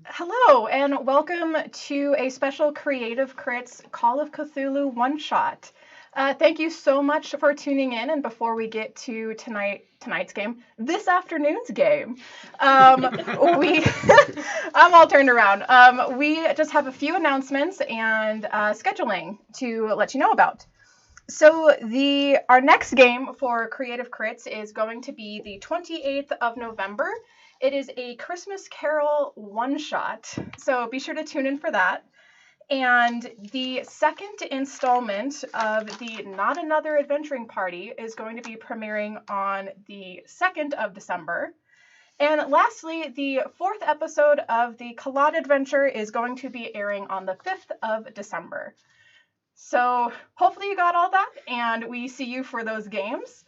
Hello, and welcome to a special Creative Crits Call of Cthulhu one-shot. Thank you so much for tuning in, and before we get to tonight's game, this afternoon's game, I'm all turned around. We just have a few announcements and scheduling to let you know about. So our next game for Creative Crits is going to be the 28th of November. It is a Christmas Carol one-shot, so be sure to tune in for that. And the second installment of the Not Another Adventuring Party is going to be premiering on the 2nd of December. And lastly, the fourth episode of the Collide Adventure is going to be airing on the 5th of December. So hopefully you got all that, and we see you for those games.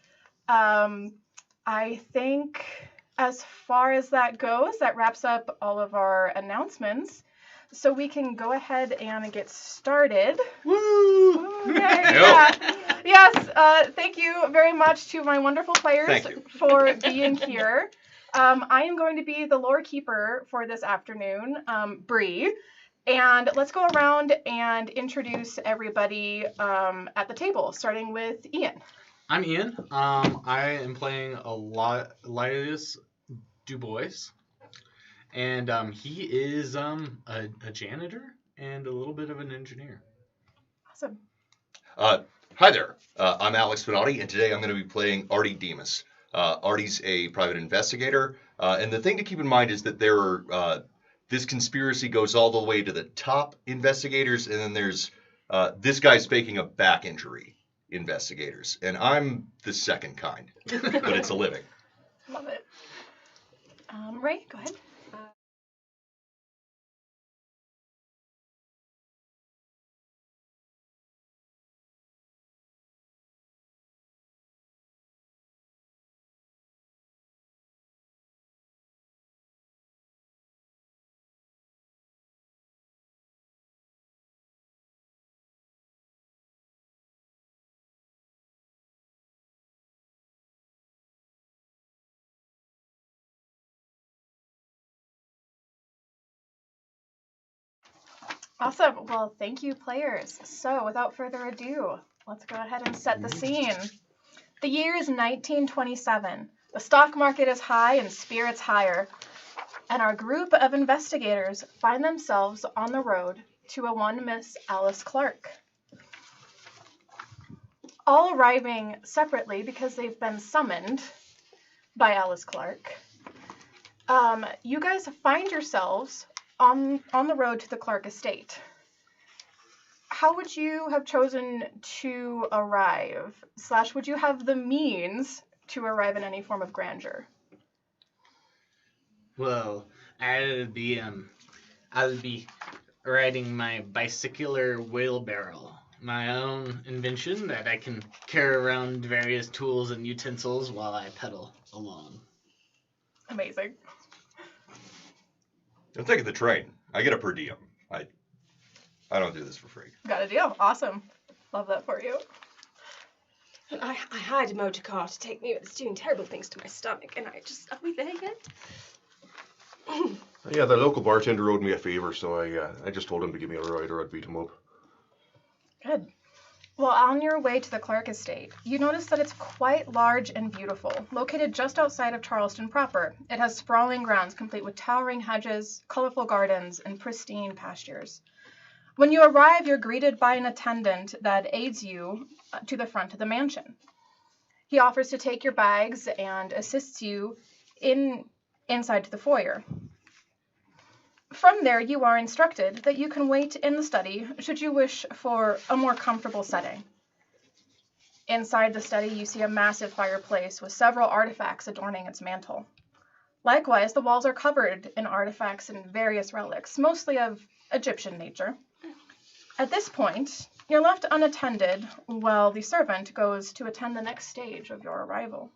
I think as far as that goes, that wraps up all of our announcements. So we can go ahead and get started. Woo! Okay, yeah. Yes, thank you very much to my wonderful players for being here. I am going to be the lore keeper for this afternoon, Bree. And let's go around and introduce everybody at the table, starting with Ian. I'm Ian. I am playing Elias Dubois, and he is a janitor and a little bit of an engineer. Awesome. Hi there. I'm Alex Benatti, and today I'm going to be playing Artie Demas. Artie's a private investigator, and the thing to keep in mind is that this conspiracy goes all the way to the top investigators, and then there's this guy's faking a back injury investigators, and I'm the second kind, but it's a living. Love it. Ray, go ahead. Awesome. Well, thank you, players. So, without further ado, let's go ahead and set the scene. The year is 1927. The stock market is high and spirits higher, and our group of investigators find themselves on the road to a one Miss Alice Clarke. All arriving separately because they've been summoned by Alice Clarke. You guys find yourselves on the road to the Clarke estate. How would you have chosen to arrive? / would you have the means to arrive in any form of grandeur? Well, I'll be riding my bicycular wheelbarrow, my own invention that I can carry around various tools and utensils while I pedal along. Amazing. I'm taking the train. I get a per diem. I don't do this for free. Got a deal. Awesome. Love that for you. And I hired a motor car to take me, but it's doing terrible things to my stomach, and are we there yet? Yeah, the local bartender owed me a favor, so I just told him to give me a ride or I'd beat him up. Good. Well, on your way to the Clarke estate, you notice that it's quite large and beautiful, located just outside of Charleston proper. It has sprawling grounds complete with towering hedges, colorful gardens, and pristine pastures. When you arrive, you're greeted by an attendant that aids you to the front of the mansion. He offers to take your bags and assists you inside to the foyer. From there, you are instructed that you can wait in the study should you wish for a more comfortable setting. Inside the study, you see a massive fireplace with several artifacts adorning its mantel. Likewise, the walls are covered in artifacts and various relics, mostly of Egyptian nature. At this point, you're left unattended while the servant goes to attend the next stage of your arrival.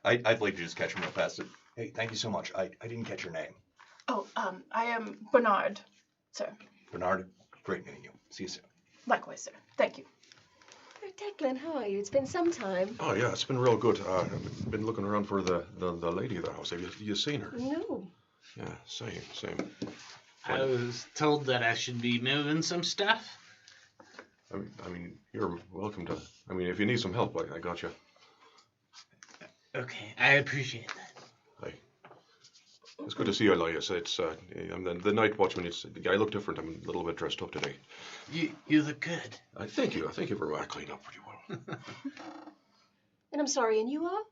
I'd like to just catch him real fast. Hey, thank you so much. I didn't catch your name. Oh, I am Bernard, sir. Bernard, great meeting you. See you soon. Likewise, sir. Thank you. Declan, how are you? It's been some time. Oh, yeah, it's been real good. I've been looking around for the lady of the house. Have you seen her? No. Yeah, same. I was told that I should be moving some stuff. I mean, you're welcome to. I mean, if you need some help, I got you. Okay, I appreciate that. It's good to see you, Elias. I'm the night watchman. I look different. I'm a little bit dressed up today. You look good. Thank you. I think you very well. I clean up pretty well. And I'm sorry, and you are?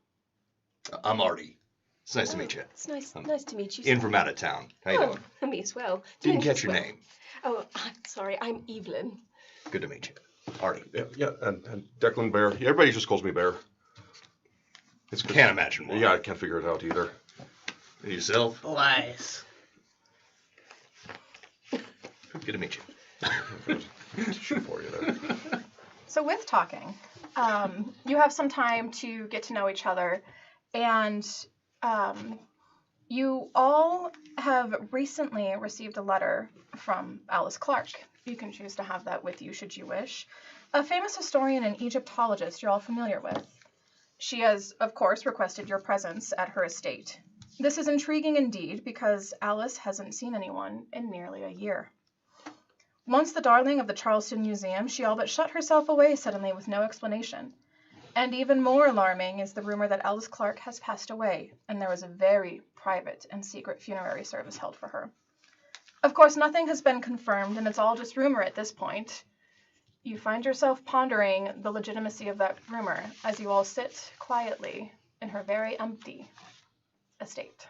I'm Artie. It's nice to meet you. It's nice to meet you. In from out of town. How you doing? Me as well. Didn't Doing catch your well. name. Oh, I'm sorry. I'm Evelyn. Good to meet you. Artie. Yeah, and Declan Bear. Yeah, everybody just calls me Bear. Can't imagine why. Yeah, I can't figure it out either. Yourself? Elias. Good to meet you. Shoot for you there. So with talking, you have some time to get to know each other, and you all have recently received a letter from Alice Clarke. You can choose to have that with you should you wish. A famous historian and Egyptologist you're all familiar with. She has, of course, requested your presence at her estate. This is intriguing indeed because Alice hasn't seen anyone in nearly a year. Once the darling of the Charleston Museum, she all but shut herself away suddenly with no explanation. And even more alarming is the rumor that Alice Clarke has passed away, and there was a very private and secret funerary service held for her. Of course, nothing has been confirmed, and it's all just rumor at this point. You find yourself pondering the legitimacy of that rumor as you all sit quietly in her very empty estate.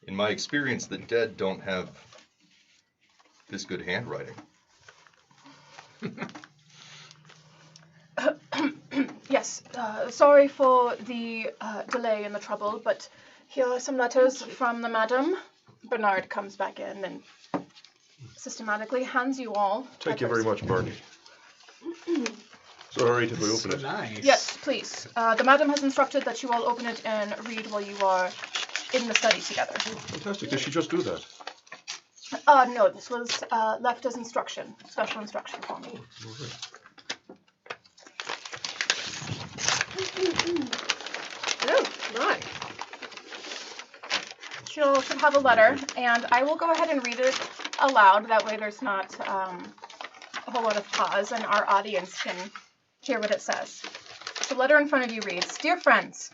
In my experience, the dead don't have this good handwriting. Yes, sorry for the delay and the trouble, but here are some letters from the madam. Bernard comes back in and systematically hands you all Thank you letters. very much, Barney. So, all right, if we open So it. nice. Yes, please. The madam has instructed that you all open it and read while you are in the study together. Fantastic. Did she just do that? No, this was left as instruction, special instruction for me. Oh, right. She'll should have a letter, and I will go ahead and read it aloud. That way there's not a whole lot of pause, and our audience can hear what it says. The letter in front of you reads, Dear friends,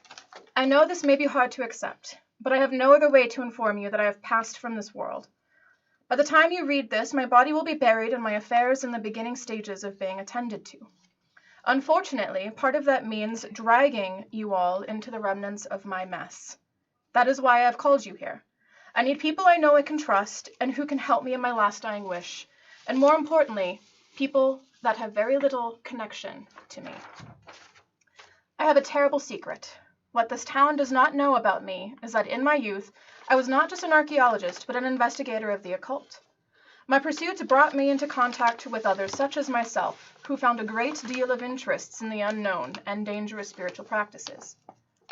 I know this may be hard to accept, but I have no other way to inform you that I have passed from this world. By the time you read this, my body will be buried and my affairs in the beginning stages of being attended to. Unfortunately, part of that means dragging you all into the remnants of my mess. That is why I have called you here. I need people I know I can trust and who can help me in my last dying wish. And more importantly, people that have very little connection to me. I have a terrible secret. What this town does not know about me is that in my youth, I was not just an archaeologist, but an investigator of the occult. My pursuits brought me into contact with others such as myself, who found a great deal of interests in the unknown and dangerous spiritual practices.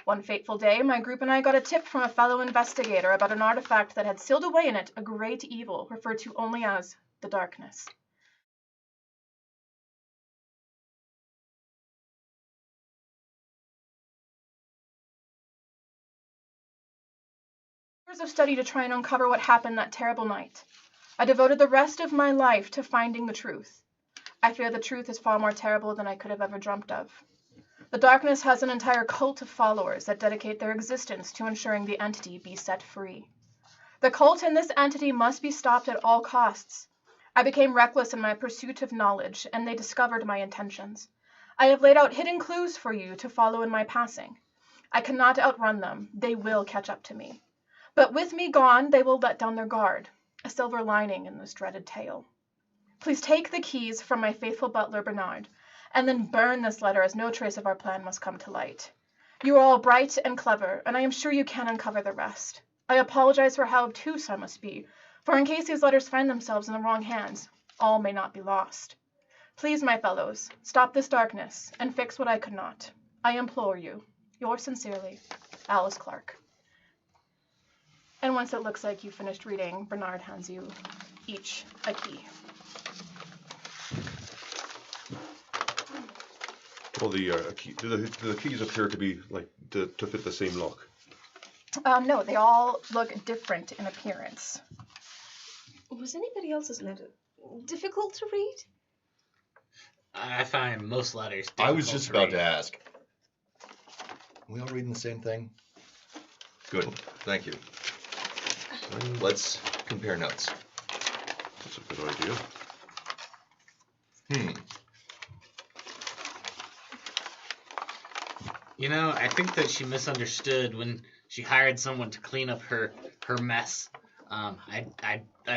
One fateful day, my group and I got a tip from a fellow investigator about an artifact that had sealed away in it a great evil referred to only as the darkness. Years of study to try and uncover what happened that terrible night. I devoted the rest of my life to finding the truth. I fear the truth is far more terrible than I could have ever dreamt of. The darkness has an entire cult of followers that dedicate their existence to ensuring the entity be set free. The cult and this entity must be stopped at all costs. I became reckless in my pursuit of knowledge, and they discovered my intentions. I have laid out hidden clues for you to follow in my passing. I cannot outrun them. They will catch up to me. But with me gone, they will let down their guard, a silver lining in this dreaded tale. Please take the keys from my faithful butler, Bernard, and then burn this letter as no trace of our plan must come to light. You are all bright and clever, and I am sure you can uncover the rest. I apologize for how obtuse I must be, for in case these letters find themselves in the wrong hands, all may not be lost. Please, my fellows, stop this darkness and fix what I could not. I implore you. Yours sincerely, Alice Clarke. And once it looks like you finished reading, Bernard hands you each a key. Well, do the keys appear to be like to fit the same lock? No, they all look different in appearance. Was anybody else's letter difficult to read? I find most letters difficult I was just about read. to ask. Are we all reading the same thing? Good. Thank you. Let's compare notes. That's a good idea. You know, I think that she misunderstood when she hired someone to clean up her mess. I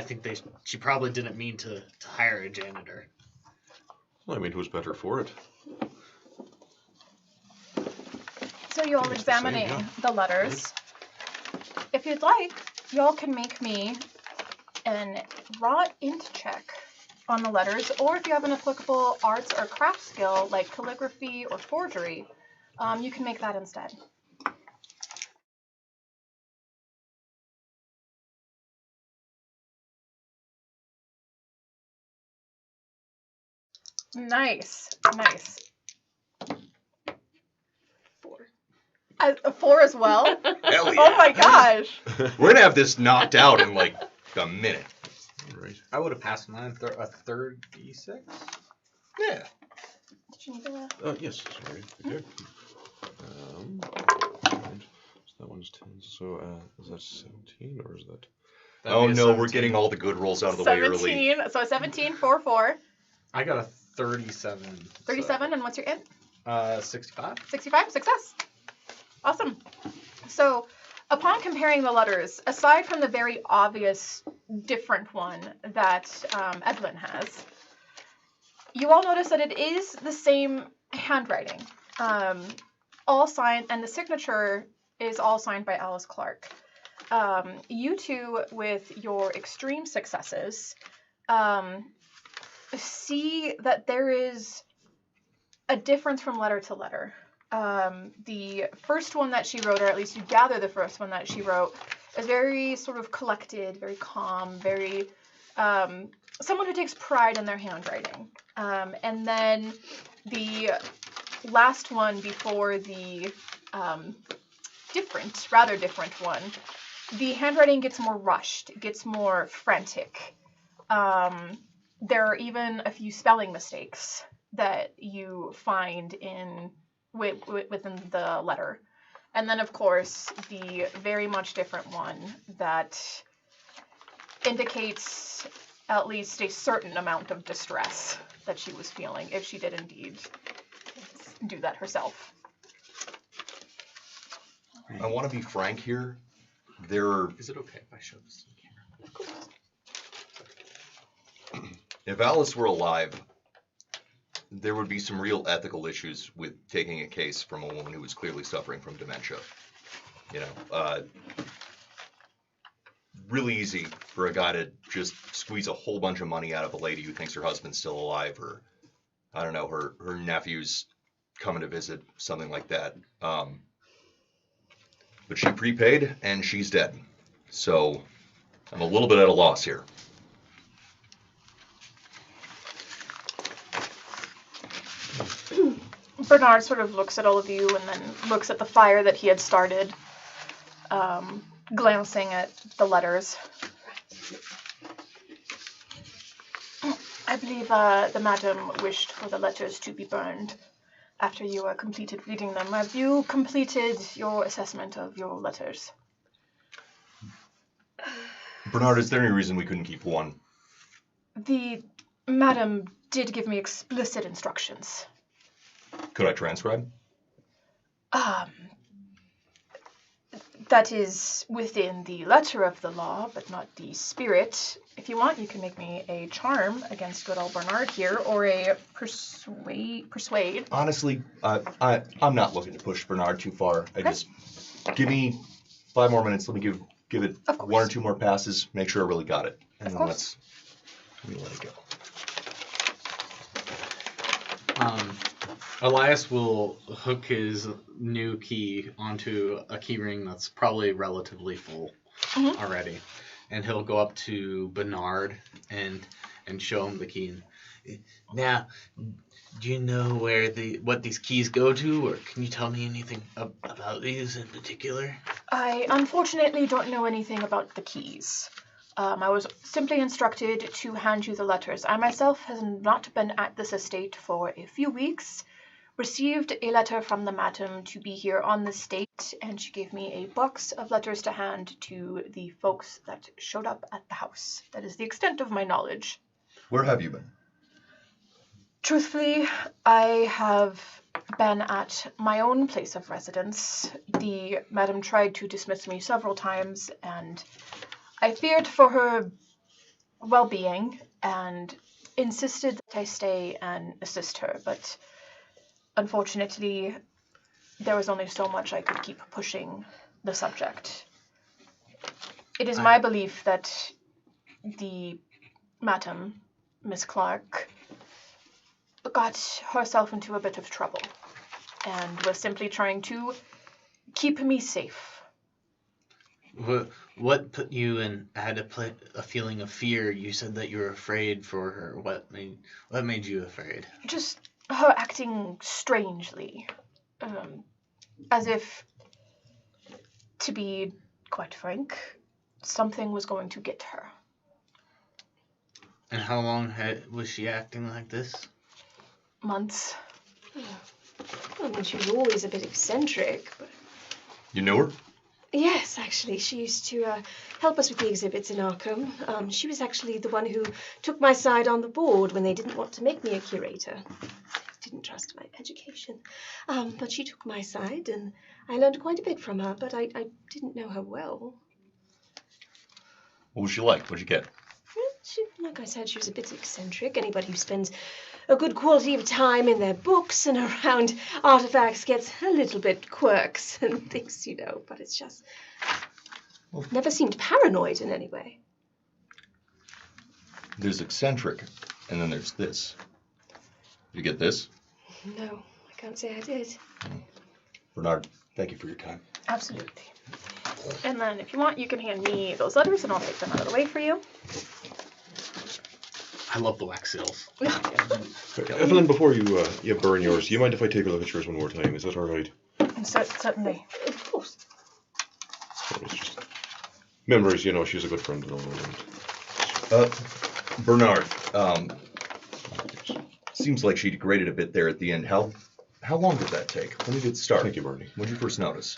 think she probably didn't mean to hire a janitor. Well, I mean, who's better for it? So you're all It's the same, examining yeah. the letters. If you'd like, y'all can make me an raw int check on the letters, or if you have an applicable arts or craft skill like calligraphy or forgery, you can make that instead. Nice. 4. A 4 as well? Hell yeah. Oh my gosh. We're going to have this knocked out in like a minute. Right. I would have passed mine a third D6. Yeah. Did you need a... Yes, sorry. Okay. And so that one's 10. So is that 17 or is that? Oh no, we're getting all the good rolls out of the way early. 17. So 17, 4, 4. I got a 37. 37, and what's your int? 65. 65, success. Awesome. So, upon comparing the letters, aside from the very obvious different one that Evelyn has, you all notice that it is the same handwriting. All signed, and the signature is all signed by Alice Clarke. You two, with your extreme successes, see that there is a difference from letter to letter. The first one that she wrote, or at least you gather the first one that she wrote, is very sort of collected, very calm, very someone who takes pride in their handwriting. And then the last one before the rather different one, the handwriting gets more rushed, it gets more frantic. There are even a few spelling mistakes that you find within the letter. And then, of course, the very much different one that indicates at least a certain amount of distress that she was feeling, if she did indeed do that herself. I want to be frank here. Is it okay if I show this to the camera? Of course. If Alice were alive, there would be some real ethical issues with taking a case from a woman who was clearly suffering from dementia. You know, really easy for a guy to just squeeze a whole bunch of money out of a lady who thinks her husband's still alive, or I don't know, her nephew's coming to visit, something like that. But she prepaid and she's dead. So I'm a little bit at a loss here. Bernard sort of looks at all of you and then looks at the fire that he had started, glancing at the letters. I believe the madam wished for the letters to be burned after you completed reading them. Have you completed your assessment of your letters? Bernard, is there any reason we couldn't keep one? The madam did give me explicit instructions. Could I transcribe? That is within the letter of the law, but not the spirit. If you want, you can make me a charm against good old Bernard here, or a persuade. Honestly, I'm not looking to push Bernard too far. Just give me 5 more minutes. Let me give it 1 or 2 more passes. Make sure I really got it, and then let it go. Elias will hook his new key onto a key ring that's probably relatively full already, and he'll go up to Bernard and show him the key. Now, do you know what these keys go to, or can you tell me anything about these in particular? I unfortunately don't know anything about the keys. I was simply instructed to hand you the letters. I myself have not been at this estate for a few weeks. Received a letter from the madam to be here on the estate, and she gave me a box of letters to hand to the folks that showed up at the house. That is the extent of my knowledge. Where have you been? Truthfully, I have been at my own place of residence. The madam tried to dismiss me several times, and I feared for her well-being and insisted that I stay and assist her, but unfortunately, there was only so much I could keep pushing the subject. It is my belief that the madam, Miss Clarke, got herself into a bit of trouble and was simply trying to keep me safe. What put you in had a feeling of fear? You said that you were afraid for her. What made you afraid? Just her acting strangely, as if, to be quite frank, something was going to get her. And how long was she acting like this? Months. I mean, she was always a bit eccentric, but... You know her? Yes, actually. She used to help us with the exhibits in Arkham. She was actually the one who took my side on the board when they didn't want to make me a curator. Didn't trust my education. But she took my side, and I learned quite a bit from her, but I didn't know her well. What was she like? What'd you get? Like I said, she was a bit eccentric. Anybody who spends a good quality of time in their books and around artifacts gets a little bit quirks and things, you know, but it's just... never seemed paranoid in any way. There's eccentric, and then there's this. You get this? No, I can't say I did. Bernard, thank you for your time. Absolutely. And then if you want, you can hand me those letters and I'll take them out of the way for you. I love the wax seals. Evelyn, before you burn yours, do you mind if I take a look at yours one more time? Is that all right? Certainly. Of course. It's just memories, you know, she's a good friend and all that. Bernard, seems like she degraded a bit there at the end. How long did that take? When did it start? Thank you, Bernie. When did you first notice?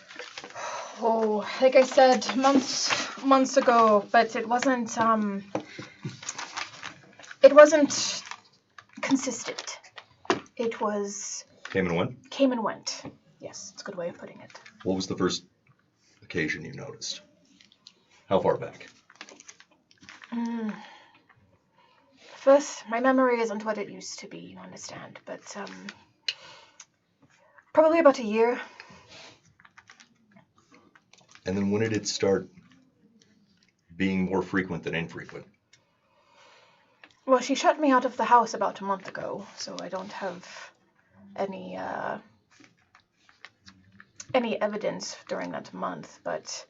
Oh, like I said, months ago, but it wasn't consistent. It was... Came and went? Came and went. Yes, it's a good way of putting it. What was the first occasion you noticed? How far back? First, my memory isn't what it used to be, you understand, but probably about a year. And then when did it start being more frequent than infrequent? Well, she shut me out of the house about a month ago, so I don't have any evidence during that month, but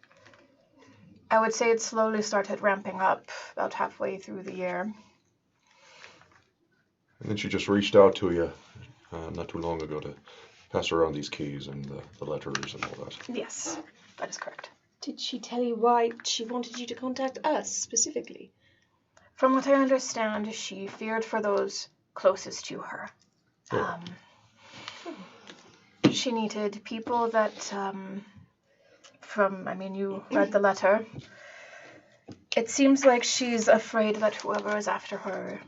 I would say it slowly started ramping up about halfway through the year. And then she just reached out to you not too long ago to pass around these keys and the letters and all that. Yes, that is correct. Did she tell you why she wanted you to contact us specifically? From what I understand, she feared for those closest to her. Oh. She needed people that, you read the letter. It seems like she's afraid that whoever is after her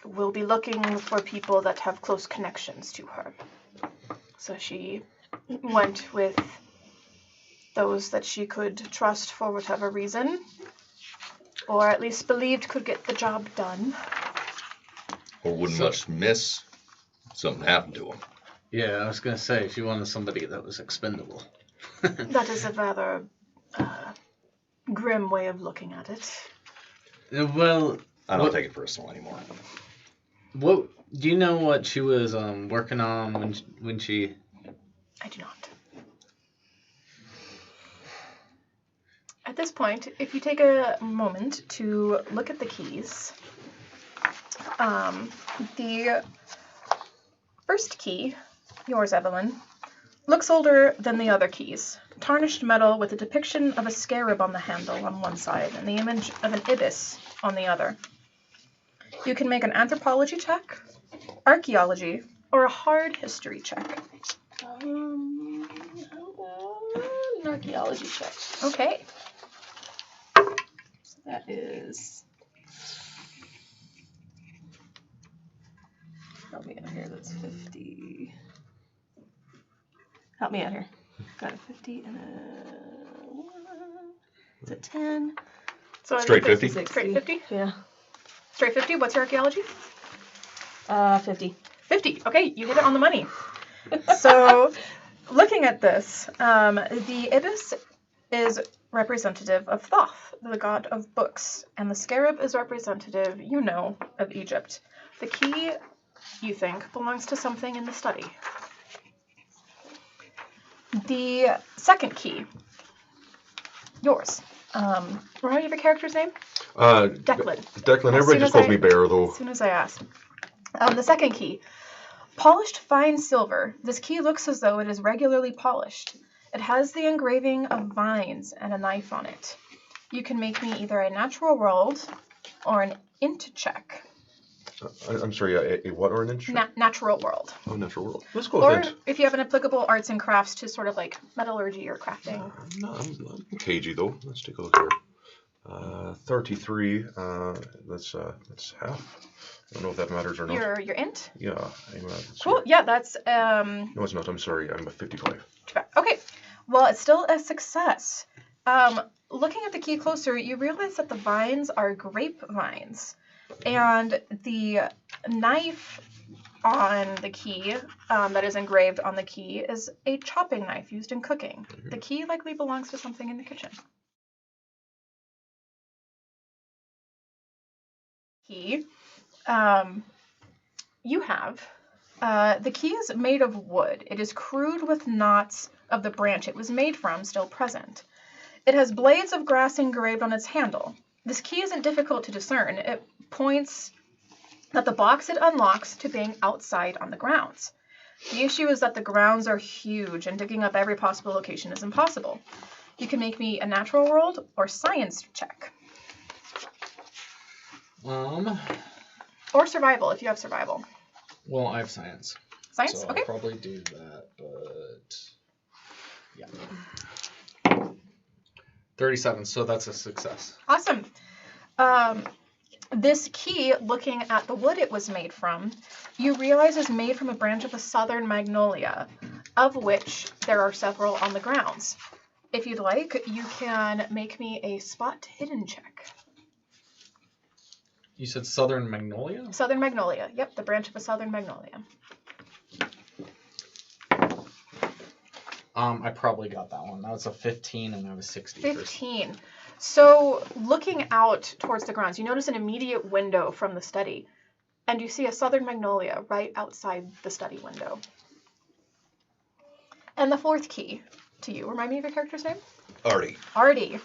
will be looking for people that have close connections to her. So she went with those that she could trust for whatever reason, or at least believed could get the job done. Or wouldn't much miss something happened to him? Yeah, I was going to say, she wanted somebody that was expendable. That is a rather grim way of looking at it. Well, I don't take it personal anymore. What do you know what she was working on when she... I do not. At this point, if you take a moment to look at the keys, The first key, yours, Evelyn, looks older than the other keys. Tarnished metal with a depiction of a scarab on the handle on one side and the image of an ibis on the other. You can make an anthropology check, archaeology, or a hard history check. How about an archaeology check? Okay. So that is... Help me out here, that's 50. Help me out here. Got a 50 and a... It's a 10. So Straight 50? Straight 50? Yeah. Straight 50? What's your archaeology? 50. 50. Okay, you hit it on the money. So, looking at this, the ibis is representative of Thoth, the god of books, and the scarab is representative, of Egypt. The key, you think, belongs to something in the study. The second key, yours. Remind me of your character's name? Declan. Declan. Everybody just calls me Bear, though. As soon as I asked. The second key. Polished fine silver. This key looks as though it is regularly polished. It has the engraving of vines and a knife on it. You can make me either a natural world or an int check. I'm sorry, a what or an inch? Natural world. Oh, natural world. Let's go Or with int. if you have an applicable arts and crafts to sort of like metallurgy or crafting. No, I'm cagey, though. Let's take a look here. 33. That's half. I don't know if that matters or not. Your int? Yeah. Let's Cool. see. Yeah, that's No, it's not. I'm sorry. I'm a 55. Okay. Well, it's still a success. Looking at the key closer, you realize that the vines are grapevines. And the knife on the key that is engraved on the key is a chopping knife used in cooking. The key likely belongs to something in the kitchen. Key. You have. The key is made of wood. It is crude with knots of the branch it was made from still present. It has blades of grass engraved on its handle. This key isn't difficult to discern. It points that the box it unlocks to being outside on the grounds. The issue is that the grounds are huge and digging up every possible location is impossible. You can make me a natural world or science check. Or survival, if you have survival. Well, I have science. Science? So Okay. I'll probably do that, but... Yeah. 37, so that's a success. Awesome. This key, looking at the wood it was made from, you realize is made from a branch of the southern magnolia, of which there are several on the grounds. If you'd like, you can make me a spot hidden check. You said southern magnolia? Southern magnolia. Yep, the branch of a southern magnolia. I probably got that one. That was a 15 and I was 60. 15. So looking out towards the grounds, you notice an immediate window from the study, and you see a southern magnolia right outside the study window. And the fourth key to you. Remind me of your character's name? Artie. Artie.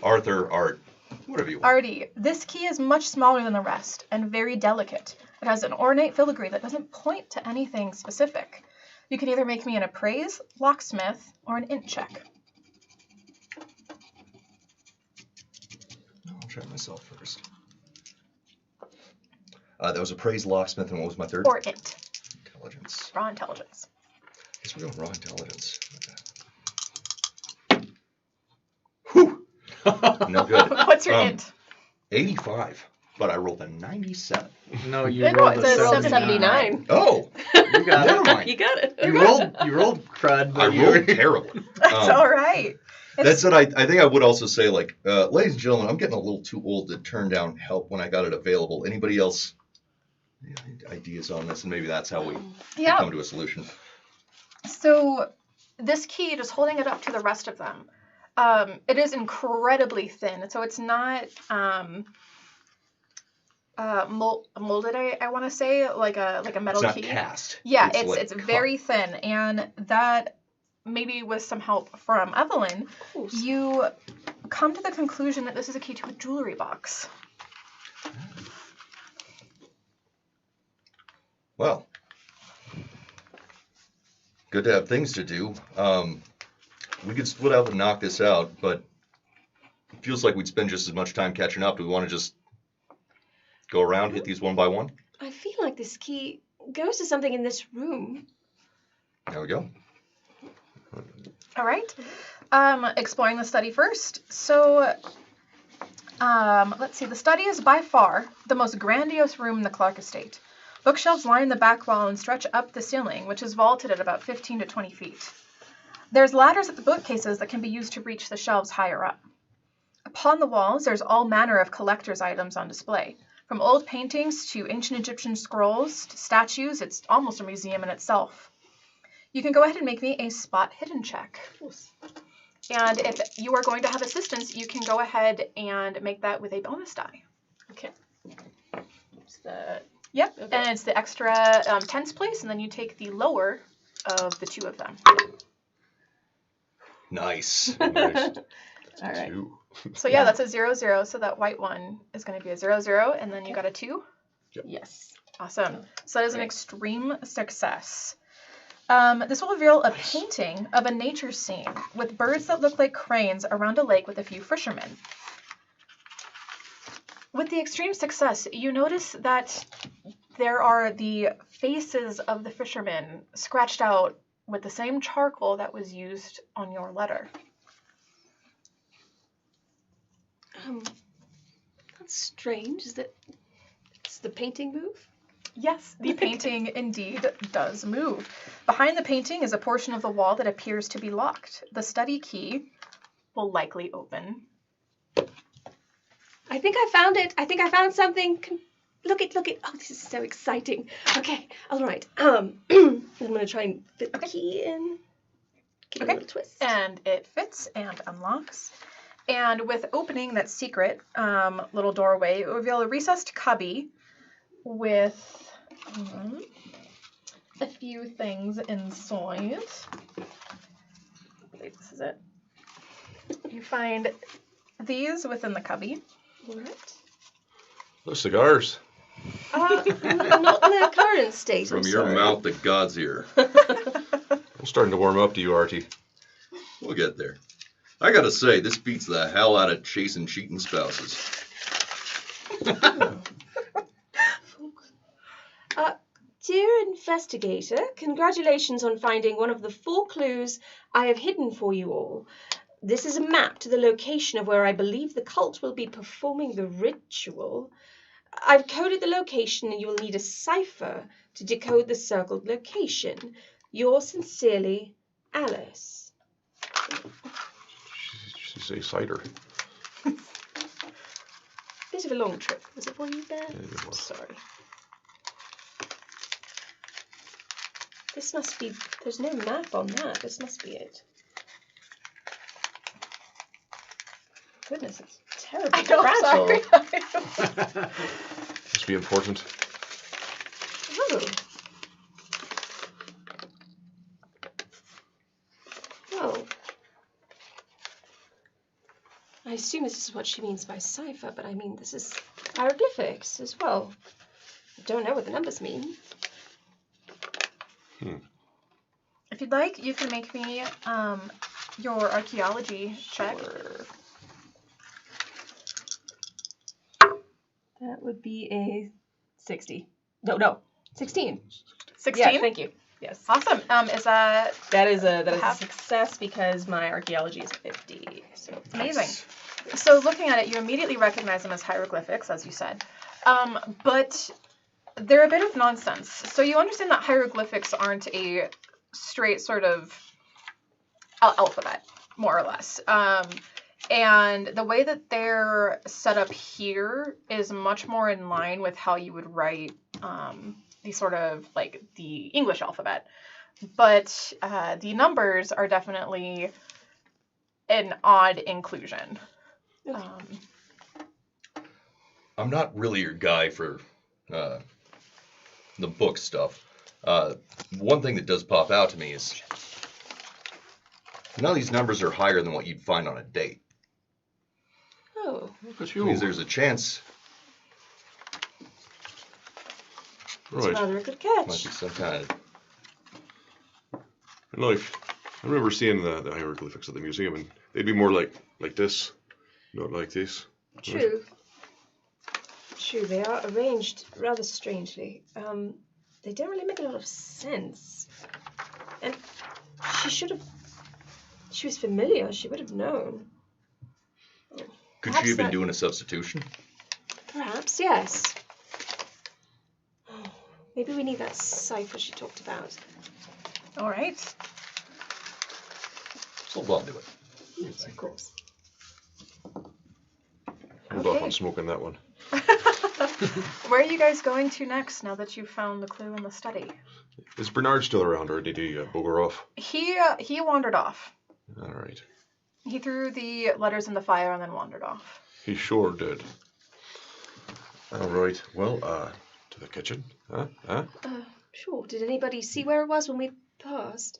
Arthur, Art. Whatever you want. Artie. This key is much smaller than the rest and very delicate. It has an ornate filigree that doesn't point to anything specific. You can either make me an appraise, locksmith, or an int check. I'll try myself first. That was appraise, locksmith, and what was my third? Or int. Intelligence. Raw intelligence. Guess we're going raw intelligence. Okay. Whew. No good. What's your int? 85, but I rolled a 97. No, you No, rolled it's a a 79. Oh, You got never it. mind. You got it. You rolled crud, but I rolled terribly. That's all right. That's what I think I would also say, like, ladies and gentlemen, I'm getting a little too old to turn down help when I got it available. Anybody else ideas on this? And maybe that's how we come to a solution. So this key, just holding it up to the rest of them, it is incredibly thin. So it's not molded, I want to say, like a metal It's key. not cast. Yeah, like it's cut. very thin, and that maybe with some help from Evelyn, you come to the conclusion that this is a key to a jewelry box. Well, good to have things to do. We could split up and knock this out, but it feels like we'd spend just as much time catching up. Do we want to just go around, hit these one by one? I feel like this key goes to something in this room. There we go. All right. Exploring the study first. So, let's see. The study is by far the most grandiose room in the Clarke estate. Bookshelves line the back wall and stretch up the ceiling, which is vaulted at about 15 to 20 feet. There's ladders at the bookcases that can be used to reach the shelves higher up. Upon the walls, there's all manner of collector's items on display. From old paintings to ancient Egyptian scrolls to statues, it's almost a museum in itself. You can go ahead and make me a spot hidden check. And if you are going to have assistance, you can go ahead and make that with a bonus die. Okay. It's the... Yep, Okay. and it's the extra tens place, and then you take the lower of the two of them. Nice. Nice. All right. 2. So yeah, that's a 0-0, so that white one is going to be a 0-0, and then you got a 2. Yes. Awesome. So that is an Great. extreme success. This will reveal a painting of a nature scene with birds that look like cranes around a lake with a few fishermen. With the extreme success, you notice that there are the faces of the fishermen scratched out with the same charcoal that was used on your letter. That's strange. Is that... Does the painting move? Yes, the painting indeed does move. Behind the painting is a portion of the wall that appears to be locked. The study key will likely open. I think I found it. I think I found something. Look it. Oh, this is so exciting. Okay, all right. I'm going to try and fit the key in. Give it a little twist. And it fits and unlocks. And with opening that secret little doorway, it will reveal a recessed cubby with a few things inside. I believe this is it. You find these within the cubby. What? Those cigars. Not in their current state. From I'm your sorry. mouth to God's ear. I'm starting to warm up to you, Artie. We'll get there. I gotta say, this beats the hell out of chasing cheating spouses. Dear investigator, congratulations on finding one of the 4 clues I have hidden for you all. This is a map to the location of where I believe the cult will be performing the ritual. I've coded the location and you will need a cipher to decode the circled location. Yours sincerely, Alice. She say cider. Bit of a long trip. Was it for you there? Yeah, it was. Sorry. This must be... There's no map on that. This must be it. Goodness, it's terribly I know, fragile. sorry. Must be important. Oh. Well, I assume this is what she means by cipher, but I mean, this is hieroglyphics as well. I don't know what the numbers mean. If you'd like, you can make me your archaeology check. Sure. That would be a 60. No, 16. 16? Yeah, thank you. Yes. Awesome. Is that That is a Half. success because my archaeology is 50. So amazing? So looking at it, you immediately recognize them as hieroglyphics, as you said. But they're a bit of nonsense. So you understand that hieroglyphics aren't a straight sort of alphabet, more or less. And the way that they're set up here is much more in line with how you would write the sort of like the English alphabet. But the numbers are definitely an odd inclusion. I'm not really your guy for the book stuff. One thing that does pop out to me is none of these numbers are higher than what you'd find on a date. Oh. Look at Which you. means there's a chance It's Right. rather a good Might catch. be some kind. And like, I remember seeing the hieroglyphics at the museum, and they'd be more like this, not like this. True. True, they are arranged rather strangely. They don't really make a lot of sense. And she was familiar, she would have known. Could Perhaps she have been that- doing a substitution? Perhaps, yes. Maybe we need that cipher she talked about. All right. So I'll do it. Yes, of course. Hold off on smoking that one. Where are you guys going to next now that you've found the clue in the study? Is Bernard still around, or did he booger off? He wandered off. All right. He threw the letters in the fire and then wandered off. He sure did. All right. Well, to the kitchen. Huh? Sure. Did anybody see where it was when we passed?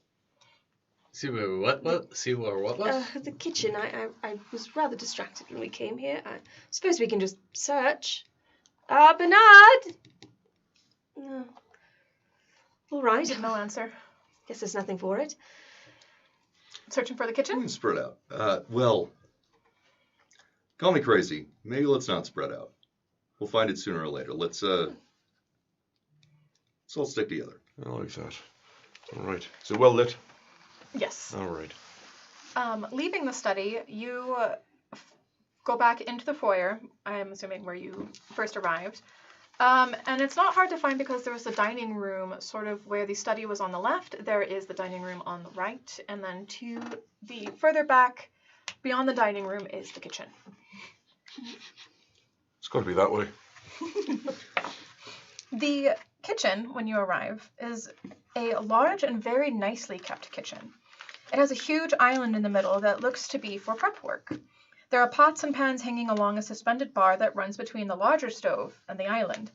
See where what was? See where what was? The kitchen. I was rather distracted when we came here. I suppose we can just search. Bernard! No. All right. No answer. Guess there's nothing for it. Searching for the We kitchen? can spread out. Well, call me crazy. Maybe let's not spread out. We'll find it sooner or later. Let's all stick together. I like that. All right. Is it well lit? Yes. All right. Leaving the study, you go back into the foyer, I'm assuming where you first arrived. And it's not hard to find because there's the dining room sort of where the study was on the left. There is the dining room on the right. And then to the further back, beyond the dining room, is the kitchen. It's got to be that way. The kitchen, when you arrive, is a large and very nicely kept kitchen. It has a huge island in the middle that looks to be for prep work. There are pots and pans hanging along a suspended bar that runs between the larger stove and the island.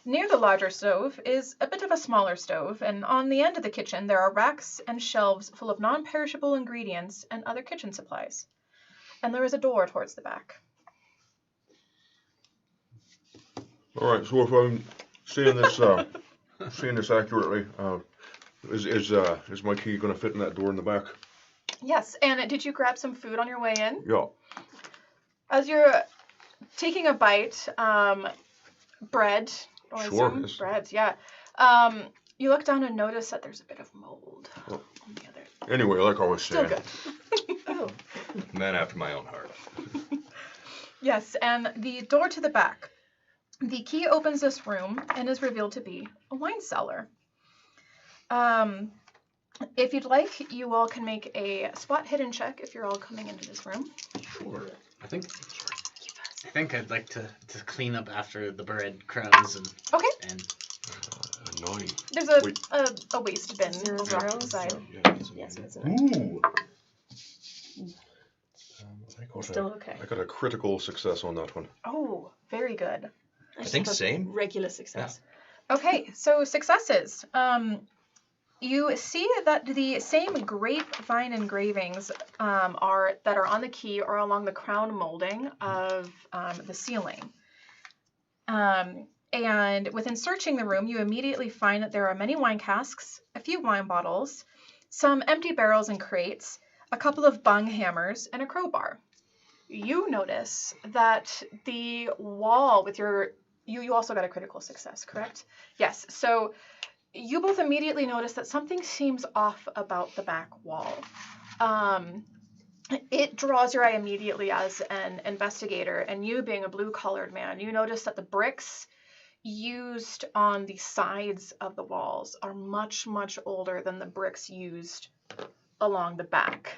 Near the larger stove is a bit of a smaller stove, and on the end of the kitchen there are racks and shelves full of non-perishable ingredients and other kitchen supplies. And there is a door towards the back. All right. So if I'm seeing this accurately, is my key going to fit in that door in the back? Yes, and did you grab some food on your way in? Yeah. As you're taking a bite, bread, or Sure, some yes. bread, yeah. You look down and notice that there's a bit of mold Oh. on the other. Anyway, like I was Still saying. good. Oh, Man after my own heart. Yes, and the door to the back. The key opens this room and is revealed to be a wine cellar. If you'd like, you all can make a spot hidden check if you're all coming into this room. Sure. I think I'd like to clean up after the bread crumbs Okay. and 9. There's Wait. a waste bin Zero, over zero. on the side. Yeah. yes, it's Ooh. still okay. I got a critical success on that one. Oh, very good. I think just have same. Regular success. Okay, so successes. You see that the same grapevine engravings that are on the key are along the crown molding of the ceiling. And within searching the room, you immediately find that there are many wine casks, a few wine bottles, some empty barrels and crates, a couple of bunghammers, and a crowbar. You notice that the wall with your... You also got a critical success, correct? Yes. So you both immediately notice that something seems off about the back wall. It draws your eye immediately as an investigator, and you being a blue-collared man, you notice that the bricks used on the sides of the walls are much, much older than the bricks used along the back.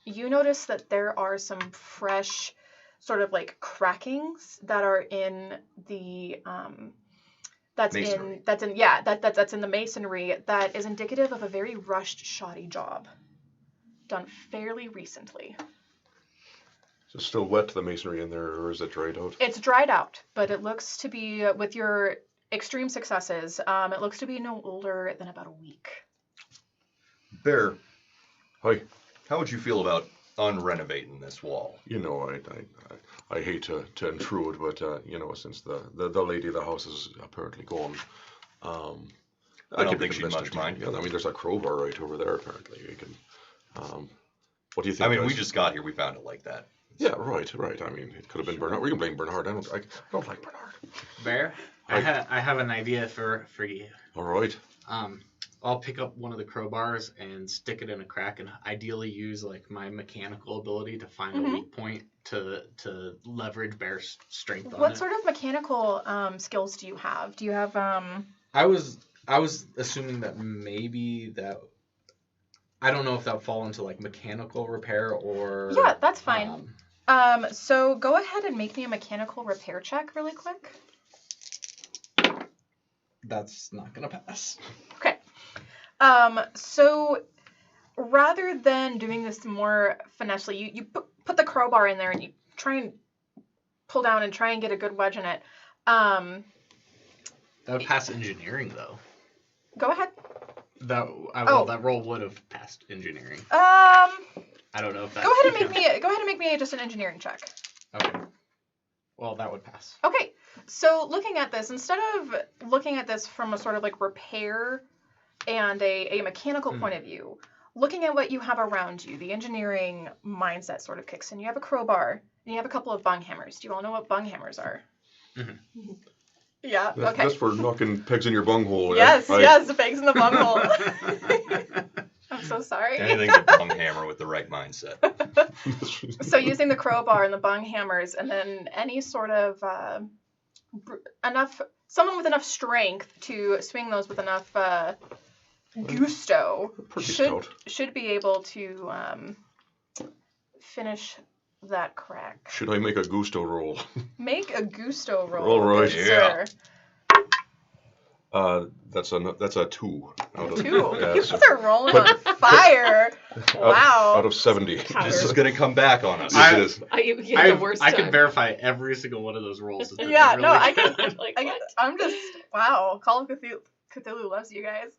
You notice that there are some fresh sort of like crackings that are in the that's Masonry. in the masonry that is indicative of a very rushed, shoddy job done fairly recently. Is it still wet, the masonry in there, or is it dried out? It's dried out, but it looks to be, with your extreme successes, it looks to be no older than about a week. Bear, Hi. how would you feel about unrenovating this wall? You know, I hate to intrude, but you know, since the lady of the house is apparently gone, I don't think she'd much mind. Yeah, I mean, there's a crowbar right over there. Apparently, you can. What do you think? I mean, guys? we just got here. We found it like that. Yeah, right. I mean, it could have been Bernard. We can blame Bernard. I don't like Bernard. Bear, I have an idea for you. All right. I'll pick up one of the crowbars and stick it in a crack, and ideally use like my mechanical ability to find a weak point to leverage Bear's strength on it. What sort of mechanical skills do you have? Do you have I was assuming that maybe that. I don't know if that would fall into like mechanical repair or. Yeah, that's fine. So go ahead and make me a mechanical repair check really quick. That's not gonna pass. Okay. So rather than doing this more finessely, you put the crowbar in there and you try and pull down and try and get a good wedge in it. That would pass engineering though. Go ahead. That roll would have passed engineering. I don't know if that. Go ahead and make me just an engineering check. Okay. Well, that would pass. Okay. So looking at this, instead of looking at this from a sort of like repair and a mechanical point of view, looking at what you have around you, the engineering mindset sort of kicks in. You have a crowbar and you have a couple of bunghammers. Do you all know what bunghammers are? Mm-hmm. Yeah. That's, okay. That's for knocking pegs in your bunghole. Yes, right? yes, the pegs in the bunghole. I'm so sorry. Anything but Bunghammer with the right mindset. So using the crowbar and the bunghammers, and then any sort of someone with enough strength to swing those with enough gusto should be able to finish that crack. Should I make a gusto roll? Make a gusto roll. All right. Good sir. That's a 2 out of 2. Yeah, You so- guys are rolling on fire. Wow. Out of 70. This is going to come back on us. Yes, it is. I can verify every single one of those rolls. Has been Yeah, really no, I can. Like, I can what? I'm just wow. Call of Cthulhu loves you guys.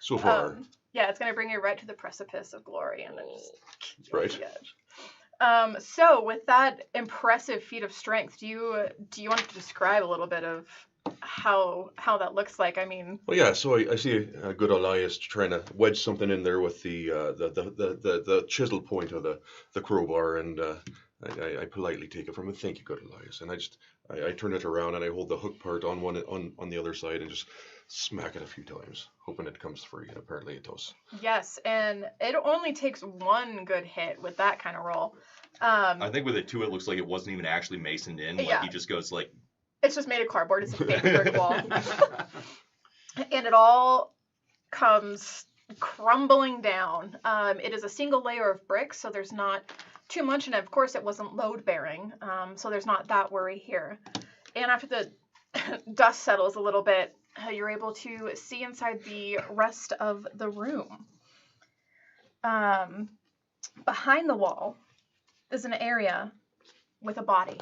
So far. Yeah, it's gonna bring you right to the precipice of glory, and then just Right. the edge. So with that impressive feat of strength, do you want to describe a little bit of how that looks like? I mean, Well, yeah. So I see a good Elias trying to wedge something in there with the chisel point of the crowbar, and I politely take it from him. Thank you, good Elias. And I turn it around and I hold the hook part on the other side and just smack it a few times, hoping it comes free. And apparently it does. yes, and it only takes one good hit with that kind of roll. I think with it too, it looks like it wasn't even actually masoned in. Like Yeah. he just goes like, It's just made of cardboard. It's a fake brick wall. And it all comes crumbling down. It is a single layer of bricks, so there's not too much. And of course, it wasn't load-bearing, so there's not that worry here. And after the dust settles a little bit, you're able to see inside the rest of the room. Behind the wall is an area with a body.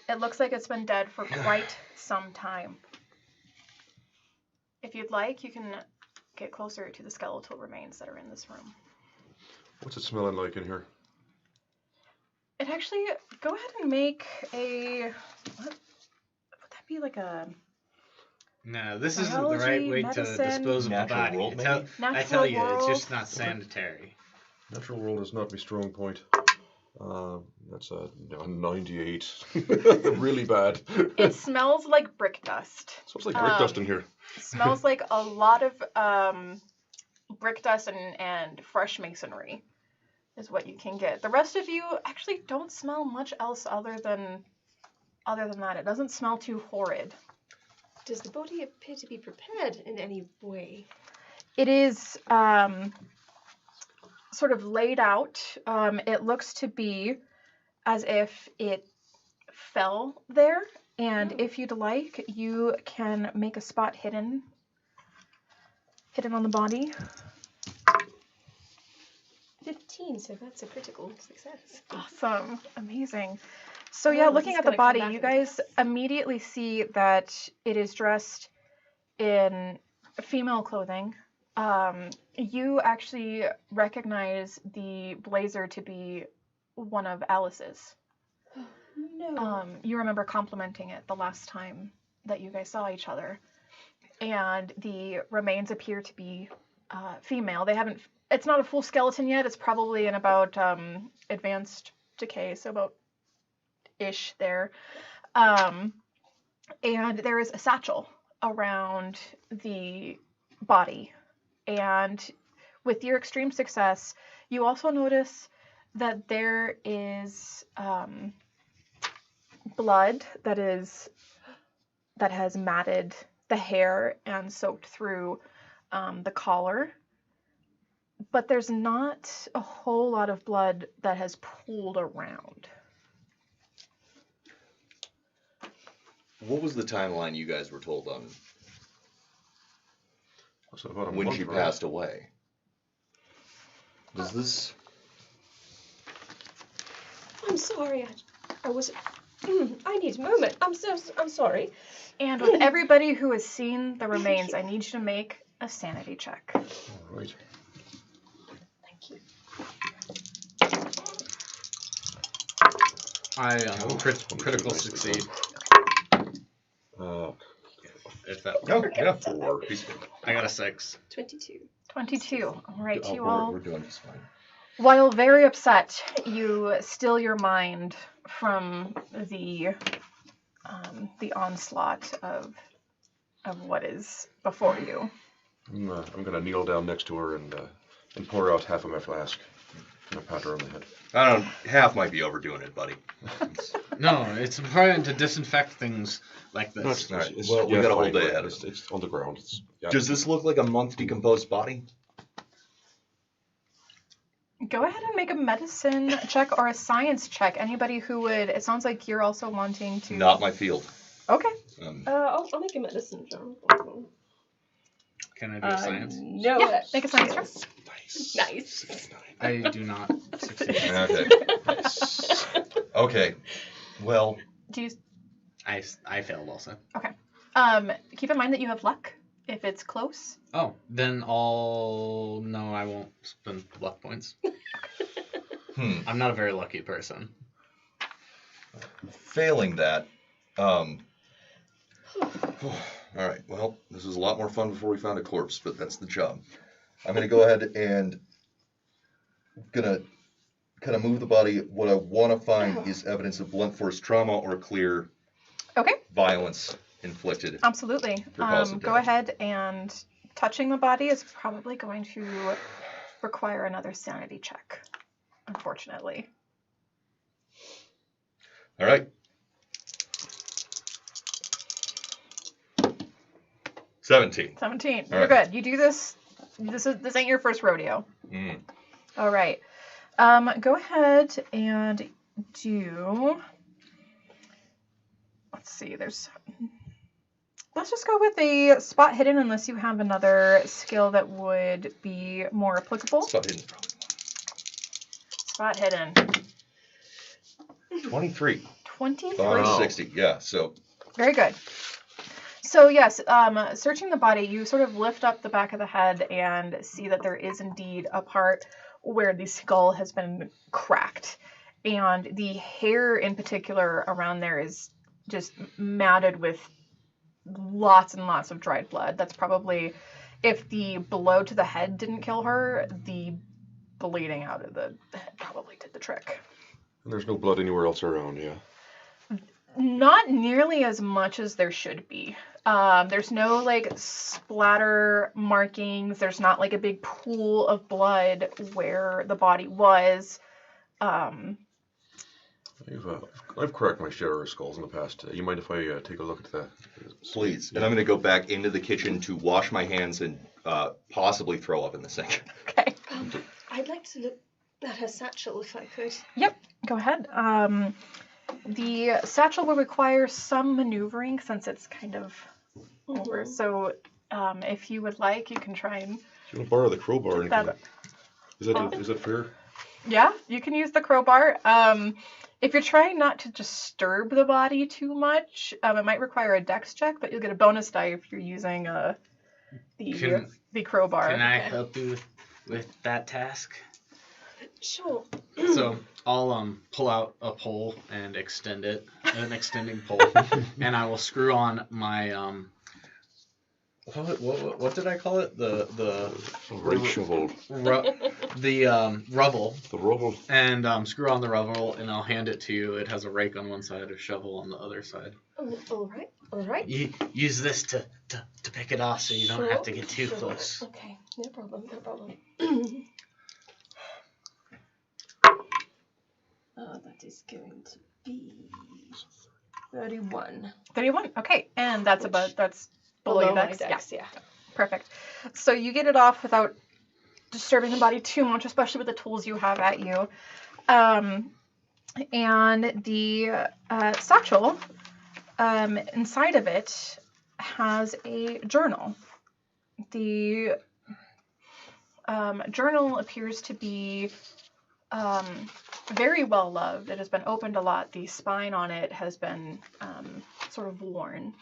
It looks like it's been dead for quite some time. If you'd like, you can get closer to the skeletal remains that are in this room. What's it smelling like in here? It actually, go ahead and make a, what would that be, like a No, this isn't the Biology, right way medicine, to dispose of a Natural body. world, I tell natural you, world? it's just not sanitary. Natural world is not my strong point. That's a 98. Really bad. It smells like brick dust. Smells like brick dust in here. It smells like a lot of brick dust and fresh masonry is what you can get. The rest of you actually don't smell much else other than that. It doesn't smell too horrid. Does the body appear to be prepared in any way? It is sort of laid out. It looks to be as if it fell there, and if you'd like, you can make a spot hidden on the body. 15, so that's a critical success. Awesome. Amazing. So yeah, Oh, looking he's at the gonna come body, back you and guys attack us. immediately see that it is dressed in female clothing. You actually recognize the blazer to be one of Alice's. No. You remember complimenting it the last time that you guys saw each other. and the remains appear to be female. They haven't. It's not a full skeleton yet. It's probably in about advanced decay, so about ish there. And there is a satchel around the body. And with your extreme success, you also notice that there is blood that has matted the hair and soaked through the collar. But there's not a whole lot of blood that has pooled around. What was the timeline you guys were told on So about a when month, she right? passed away? Does this... I'm sorry. I was. I need a moment. I'm sorry. And with everybody who has seen the remains, I need you to make a sanity check. All right. Thank you. I critical succeed. If that. Oh, yeah. 4. I got a 6. 22. 22. All right, Oh, you all. we're doing just fine. While very upset, you still your mind from the onslaught of what is before you. I'm gonna kneel down next to her and pour out half of my flask and I pat her on the head. I don't know, half might be overdoing it, buddy. No, it's important to disinfect things like this. All right, well, we got a whole day ahead of us. It's on the ground. Does this look like a month decomposed body? Go ahead and make a medicine check or a science check. Anybody who would. It sounds like you're also wanting to. Not my field. Okay. I'll make a medicine jar. Can I do a science? No. Yeah, make a science check. Nice. I do not succeed. Okay. Okay. Well, Do you, I failed also. keep in mind that you have luck if it's close. Oh, then no, I won't spend luck points. I'm not a very lucky person. failing that, all right, well, this was a lot more fun before we found a corpse, but that's the job. I'm going to go ahead and gonna kind of move the body. What I want to find is evidence of blunt force trauma or clear violence inflicted. Absolutely. For cause of Go death. ahead and touching the body is probably going to require another sanity check, unfortunately. All right. 17. 17. All You're right. good. You do this. This ain't your first rodeo. Mm. All right. Go ahead and do. Let's see. Let's just go with a spot hidden, unless you have another skill that would be more applicable. Spot hidden. Spot hidden. 23. 23. Wow. 60. Yeah. So. Very good. So yes, searching the body, you sort of lift up the back of the head and see that there is indeed a part where the skull has been cracked. And the hair in particular around there is just matted with lots and lots of dried blood. That's probably, if the blow to the head didn't kill her, the bleeding out of the head probably did the trick. And there's no blood anywhere else around, yeah. Not nearly as much as there should be. There's no like splatter markings. There's not like a big pool of blood where the body was. I've cracked my share of skulls in the past. You mind if I take a look at that? Please. And I'm going to go back into the kitchen to wash my hands and possibly throw up in the sink. Okay. I'd like to look at her satchel if I could. Yep. Go ahead. The satchel will require some maneuvering since it's kind of over. So if you would like, you can try and. You want to borrow the crowbar? And that- is that fair? Yeah, you can use the crowbar. If you're trying not to disturb the body too much, it might require a dex check, but you'll get a bonus die if you're using the crowbar. Can I help you with that task? Sure. So I'll pull out a pole and extend it, an extending pole, and I will screw on my what did I call it? The Right shovel. Rubble. The rubble. And screw on the rubble, and I'll hand it to you. It has a rake on one side, a shovel on the other side. Oh, all right. Use this to pick it off, so you don't have to get too close. Okay, no problem. That is going to be 31. 31. Okay, and that's below your my dex. dex, yeah. Perfect. So you get it off without disturbing the body too much, especially with the tools you have at you. And the satchel, inside of it, has a journal. The journal appears to be very well loved. It has been opened a lot. The spine on it has been sort of worn.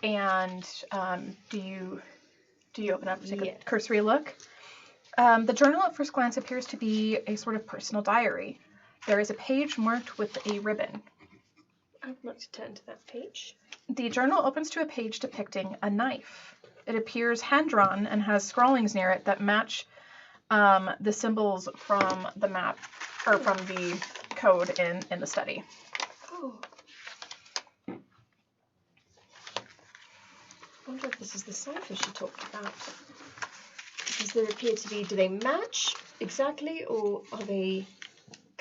And do you open up to take a cursory look? The journal at first glance appears to be a sort of personal diary. There is a page marked with a ribbon. I would like to turn to that page. The journal opens to a page depicting a knife. It appears hand-drawn and has scrawlings near it that match the symbols from the map, or from the code in the study. Oh. I wonder if this is the cipher she talked about. Does there appear to be, do they match exactly, or are they...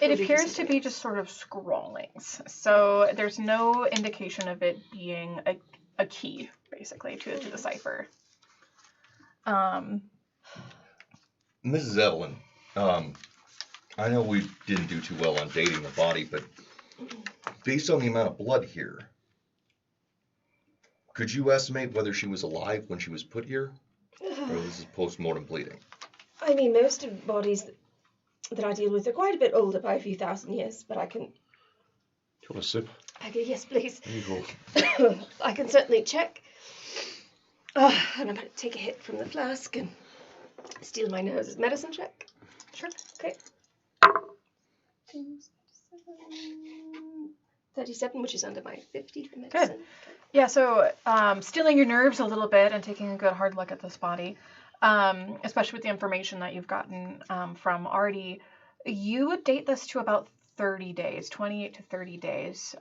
It appears to be just sort of scrawlings. So there's no indication of it being a key, basically, to the cipher. Mrs. Evelyn, I know we didn't do too well on dating the body, but based on the amount of blood here, could you estimate whether she was alive when she was put here? Or this is post-mortem bleeding? I mean, most of bodies that I deal with are quite a bit older by a few thousand years, but I can... Do you want a sip? Yes, please. There you go. I can certainly check. And I'm going to take a hit from the flask and steal my nurse's medicine check. Sure. Okay. 37, which is under my 50 for medicine. Good. Yeah, so stealing your nerves a little bit and taking a good hard look at this body, especially with the information that you've gotten from Artie, you would date this to about 30 days, 28 to 30 days,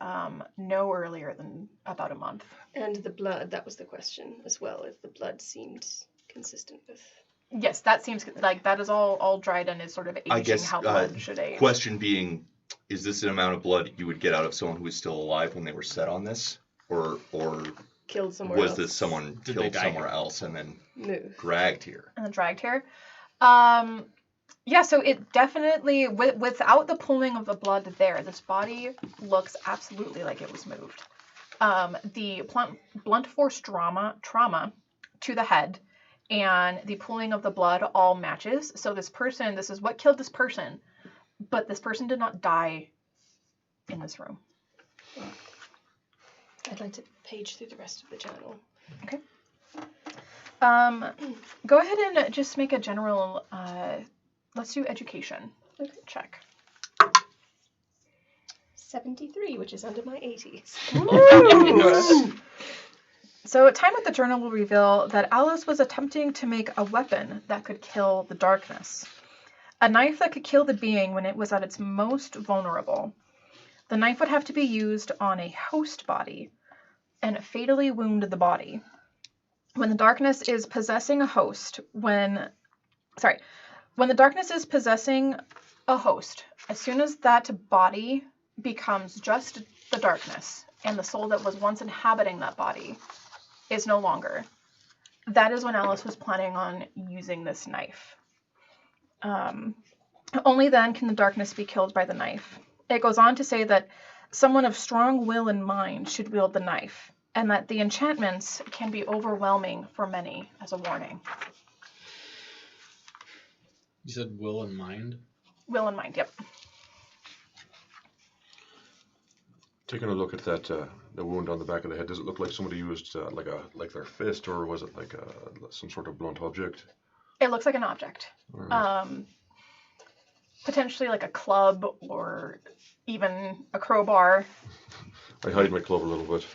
no earlier than about a month. And the blood, that was the question as well, if the blood seemed consistent with... Yes, that seems like that is all dried and is sort of aging. I guess, how blood should age. Question being, is this an amount of blood you would get out of someone who was still alive when they were set on this? Or killed somewhere was else. this someone killed somewhere else and then dragged here? And then dragged here. Yeah, so it definitely, without the pooling of the blood there, this body looks absolutely like it was moved. The blunt force trauma to the head and the pooling of the blood all matches. So this is what killed this person, but this person did not die in this room. I'd like to page through the rest of the journal. Okay. Go ahead and just make a general, let's do education. Okay. Check. 73, which is under my 80s. So time with the journal will reveal that Alice was attempting to make a weapon that could kill the darkness. A knife that could kill the being when it was at its most vulnerable. The knife would have to be used on a host body and fatally wound the body. When the darkness is possessing a host, when the darkness is possessing a host, as soon as that body becomes just the darkness and the soul that was once inhabiting that body is no longer, that is when Alice was planning on using this knife. Only then can the darkness be killed by the knife. It goes on to say that someone of strong will and mind should wield the knife, and that the enchantments can be overwhelming for many as a warning. You said will and mind? Will and mind, yep. Taking a look at that, the wound on the back of the head, does it look like somebody used like their fist, or was it like some sort of blunt object? It looks like an object. Right. Potentially like a club or even a crowbar. I hide my club a little bit.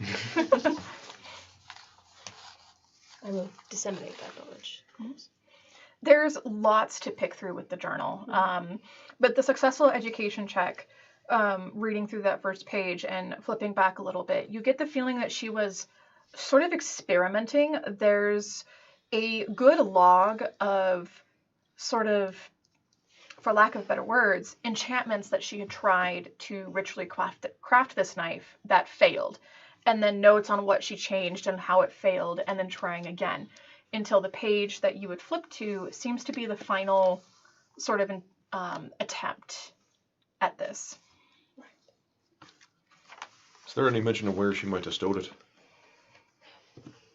I will disseminate that knowledge. There's lots to pick through with the journal, but the successful education check, reading through that first page and flipping back a little bit, you get the feeling that she was sort of experimenting. There's a good log of sort of, for lack of better words, enchantments that she had tried to ritually craft this knife that failed, and then notes on what she changed and how it failed, and then trying again, until the page that you would flip to seems to be the final sort of attempt at this. Is there any mention of where she might have stowed it?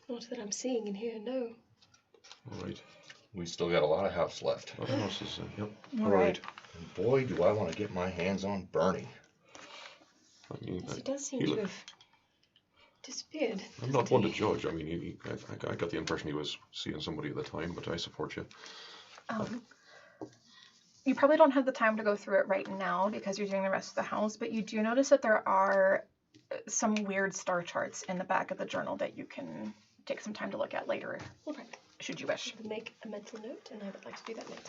Not that I'm seeing in here, no. All right. We still got a lot of house left. Other houses, yep. All right. And boy, do I want to get my hands on Bernie. I mean, Yes, he does seem to have disappeared. I'm not one to judge. I mean, I got the impression he was seeing somebody at the time, but I support you. You probably don't have the time to go through it right now because you're doing the rest of the house, but you do notice that there are some weird star charts in the back of the journal that you can take some time to look at later, All right. should you wish. I will make a mental note, and I would like to do that later.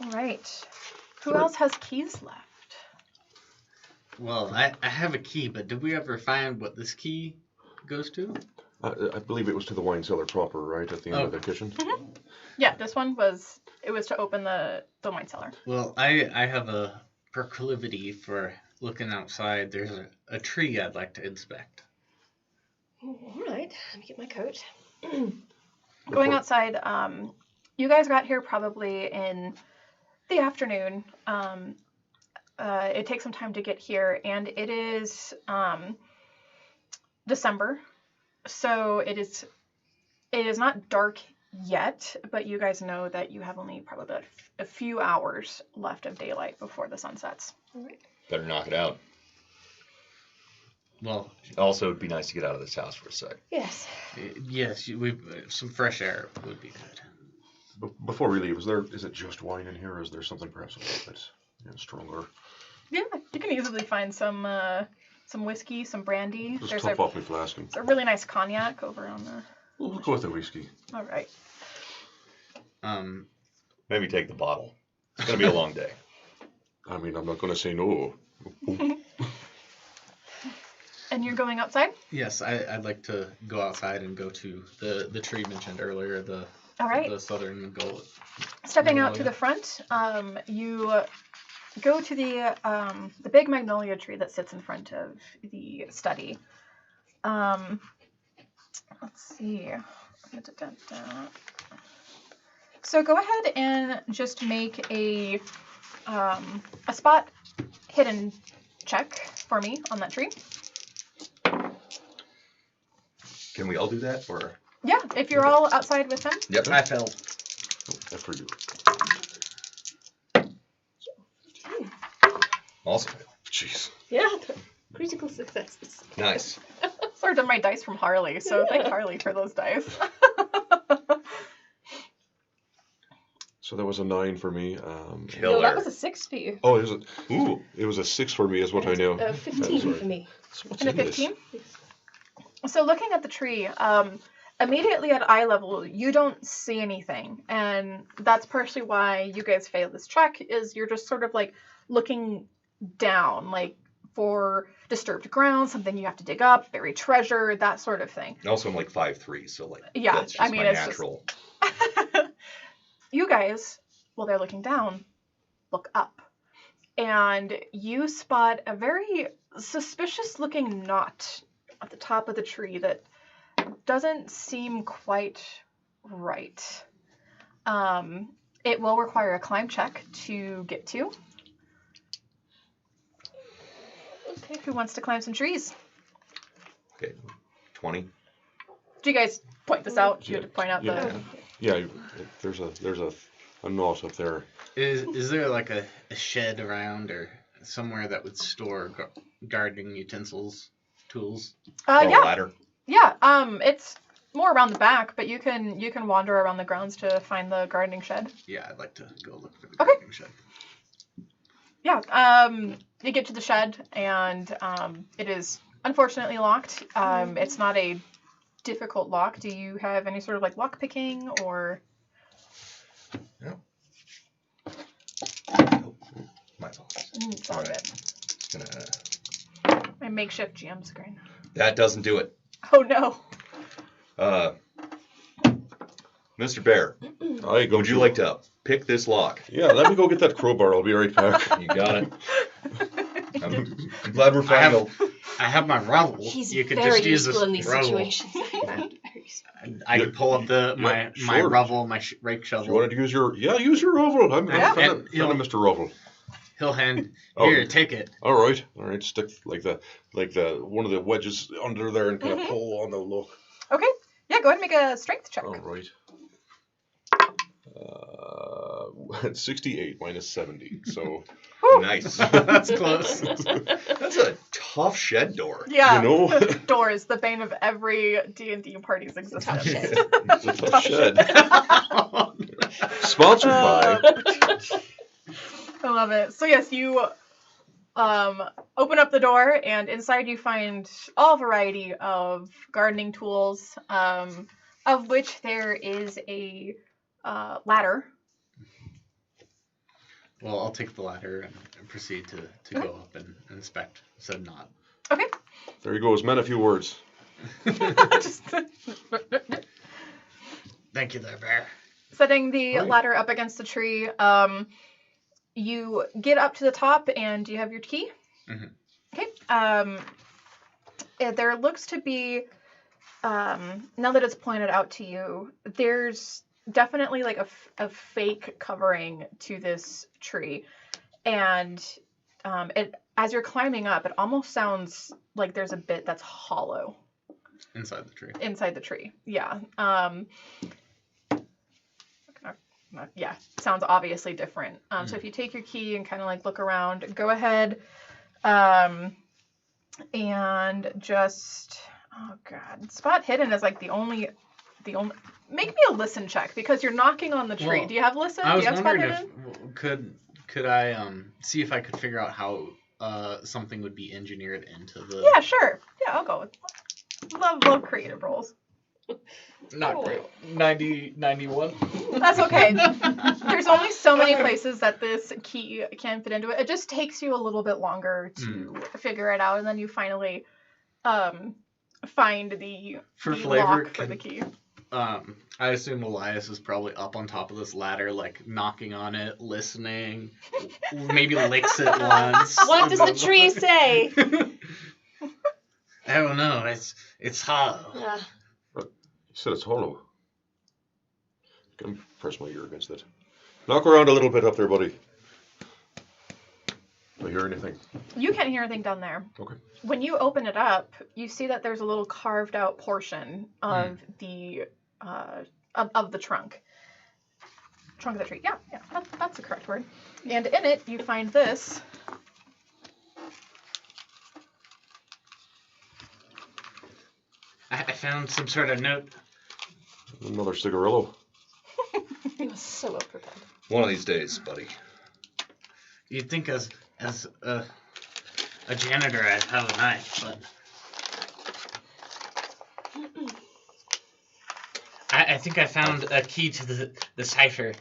All right. Who Sure. else has keys left? Well, I have a key, but did we ever find what this key goes to? I believe it was to the wine cellar proper, right, at the end of the kitchen. Yeah, this one was to open the wine cellar. Well, I have a proclivity for looking outside. There's a tree I'd like to inspect. Oh, all right. Let me get my coat. Going outside, you guys got here probably in the afternoon. It takes some time to get here, and it is December, so it is not dark yet, but you guys know that you have only probably a few hours left of daylight before the sun sets. All right. Better knock it out. Well, Also, it'd be nice to get out of this house for a sec. Yes. yes, some fresh air would be good. Before we leave, is it just wine in here, or is there something perhaps a little bit stronger? Yeah, you can easily find some whiskey, some brandy. Just There's top off my flask. And a really nice cognac over on the... we'll go with the whiskey. All right. Maybe take the bottle. It's going to be a long day. I mean, I'm not going to say no. And you're going outside? Yes, I'd like to go outside and go to the tree mentioned earlier, All right. the southern Mongolia. Stepping out to the front, you go to the big magnolia tree that sits in front of the study. Let's see. So go ahead and just make a spot hidden check for me on that tree. Can we all do that? Or Yeah, if you're all outside with him. Yep. I fell. That's for you. Also. Jeez. Yeah. Critical successes. Nice. Sort of my dice from Harley, so thank Harley for those dice. So that was a 9 for me. Killer. No, that was a 6 for you. Oh, it was a 6 for me, is what I know. 15 for me. So what's And a in this? 15? So looking at the tree, immediately at eye level, you don't see anything. And that's partially why you guys failed this check, is you're just sort of like looking down, like for disturbed ground, something you have to dig up, buried treasure, that sort of thing. Also, I'm like 5'3", so like Yeah, that's just I mean, my it's natural. You guys, while they're looking down, look up. And you spot a very suspicious looking knot at the top of the tree that doesn't seem quite right. It will require a climb check to get to. Okay, who wants to climb some trees? Okay, 20. Do you guys point this out? You had to point out Yeah. the... Yeah, there's a knot up there. Is there like a shed around or somewhere that would store gardening utensils, tools? Or a Yeah. ladder. Yeah, it's more around the back, but you can wander around the grounds to find the gardening shed. Yeah, I'd like to go look for the Okay. gardening shed. Yeah, you get to the shed, and it is unfortunately locked. It's not a difficult lock. Do you have any sort of like lock picking or? No. My apologies. It's all All good. Gonna... My makeshift GM screen. That doesn't do it. Oh no. Mr. Bear, I go. would you like to pick this lock? Yeah, let me go get that crowbar. I'll be right back. You got it. I'm glad we're finding. I have my revel. He's You could very just use useful this in these revel. situations. I found very useful. I could pull up my sure. revel, my rake You shovel. wanted to use your use your Roval. I'm Yeah. fan of Mr. Roval. He'll hand Oh. here, take it. All right. Stick like the one of the wedges under there and kind of pull on the look. Okay. Yeah, go ahead and make a strength check. All right. 68 minus 70. So Nice. That's close. That's a tough shed door. Yeah. you know, Doors, the bane of every D&D party's existence. it's a tough shed. Sponsored by. I love it. So yes, you open up the door, and inside you find all variety of gardening tools, of which there is a ladder. Well, I'll take the ladder and proceed to go up and inspect said knot. Okay. There he goes. Man, a few words. Just Thank you there, Bear. setting the Right. ladder up against the tree. You get up to the top, and you have your key. Mhm. Okay. There looks to be, now that it's pointed out to you, there's definitely like a fake covering to this tree, and as you're climbing up, it almost sounds like there's a bit that's hollow Inside the tree. inside the tree. Yeah. Yeah, sounds obviously different. So if you take your key and kind of like look around, go ahead and just, oh god, spot hidden is like the only. Make me a listen check because you're knocking on the tree. Well, Do you have listen? I Do was you have spot wondering hidden? if could I see if I could figure out how something would be engineered into the. Yeah, sure. Yeah, I'll go with. Love creative roles. Not great. 91. That's okay. There's only so many places that this key can fit into it. It just takes you a little bit longer to figure it out, and then you finally find the flavor, lock for the key. I assume Elias is probably up on top of this ladder, like knocking on it, listening, maybe licks it once. What does the tree say? I don't know. It's hollow. He said it's hollow. Can press my ear against it. Knock around a little bit up there, buddy. Do I hear anything? You can't hear anything down there. Okay. When you open it up, you see that there's a little carved out portion of the of the trunk. Trunk of the tree. Yeah, that's the correct word. And in it, you find this. I found some sort of note. Another cigarillo. You are so well prepared. One of these days, buddy. You'd think as a janitor I'd have a knife, but I think I found a key to the cipher.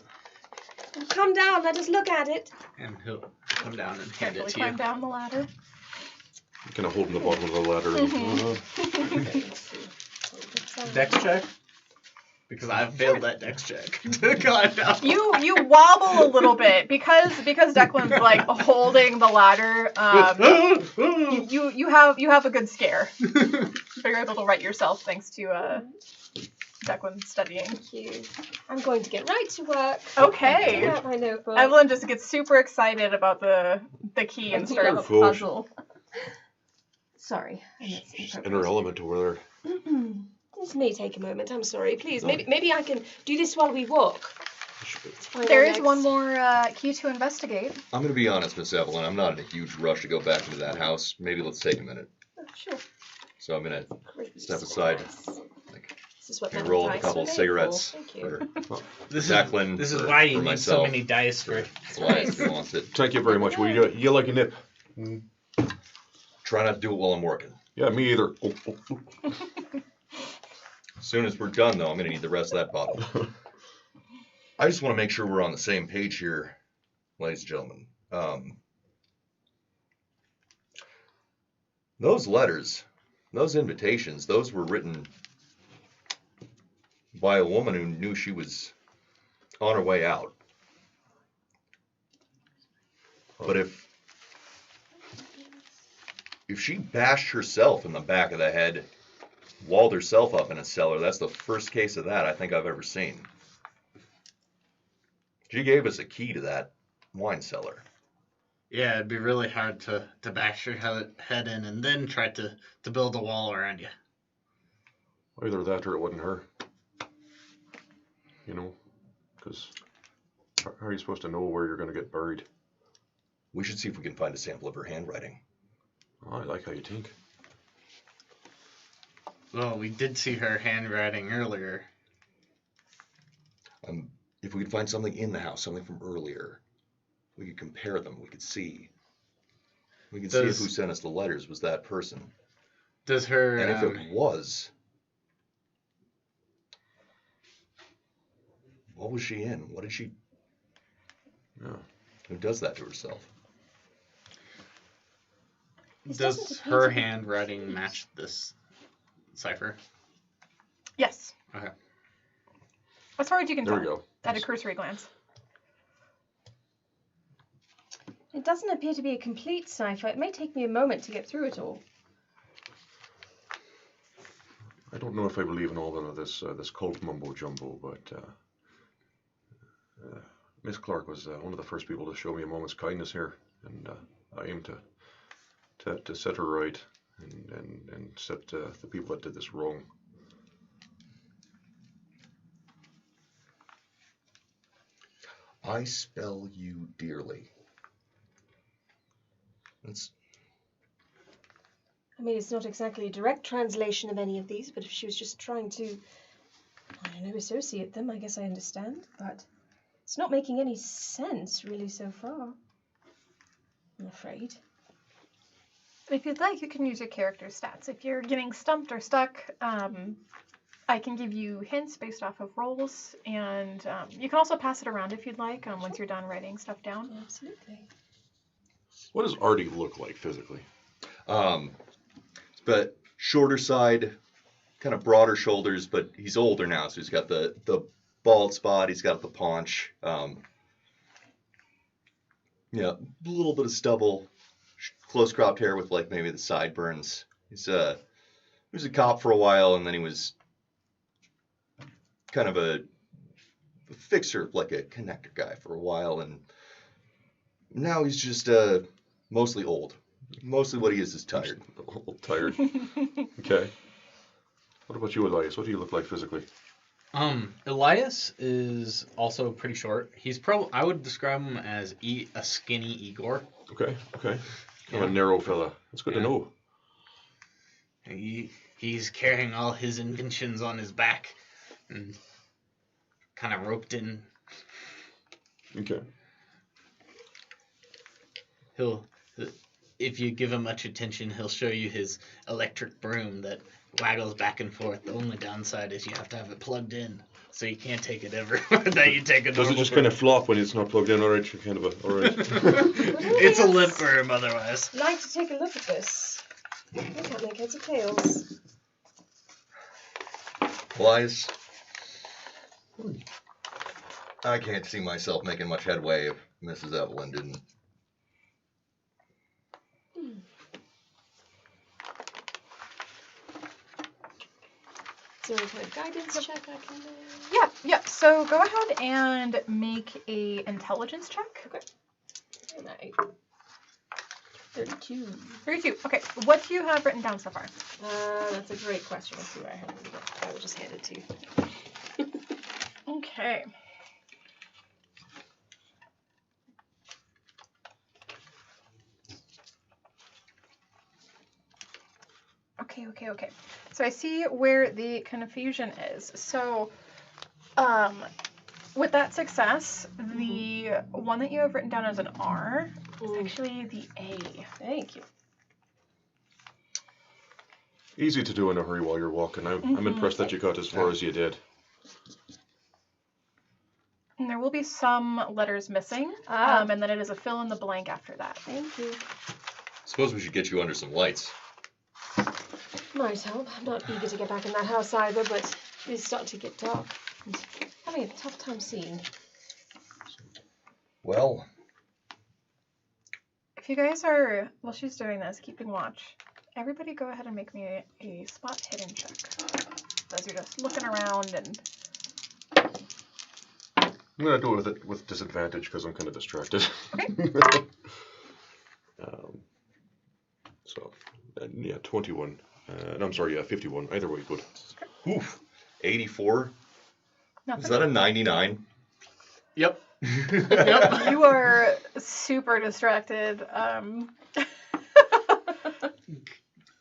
Come down, let us look at it. And he'll come down and hand Carefully it to climb you. down the ladder. Kind of holding the bottom of the ladder. Dex check? Because I failed that dex check to climb down. You wobble a little bit because Declan's like holding the ladder. You have a good scare. You're able to right yourself thanks to Declan studying. Thank you. I'm going to get right to work. Okay. Pull out my notebook. Evelyn just gets super excited about the key and starts a Fool. puzzle. Sorry. In her element over there. This may take a moment. I'm sorry. Please, maybe I can do this while we walk. There is one more key to investigate. I'm going to be honest, Miss Evelyn. I'm not in a huge rush to go back into that house. Maybe let's take a minute. Oh, sure. So I'm going to Great. step aside. This is what And my roll a dice couple are made cigarettes. for. Thank you. For This Declan, is for- why you for need myself. so many dice for. Elias, who wants it. Thank you very much. Will you like a nip? Try not to do it while I'm working. Yeah, me either. soon as we're done, though, I'm going to need the rest of that bottle. I just want to make sure we're on the same page here, ladies and gentlemen. Those letters, those invitations, those were written by a woman who knew she was on her way out. But if she bashed herself in the back of the head, walled herself up in a cellar, that's the first case of that I think I've ever seen. She gave us a key to that wine cellar. Yeah, it'd be really hard to bash your head in and then try to build a wall around you. Either that or it wasn't her. You know, because how are you supposed to know where you're going to get buried? We should see if we can find a sample of her handwriting. Oh, I like how you think. Well, we did see her handwriting earlier. If we could find something in the house, something from earlier, we could compare them. We could see. We could see if who sent us the letters was that person. Does her... And if it was, what was she in? What did she... Yeah. Who does that to herself? Does her handwriting match this cipher? Yes. Okay. As far as you can There tell. we go. At a cursory glance. It doesn't appear to be a complete cipher. It may take me a moment to get through it all. I don't know if I believe in all of this cult mumbo jumbo, but Miss Clarke was one of the first people to show me a moment's kindness here, and I aim to set her right and set the people that did this wrong. I spell you dearly. I mean, it's not exactly a direct translation of any of these, but if she was just trying to, I don't know, associate them, I guess I understand. But it's not making any sense, really, so far. I'm afraid. If you'd like, you can use your character stats. If you're getting stumped or stuck, I can give you hints based off of rolls, and you can also pass it around if you'd like once you're done writing stuff down. Absolutely. What does Artie look like physically? But shorter side, kind of broader shoulders, but he's older now, so he's got the bald spot, he's got the paunch, a little bit of stubble, close cropped hair with like maybe the sideburns. He was a cop for a while, and then he was kind of a fixer, like a connector guy for a while, and now he's just mostly old. Mostly what he is tired. Tired. Okay. What about you, Elias? What do you look like physically? Elias is also pretty short. He's I would describe him as a skinny Igor. Okay. Kind of a narrow fella. That's good to know. He's carrying all his inventions on his back and kind of roped in. Okay. If you give him much attention, he'll show you his electric broom that waggles back and forth. The only downside is you have to have it plugged in, so you can't take it everywhere that you take a Does it just broom. kind of flop when it's not plugged in? All right, you're kind of a... All right. It's a lip broom otherwise. I'd like to take a look at this. I can't make heads or tails. Elias, I can't see myself making much headway if Mrs. Evelyn didn't. Is there any kind of guidance check I can do? Yeah. So go ahead and make a intelligence check. Okay. And 32. 32. Okay. What do you have written down so far? That's a great question. Let's see what I have. I will just hand it to you. Okay. Okay. So I see where the confusion is. So, with that success, the one that you have written down as an R is actually the A. Thank you. Easy to do in a hurry while you're walking. I'm impressed that you got as far as you did. And there will be some letters missing, and then it is a fill in the blank after that. Thank you. Suppose we should get you under some lights. Might help. I'm not eager to get back in that house either, but it is starting to get dark. And having a tough time seeing. Well, If you guys are, while she's doing this, keeping watch, everybody go ahead and make me a spot hidden check. As you're just looking around and... I'm going to do it with disadvantage because I'm kind of distracted. Okay. Yeah, 21. No, I'm sorry, yeah, 51. Either way, good. oof, 84. Nothing. Is that a 99? Yep. You are super distracted.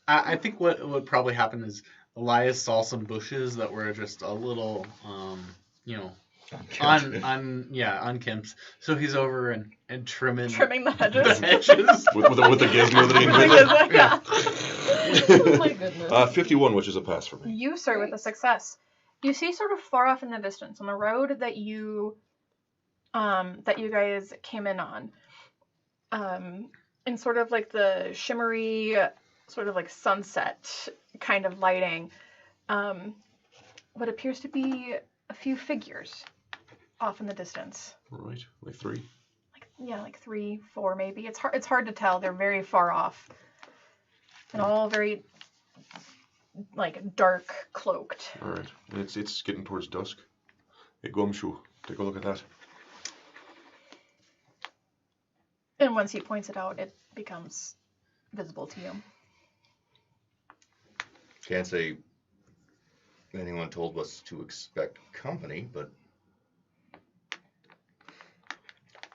I think what probably happened is Elias saw some bushes that were just a little, unkempt. So he's over and trimming Trimming the hedges. the hedges. with the gizmo that he invented. Yeah. Oh my goodness. 51, which is a pass for me. You, sir, with a success. You see sort of far off in the distance on the road that you guys came in on. In sort of like the shimmery, sort of like sunset kind of lighting, what appears to be a few figures off in the distance. Right, like 3. Like 3, 4 maybe. It's hard to tell. They're very far off. And all very like dark cloaked. All right, and it's getting towards dusk. Hey, Gumshoe, take a look at that. And once he points it out, it becomes visible to you. Can't say anyone told us to expect company, but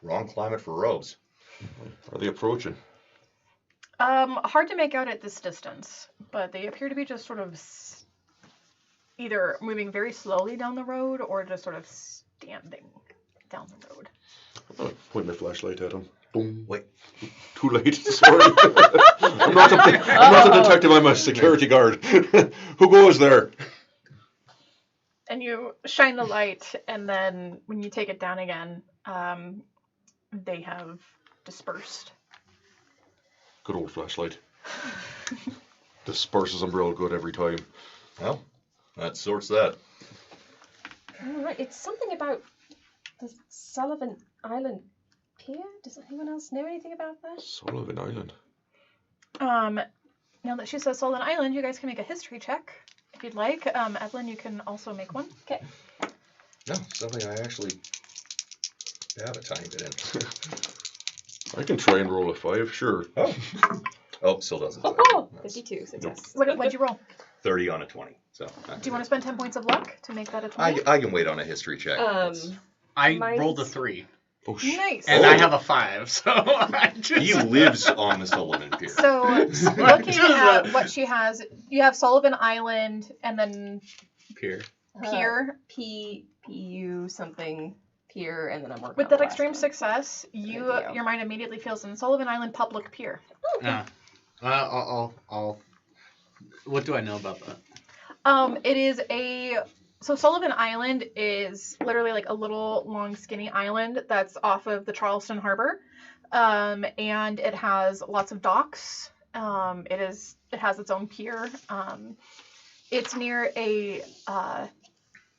wrong climate for robes. Are they approaching? Hard to make out at this distance, but they appear to be just sort of either moving very slowly down the road or just sort of standing down the road. I'm gonna point my flashlight at him. Boom. Wait. Too late. Sorry. I'm not a detective. I'm a security guard. Who goes there? And you shine the light, and then when you take it down again, they have dispersed. Good old flashlight. Disperses them real good every time. Well, that sorts that. All right, it's something about the Sullivan Island Pier. Does anyone else know anything about that? Sullivan Island. Now that she says Sullivan Island, you guys can make a history check if you'd like. Evelyn, you can also make one. Okay. No, something I actually have a tiny bit in. I can try and roll a 5, sure. Oh, still doesn't. Oh, 52 success. What'd you roll? 30 on a 20. So. Do you want to spend 10 points of luck to make that a 20? I can wait on a history check. I Mine's- rolled a 3. Oh, shit. Nice. And I have a 5, so I just... He lives on the Sullivan Pier. So, looking at what she has, you have Sullivan Island and then Pier. Pier. P-U something pier, and then I'm working With on that the last extreme one. success, Good your deal. mind immediately feels in Sullivan Island Public Pier. Yeah. I'll... What do I know about that? It is so Sullivan Island is literally like a little long skinny island that's off of the Charleston Harbor. And it has lots of docks. It has its own pier. It's near a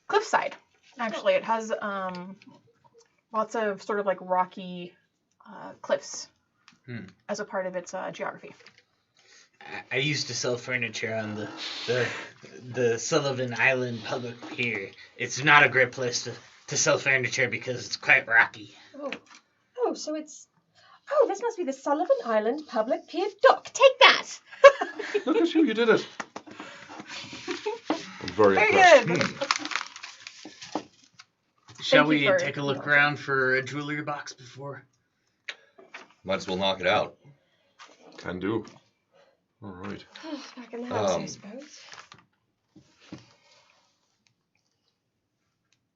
cliffside. Actually, it has lots of sort of like rocky cliffs as a part of its geography. I used to sell furniture on the Sullivan Island Public Pier. It's not a great place to sell furniture because it's quite rocky. Oh, so it's... Oh, this must be the Sullivan Island Public Pier Dock. Take that! Look at you did it. I'm very Very impressed. good. Shall Thank you we for take a look indulging. around for a jewelry box before? Might as well knock it out. Can do. All right. Back in the house, I suppose.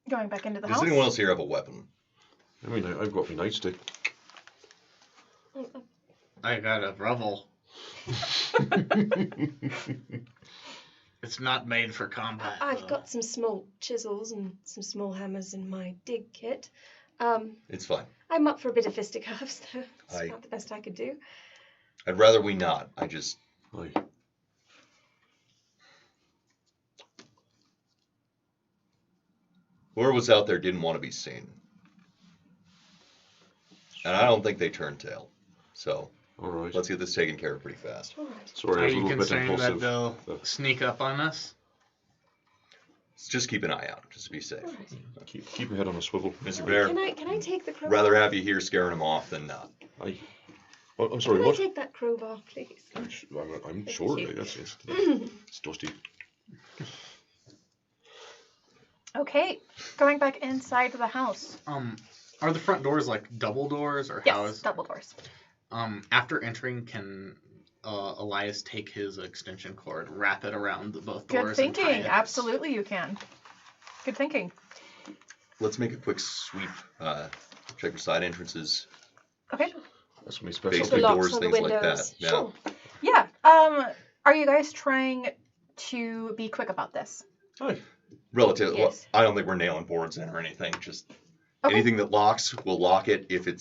Going back into the Does house. anyone else here have a weapon? I mean, I've got my nightstick. I got a revel. It's not made for combat. I've though. got some small chisels and some small hammers in my dig kit. It's fine. I'm up for a bit of fisticuffs, though. It's I- about the best I could do. I'd rather we not. I just... Aye. Whoever was out there didn't want to be seen. And I don't think they turned tail. So All right. let's get this taken care of pretty fast. All right. Sorry, I Are was a you little bit concerned that impulsive. they'll sneak up on us? Let's just keep an eye out, just to be safe. All right. Keep your head on a swivel. Mr. Bear, Can I take the crowbar? rather have you here scaring them off than not. Aye. Oh, I'm sorry, Can what? I take that crowbar, please? I'm Thank sure. you. That's it's dusty. Okay, going back inside the house. Are the front doors like double doors or how Yes, is? double doors. After entering, can Elias take his extension cord, wrap it around both doors? Good and tie thinking. it? Absolutely, you can. Good thinking. Let's make a quick sweep. Check for side entrances, Okay. That's my special. basement locks doors, on the things like that. windows. Yeah. Sure. Yeah. Are you guys trying to be quick about this? Aye. Relative. Yes. Well, I don't think we're nailing boards in or anything. Just Okay. anything that locks, we'll lock it. If it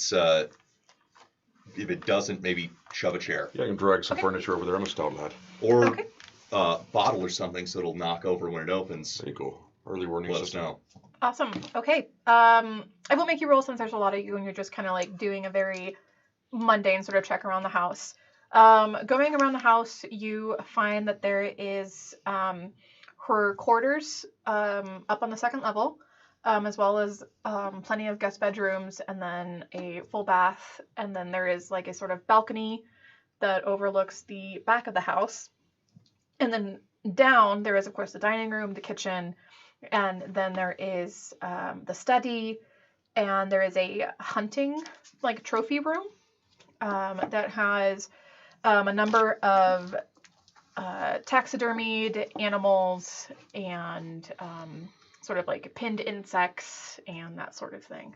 doesn't, maybe shove a chair Yeah, I can drag some Okay. furniture over there. I'm a stout lad. or Okay. bottle or something so it'll knock over when it opens. There you go. Early warning Let us system. know. Awesome. Okay. I will make you roll since there's a lot of you and you're just kind of like doing a very mundane sort of check around the house. Going around the house, you find that there is her quarters up on the second level, as well as plenty of guest bedrooms and then a full bath. And then there is like a sort of balcony that overlooks the back of the house. And then down, there is, of course, the dining room, the kitchen, and then there is the study, and there is a hunting like trophy room that has a number of taxidermied animals and sort of like pinned insects and that sort of thing.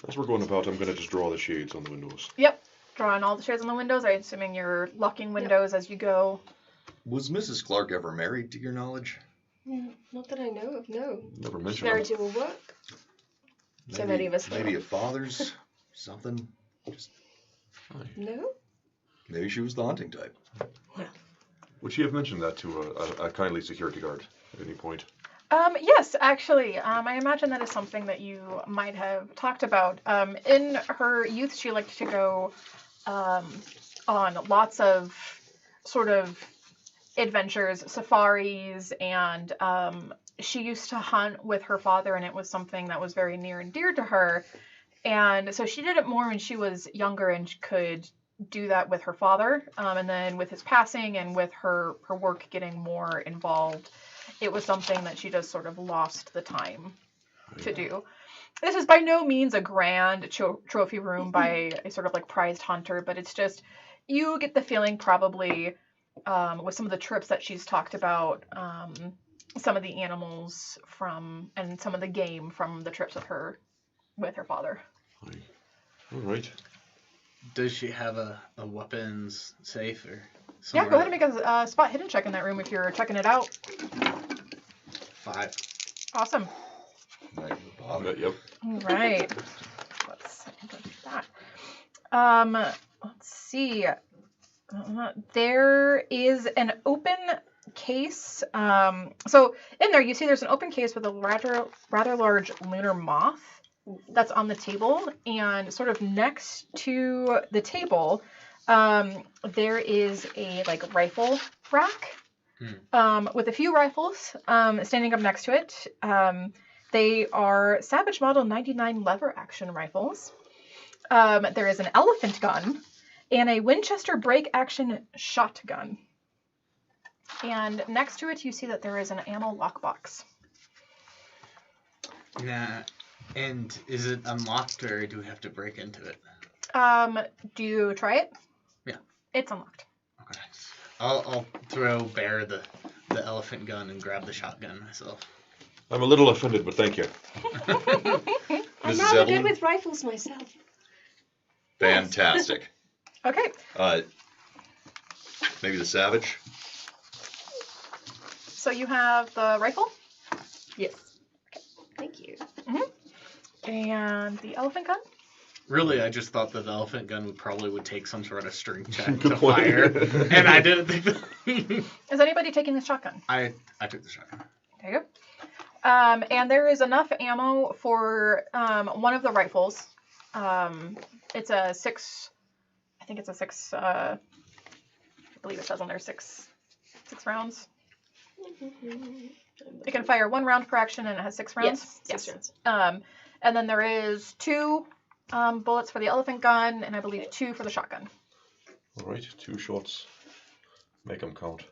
As we're going about, I'm going to just draw the shades on the windows. Yep. Drawing all the shades on the windows. I'm assuming you're locking windows as you go. Was Mrs. Clarke ever married, to your knowledge? Not that I know of, no. Never She's mentioned married it. to a work. So many of us know. Maybe a father's something. Just No? maybe she was the hunting type. Would she have mentioned that to a kindly security guard at any point? Yes, actually. I imagine that is something that you might have talked about. In her youth, she liked to go on lots of sort of adventures, safaris, and she used to hunt with her father, and it was something that was very near and dear to her. And so she did it more when she was younger and could do that with her father. And then with his passing and with her work getting more involved, it was something that she just sort of lost the time to do. This is by no means a grand trophy room by a sort of like prized hunter, but it's just, you get the feeling probably with some of the trips that she's talked about, some of the animals from, and some of the game from the trips with her father. Aye. All right. Does she have a weapons safe or? Yeah, go ahead and make a spot hidden check in that room if you're checking it out. 5. Awesome. Yep. All right. Let's do that. Let's see. There is an open case. So in there, you see there's an open case with a rather large lunar moth that's on the table, and sort of next to the table, there is a like rifle rack with a few rifles standing up next to it. They are Savage Model 99 lever action rifles. There is an elephant gun and a Winchester break action shotgun. And next to it, you see that there is an ammo lockbox. Nah. And is it unlocked or do we have to break into it? Do you try it? Yeah. It's unlocked. Okay. I'll throw Bear the elephant gun and grab the shotgun myself. I'm a little offended, but thank you. I'm Mrs. rather Evelyn? good with rifles myself. Fantastic. Okay. Maybe the savage. So you have the rifle Yes. Thank you. and the elephant gun. Really, I just thought that the elephant gun would take some sort of strength check Good to point. fire, and I didn't think that. Is anybody taking the shotgun? I took the shotgun. There you go. And there is enough ammo for one of the rifles. It's a 6. I think it's a 6. I believe it says on there 6 rounds. It can fire 1 round per action, and it has 6 rounds. Yes, 6 rounds. And then there is 2 bullets for the elephant gun, and I believe 2 for the shotgun. All right, 2 shots. Make them count.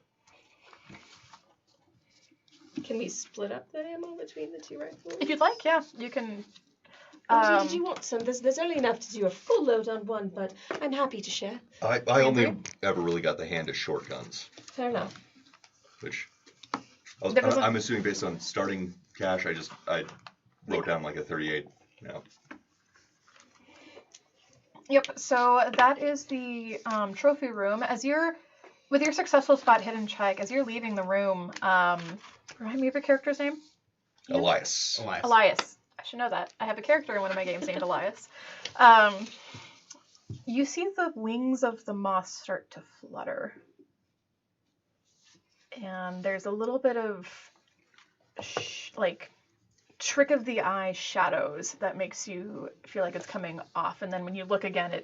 Can we split up the ammo between the 2 rifles? If you'd like, yeah, you can. Did you want some? There's only enough to do a full load on one, but I'm happy to share. I only ever really got the hand of short guns, Fair enough. which There was a- I'm assuming based on starting cash, I wrote down like a 38. Yeah. Yep. So that is the trophy room. With your successful spot hidden check, as you're leaving the room, remind me of your character's name. Elias. Elias. I should know that. I have a character in one of my games named Elias. You see the wings of the moth start to flutter. And there's a little bit of trick of the eye shadows that makes you feel like it's coming off. And then when you look again,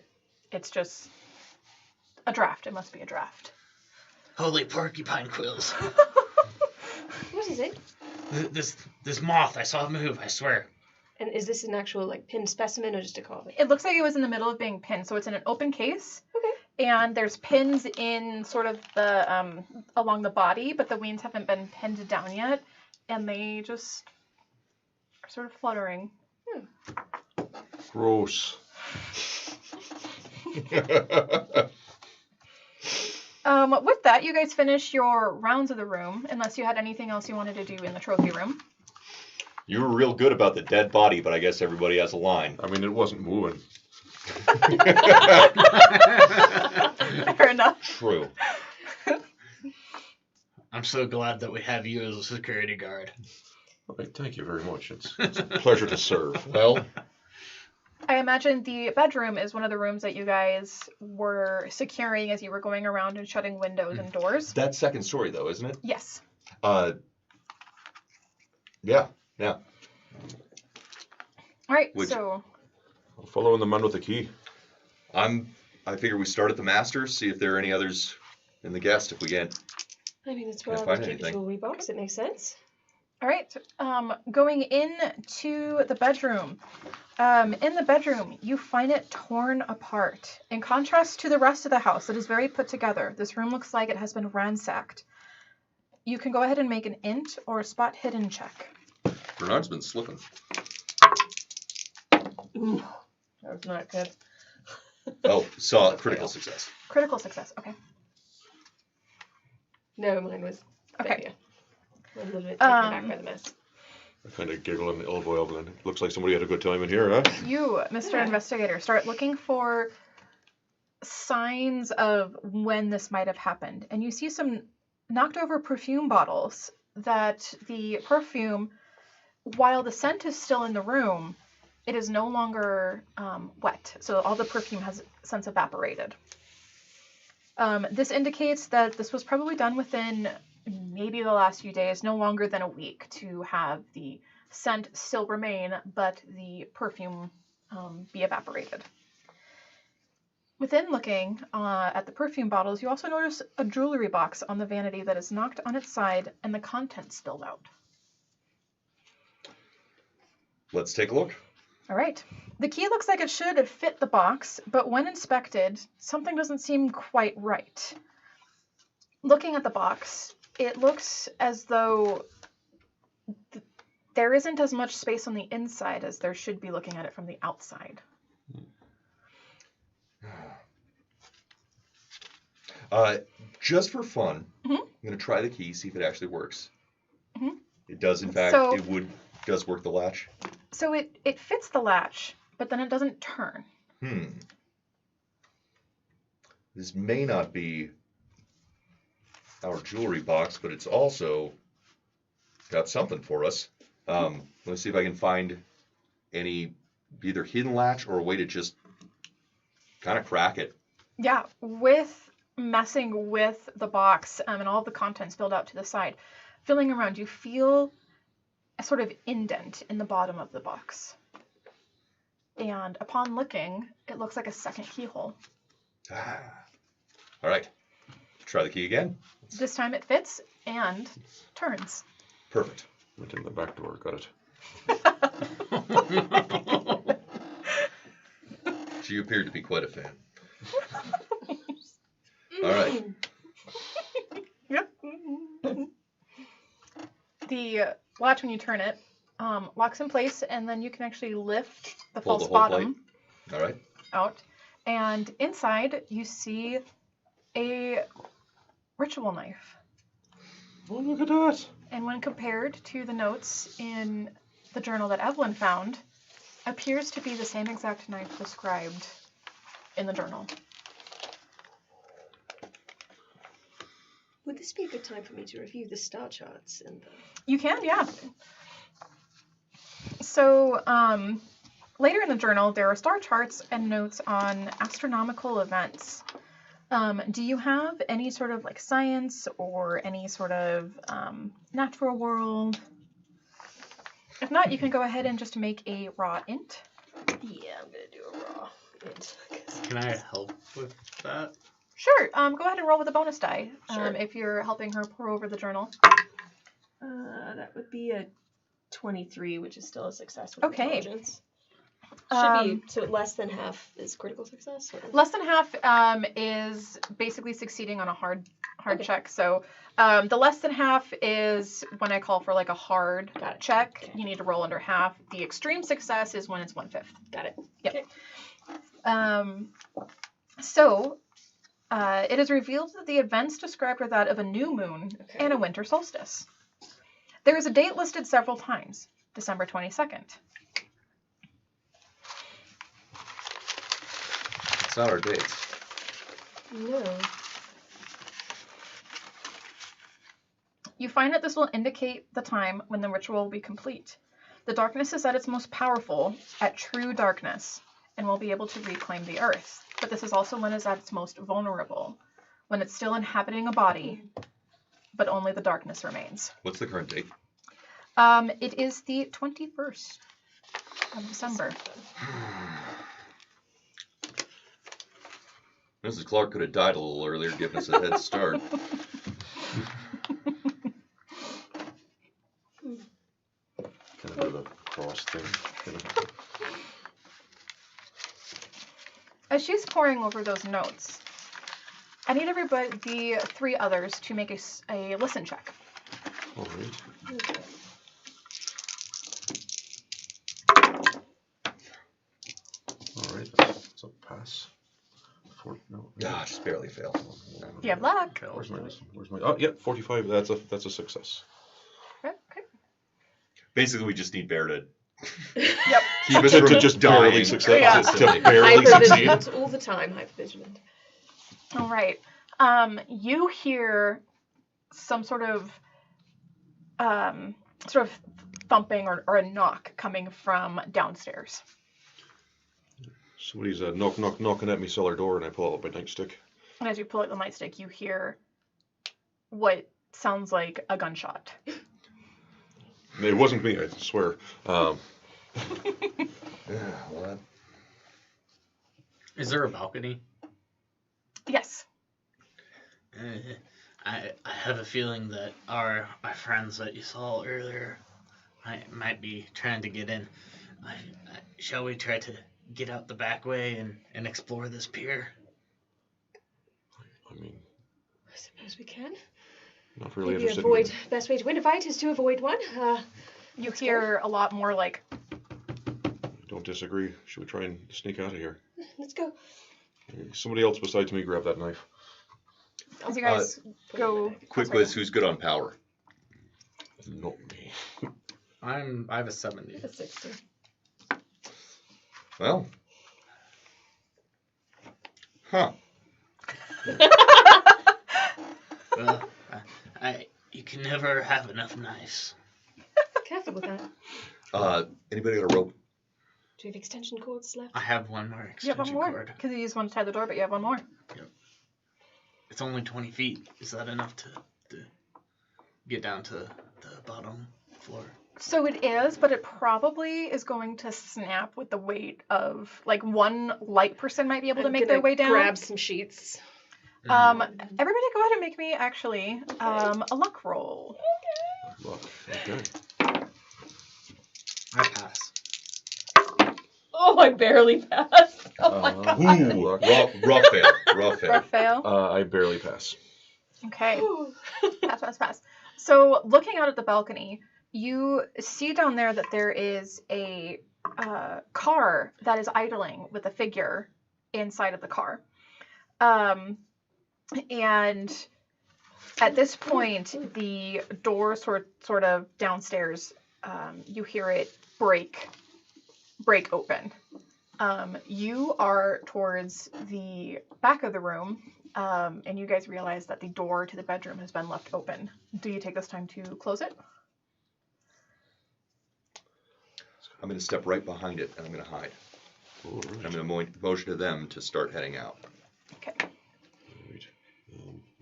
it's just a draft. It must be a draft. Holy porcupine quills. What is it? This moth, I saw it move, I swear. And is this an actual pinned specimen or just a carving? It looks like it was in the middle of being pinned, so it's in an open case. Okay. And there's pins in sort of the along the body, but the wings haven't been pinned down yet, and they just are sort of fluttering. Gross. With that, you guys finish your rounds of the room, unless you had anything else you wanted to do in the trophy room. You were real good about the dead body, but I guess everybody has a line. I mean, it wasn't moving. Fair enough. True. I'm so glad that we have you as a security guard. All right, thank you very much. It's a pleasure to serve. Well, I imagine the bedroom is one of the rooms that you guys were securing as you were going around and shutting windows and doors. that's second story though, isn't it? Yes. Yeah. All right, Which- so I'm following the man with the key. I figure we start at the master, see if there are any others in the guest. If we get, I mean, that's where Can't I would find keep the anything. jewelry box. It makes sense. all right, going into the bedroom. In the bedroom, you find it torn apart. In contrast to the rest of the house, it is very put together. This room looks like it has been ransacked. You can go ahead and make an int or a spot hidden check. Bernard's been slipping. Ooh, that was not good. Oh, saw critical success. Critical success. Okay. No, mine was Okay. failure. I'm a little bit taken aback by the mess. I kind of giggle and elbow up, and it looks like somebody had a good time in here, huh? You, Mr. Yeah. Investigator, start looking for signs of when this might have happened. And you see some knocked over perfume bottles that the perfume, while the scent is still in the room, it is no longer wet. So all the perfume has since evaporated. This indicates that this was probably done within maybe the last few days, no longer than a week, to have the scent still remain, but the perfume be evaporated. Within looking at the perfume bottles, you also notice a jewelry box on the vanity that is knocked on its side and the contents spilled out. Let's take a look. All right. The key looks like it should fit the box, but when inspected, something doesn't seem quite right. Looking at the box, it looks as though there isn't as much space on the inside as there should be looking at it from the outside. Just for fun, Mhm. I'm going to try the key, see if it actually works. Mhm. It does, in fact, So- does work the latch. So it fits the latch, but then it doesn't turn. this may not be our jewelry box, but it's also got something for us. Let's see if I can find any either hidden latch or a way to just kind of crack it. Yeah, with messing with the box and all of the contents spilled out to the side, feeling around, you feel a sort of indent in the bottom of the box. And upon looking, it looks like a second keyhole. All right. Try the key again. This time it fits and turns. Perfect. Went in the back door, got it. She appeared to be quite a fan. All right. Yep. The latch, when you turn it, locks in place, and then you can actually lift the Pull false the whole bottom All right. out. And inside, you see a ritual knife. Oh, look at that. And when compared to the notes in the journal that Evelyn found, appears to be the same exact knife described in the journal. Would this be a good time for me to review the star charts and the... You can, yeah. So, later in the journal, there are star charts and notes on astronomical events. Do you have any sort of like science or any sort of natural world? If not, you can go ahead and just make a raw int. Yeah, I'm going to do a raw int. Can I help with that? Sure. Go ahead and roll with a bonus die Sure. if you're helping her pour over the journal. That would be a 23, which is still a success with Okay. intelligence. Should be, so less than half is critical success? Or? Less than half is basically succeeding on a hard Okay. check. So the less than half is when I call for like a hard Got it. check. Okay. You need to roll under half. The extreme success is when it's 1/5. Got it. Yep. Okay. So it is revealed that the events described are that of a new moon Okay. and a winter solstice. There is a date listed several times, December 22nd. It's not our dates. No. You find that this will indicate the time when the ritual will be complete. The darkness is at its most powerful at true darkness and will be able to reclaim the earth. But this is also when it's at its most vulnerable, when it's still inhabiting a body, but only the darkness remains. What's the current date? It is the 21st of December. Mrs. Clarke could have died a little earlier, giving us a head start. Kind of do the cross thing. You know. As she's poring over those notes, I need everybody, the three others, to make a listen check. All right. Okay. All right. That's a pass. No. Ah, just barely fail. You have luck. Where's my listen? Where's my? Oh, yeah, 45. That's a success. Okay. Basically, we just need Bear to Yep. keep us To from just dying barely succeed. Yeah. To barely succeed. Hypervigilant all the time, hypervigilant. All right. You hear some sort of thumping or a knock coming from downstairs. Somebody's knocking at me cellar door, and I pull out my nightstick. And as you pull out the nightstick, you hear what sounds like a gunshot. It wasn't me, I swear. What? Is there a balcony? Yes. I have a feeling that our friends that you saw earlier might be trying to get in. Shall we try to get out the back way and explore this pier? I mean, I suppose we can. not really Maybe interested. avoid. Best way to win a fight is to avoid one. You hear a lot more like, Don't disagree. Should we try and sneak out of here? Let's go. Somebody else besides me grab that knife. as you guys go. Quick sorry. quiz, who's good on power? Not me. I have a 70. A 60. Well. Huh. Well, you can never have enough knives. Careful with that. Anybody got a rope? Do you have extension cords left? I have one more You have extension one more? cord. Because you used one to tie the door, but you have one more. It's only 20 feet. Is that enough to get down to the bottom floor? So it is, but it probably is going to snap with the weight of, like, one light person might be able to make their way down. Grab some sheets. Everybody go ahead and make me, actually, a luck roll. Look, okay. I pass. Oh, I barely passed. Oh my god. Ooh, rough fail. Rough fail. Rough fail. I barely pass. Okay. Pass. So, looking out at the balcony, you see down there that there is a car that is idling with a figure inside of the car. And at this point, the door sort of downstairs, you hear it break open. You are towards the back of the room, and you guys realize that the door to the bedroom has been left open. Do you take this time to close it? I'm going to step right behind it, and I'm going to hide. All right. And I'm going to motion to them to start heading out. Okay. Right.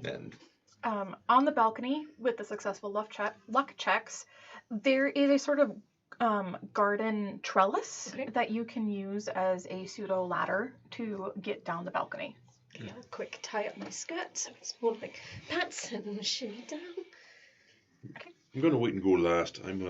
And On the balcony, with the successful luck checks, there is a sort of garden trellis that you can use as a pseudo ladder to get down the balcony. Okay, I'll quick tie up my skirt so it's more like pants and shimmy down. I'm going to wait and go last. I'm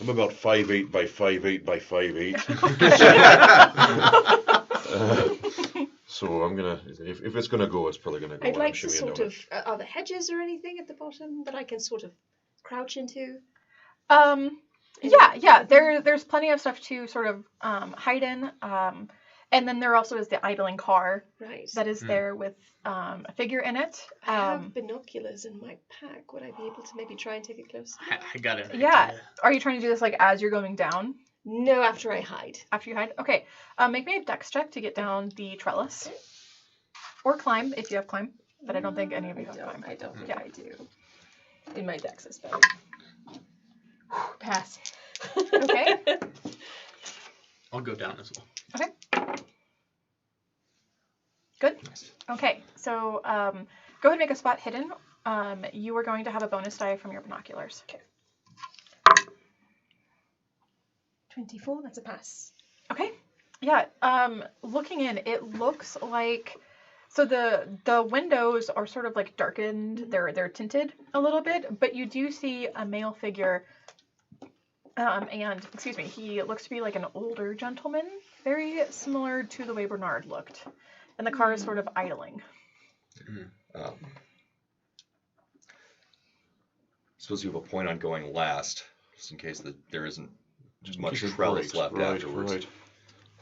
about 5'8" by 5'8" by 5'8". So I'm gonna, if it's gonna go, it's probably gonna go. I'd when I'm like to shimmying sort down of, are there hedges or anything at the bottom that I can sort of crouch into? Yeah. There's plenty of stuff to sort of hide in. And then there also is the idling car that is there with a figure in it. I have binoculars in my pack. Would I be able to maybe try and take it close? I got it. Yeah. Are you trying to do this like as you're going down? No, after I hide. After you hide? Okay. Make me a dex check to get down the trellis. Or climb, if you have climb. But I don't think any of you have climb. I don't think I do. In my dex, I spell. Pass. Okay. I'll go down as well. Okay. Good. Okay, so go ahead and make a spot hidden. You are going to have a bonus die from your binoculars. Okay. 24, that's a pass. Okay. Yeah. Looking in, it looks like so the windows are sort of like darkened. They're tinted a little bit, but you do see a male figure. And excuse me, he looks to be like an older gentleman, very similar to the way Bernard looked. And the car is sort of idling. I suppose you have a point on going last, just in case that there isn't much trellis left afterwards.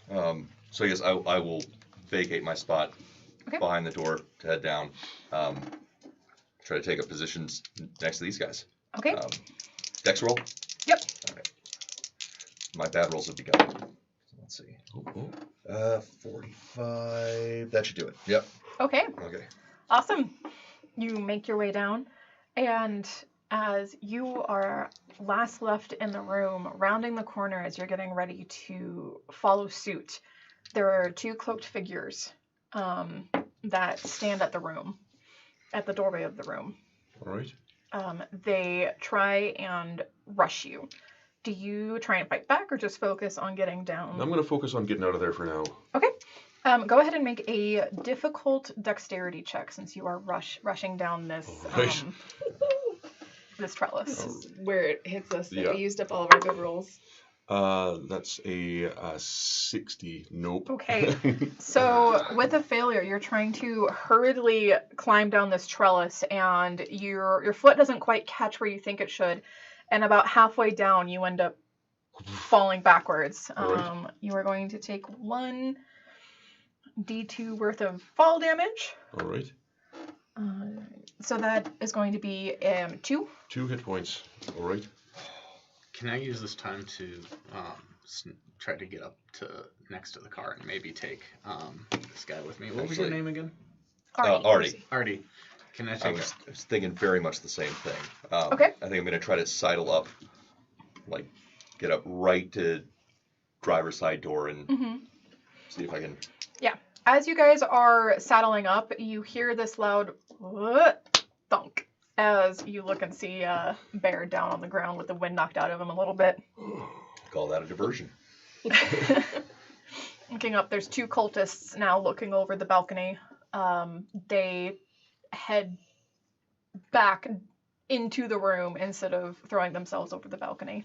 Right. So I guess I will vacate my spot behind the door to head down. Try to take up positions next to these guys. Okay. Dex roll? Yep. Okay. My bad rolls have begun. Let's see. 45. That should do it. Yep. Okay. Okay. Awesome. You make your way down, and as you are last left in the room, rounding the corner as you're getting ready to follow suit, there are two cloaked figures that stand at the doorway of the room. All right. They try and rush you. Do you try and fight back or just focus on getting down? I'm going to focus on getting out of there for now. Okay. Go ahead and make a difficult dexterity check since you are rushing down this this trellis. This is where it hits us that Yeah. we used up all of our good rolls. That's a 60. Nope. Okay. So with a failure, you're trying to hurriedly climb down this trellis, and your foot doesn't quite catch where you think it should, and about halfway down, you end up falling backwards. Right. You are going to take 1d2 worth of fall damage. All right. So that is going to be 2. 2 hit points. All right. Can I use this time to try to get up to next to the car and maybe take this guy with me? What was your name again? Artie. Artie, can I I take was thinking very much the same thing. Okay. I think I'm going to try to sidle up, like, get up right to driver's side door and see if I can... As you guys are saddling up, you hear this loud thunk as you look and see Bear down on the ground with the wind knocked out of him a little bit. Call that a diversion. Looking up, there's two cultists now looking over the balcony. They head back into the room instead of throwing themselves over the balcony.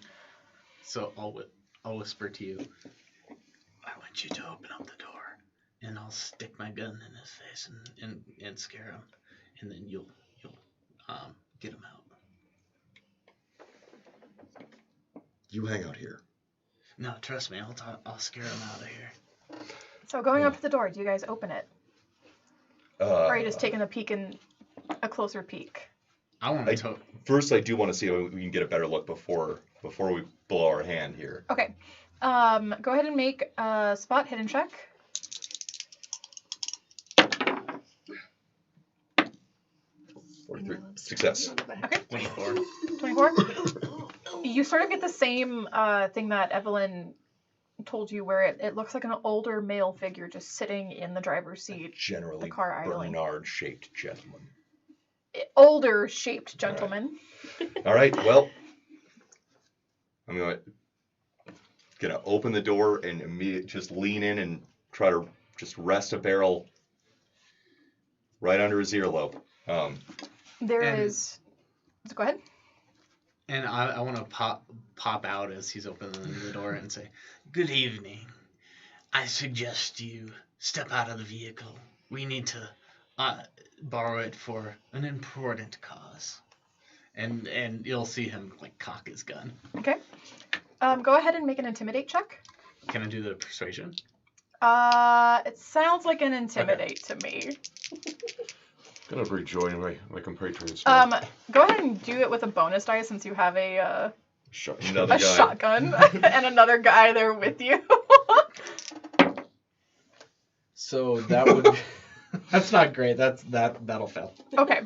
So I'll whisper to you, I want you to open up the door, and I'll stick my gun in his face and scare him, and then you'll get him out. You hang out here. No, trust me, I'll scare him out of here. So going up to the door, do you guys open it? Or are you just taking a closer peek? I want to. First, I do want to see if we can get a better look before we blow our hand here. Okay. Go ahead and make a spot hidden check. 43. Success. Okay. 24. 24. You sort of get the same thing that Evelyn told you, where it looks like an older male figure just sitting in the driver's seat. Generally, the car idling. Bernard-shaped gentleman. Older shaped gentleman. All right. Well, I'm gonna open the door and immediately just lean in and try to just rest a barrel right under his earlobe. Go ahead. And I want to pop out as he's opening the door and say, "Good evening. I suggest you step out of the vehicle. We need to borrow it for an important cause." And you'll see him like cock his gun. Okay. Go ahead and make an intimidate check. Can I do the persuasion? It sounds like an intimidate to me. Gonna rejoin my compatriots. Go ahead and do it with a bonus die since you have a shotgun and another guy there with you. So that would that's not great. That'll fail. Okay.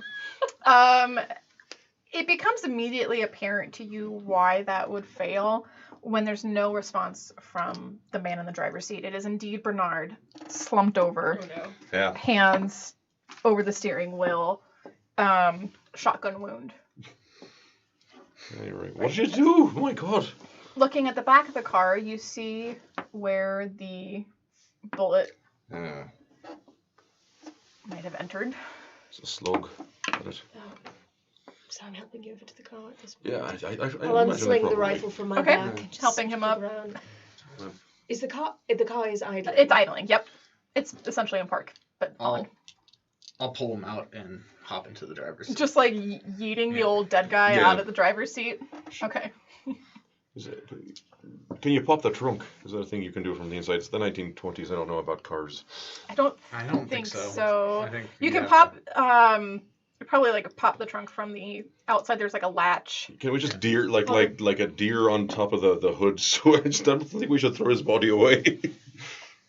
It becomes immediately apparent to you why that would fail when there's no response from the man in the driver's seat. It is indeed Bernard, slumped over, hands over the steering wheel, shotgun wound. Yeah, you're right. What did you do? Oh my god. Looking at the back of the car, you see where the bullet might have entered. It's a slug. Got it. So I'm helping you over to the car at this point. Yeah, I'll unsling the rifle from my back. And just helping him up. Is the car is idling? It's idling, yep. It's essentially in park, but on. I'll pull him out and hop into the driver's seat. Just like yeeting the old dead guy out of the driver's seat. Okay. Can you pop the trunk? Is that a thing you can do from the inside? It's the 1920s. I don't know about cars. I don't think so. I think you can pop. Probably like pop the trunk from the outside. There's like a latch. Can we just deer like a deer on top of the hood? So I just don't think we should throw his body away.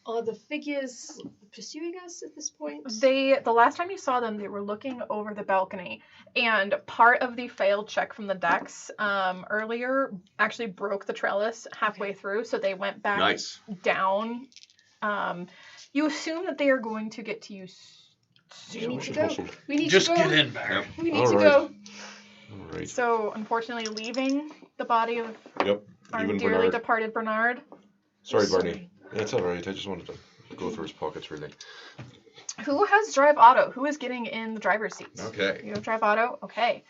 Are the figures pursuing us at this point? The last time you saw them, they were looking over the balcony, and part of the failed check from the decks earlier actually broke the trellis halfway through, so they went back down. You assume that they are going to get to you soon. We need to go. We need to go. Get in, Bear. We need to go. All right. So, unfortunately, leaving the body of our even dearly Bernard. departed Bernard. Sorry, Barney. That's all right. I just wanted to go through his pockets, really. Who has drive auto? Who is getting in the driver's seat? Okay. You have drive auto? Okay.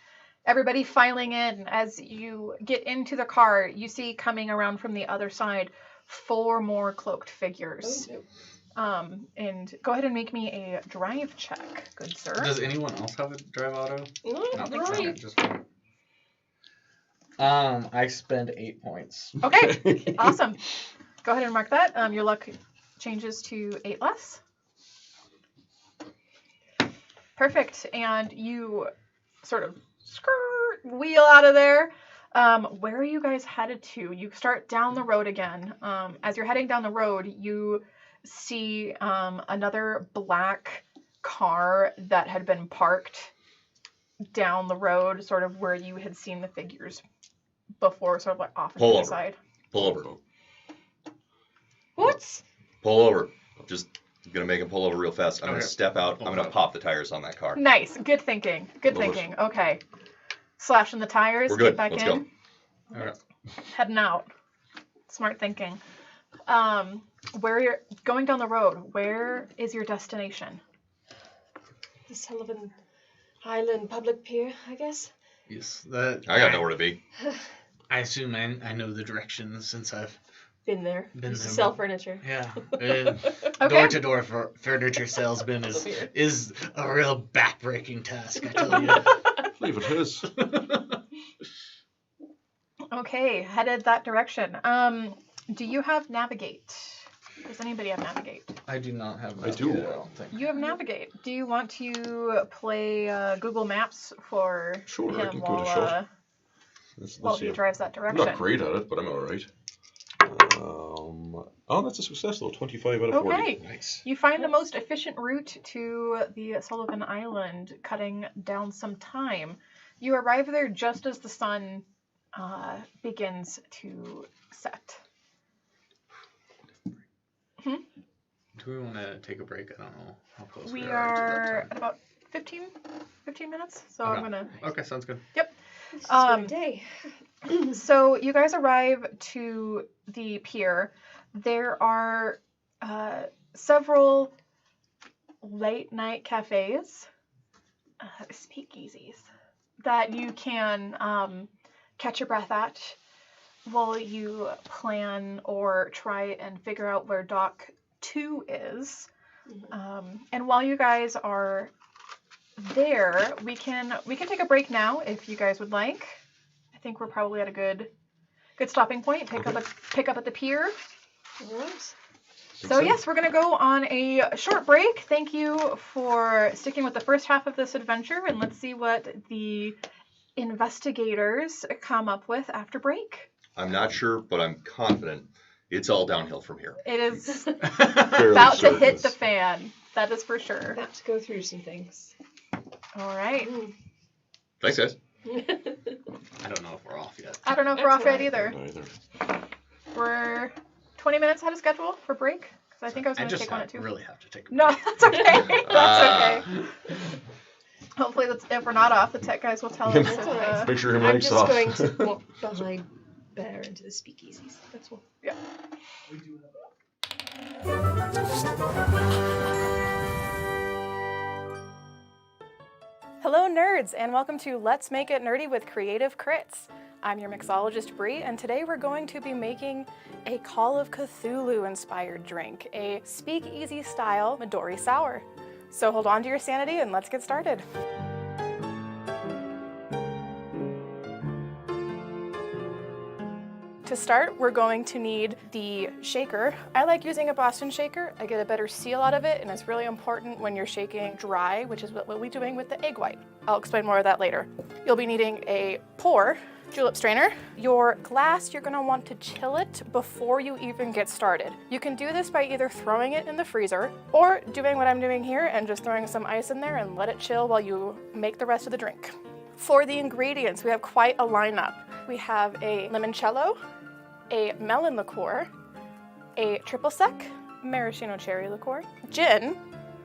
Everybody filing in. As you get into the car, you see coming around from the other side 4 more cloaked figures. Oh, no. And go ahead and make me a drive check, good sir. Does anyone else have a drive auto? No, Not right. just one. I spend 8 points. Okay, awesome. Go ahead and mark that. Your luck changes to 8 less. Perfect. And you sort of wheel out of there. Where are you guys headed to? You start down the road again. As you're heading down the road, you see another black car that had been parked down the road, sort of where you had seen the figures before, sort of like off to Pull the over. side. Pull over. What? Pull over. Just gonna make him pull over real fast. I'm gonna Okay. step out. I'm gonna pop the tires on that car. Nice. Good thinking. Good Love it. thinking. Okay. Slashing the tires. We're good. Get back Let's in. go. Okay. Heading out. Smart thinking. Where you're going down the road, where is your destination? The Sullivan Island Public Pier, I guess. Yes. That. I got nowhere to be. I assume I know the directions since I've Been there. been Used to there. sell furniture. Yeah. Okay. Door-to-door furniture salesman is a real backbreaking task, I tell you. Leave it his. Okay, headed that direction. Do you have navigate? Does anybody have navigate? I do not have. I do. I don't think. You have navigate. Do you want to play Google Maps for Sure, I him can give it a while, shot. Let's while see. he drives that I'm direction? not great at it, but I'm alright. Oh, that's a success though. 25 out of 40. Okay. Nice. You find the most efficient route to the Sullivan Island, cutting down some time. You arrive there just as the sun begins to set. Do we want to take a break? I don't know how close We we are to at about 15 minutes, so Okay. I'm gonna. that time. Okay, sounds good. This is a Um, day. So you guys arrive to the pier. There are several late night cafes, speakeasies, that you can catch your breath at while you plan or try and figure out where Dock 2 is. And while you guys are there, we can take a break now if you guys would like. I think we're probably at a good stopping point. Pick up at the pier. Alright. So yes, we're gonna go on a short break. Thank you for sticking with the first half of this adventure, and let's see what the investigators come up with after break. I'm not sure, but I'm confident it's all downhill from here. It is Fairly about to certain hit it's- the fan. That is for sure. About to go through some things. All right. Thanks, guys. I don't know if we're off yet. I don't know if we're That's off yet all either. Neither. We're 20 minutes ahead of schedule for break, because I think I was I going to just take one at 2. really have to take a break. No, that's okay. Ah. That's okay. Hopefully, if we're not off, the tech guys will tell us. That's if, all right. Make sure your I'm mic's just off. going to walk behind Bear into the speakeasies. That's all. Yeah. Hello, nerds, and welcome to Let's Make It Nerdy with Creative Crits. I'm your mixologist, Bree, and today we're going to be making a Call of Cthulhu inspired drink, a speakeasy style Midori sour. So hold on to your sanity and let's get started. To start, we're going to need the shaker. I like using a Boston shaker. I get a better seal out of it, and it's really important when you're shaking dry, which is what we'll be doing with the egg white. I'll explain more of that later. You'll be needing a pour, julep strainer. Your glass, you're gonna want to chill it before you even get started. You can do this by either throwing it in the freezer or doing what I'm doing here and just throwing some ice in there and let it chill while you make the rest of the drink. For the ingredients, we have quite a lineup. We have a limoncello, a melon liqueur, a triple sec, maraschino cherry liqueur, gin,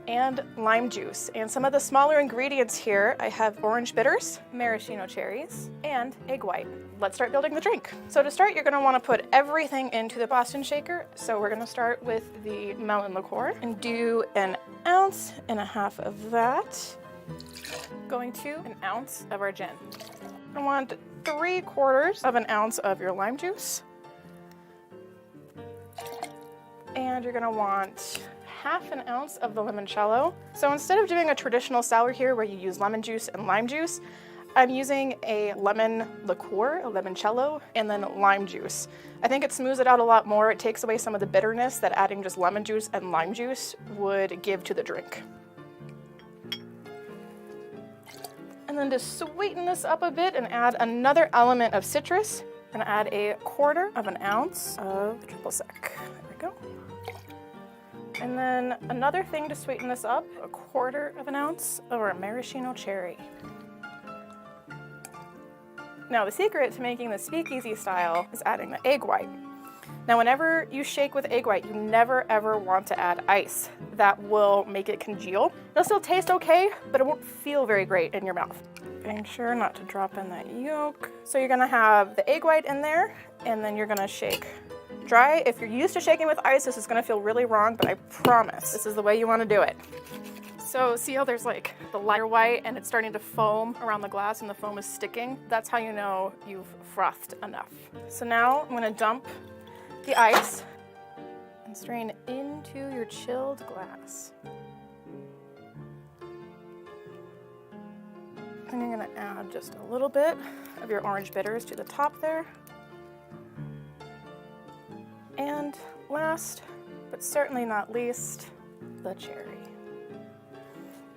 and lime juice. And some of the smaller ingredients here, I have orange bitters, maraschino cherries, and egg white. Let's start building the drink. So to start, you're gonna wanna put everything into the Boston shaker. So we're gonna start with the melon liqueur and do 1.5 ounces of that, going to 1 ounce of our gin. I want 3/4 ounce of your lime juice. And you're gonna want 1/2 ounce of the limoncello. So instead of doing a traditional sour here where you use lemon juice and lime juice, I'm using a lemon liqueur, a limoncello, and then lime juice. I think it smooths it out a lot more. It takes away some of the bitterness that adding just lemon juice and lime juice would give to the drink. And then to sweeten this up a bit and add another element of citrus, I'm gonna add 1/4 ounce of triple sec. There we go. And then another thing to sweeten this up, 1/4 of an ounce of our maraschino cherry. Now the secret to making the speakeasy style is adding the egg white. Now whenever you shake with egg white, you never ever want to add ice. That will make it congeal. It'll still taste okay, but it won't feel very great in your mouth. Being sure not to drop in that yolk. So you're gonna have the egg white in there, and then you're gonna shake dry. If you're used to shaking with ice, this is gonna feel really wrong, but I promise this is the way you wanna do it. So see how there's like the lighter white and it's starting to foam around the glass and the foam is sticking? That's how you know you've frothed enough. So now I'm gonna dump the ice and strain into your chilled glass. And you're gonna add just a little bit of your orange bitters to the top there. And last, but certainly not least, the cherry.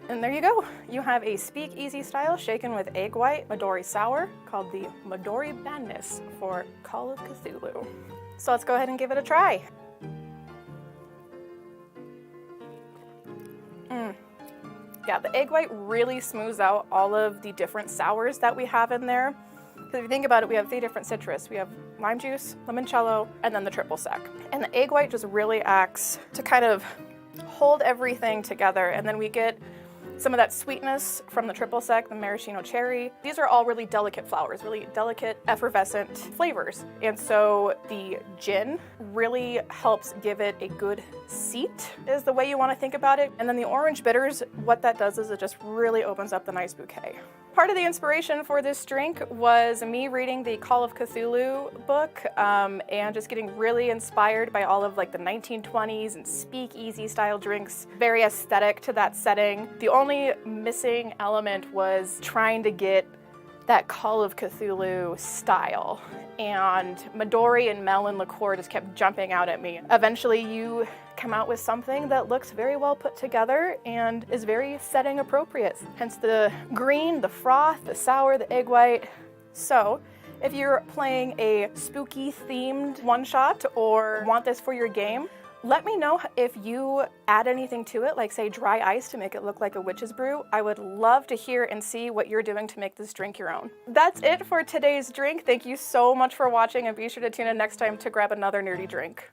And there you go. You have a speakeasy style shaken with egg white Midori sour called the Midori Madness for Call of Cthulhu. So let's go ahead and give it a try. Yeah, the egg white really smooths out all of the different sours that we have in there. Because if you think about it, we have 3 different citrus. We have lime juice, limoncello, and then the triple sec. And the egg white just really acts to kind of hold everything together. And then we get some of that sweetness from the triple sec, the maraschino cherry. These are all really delicate flowers, really delicate, effervescent flavors. And so the gin really helps give it a good seat, is the way you want to think about it. And then the orange bitters, what that does is it just really opens up the nice bouquet. Part of the inspiration for this drink was me reading the Call of Cthulhu book and just getting really inspired by all of like the 1920s and speakeasy style drinks, very aesthetic to that setting. The only missing element was trying to get that Call of Cthulhu style, and Midori and melon liqueur just kept jumping out at me. Eventually you come out with something that looks very well put together and is very setting appropriate. Hence the green, the froth, the sour, the egg white. So if you're playing a spooky themed one-shot or want this for your game, let me know if you add anything to it, like say dry ice to make it look like a witch's brew. I would love to hear and see what you're doing to make this drink your own. That's it for today's drink. Thank you so much for watching, and be sure to tune in next time to grab another nerdy drink.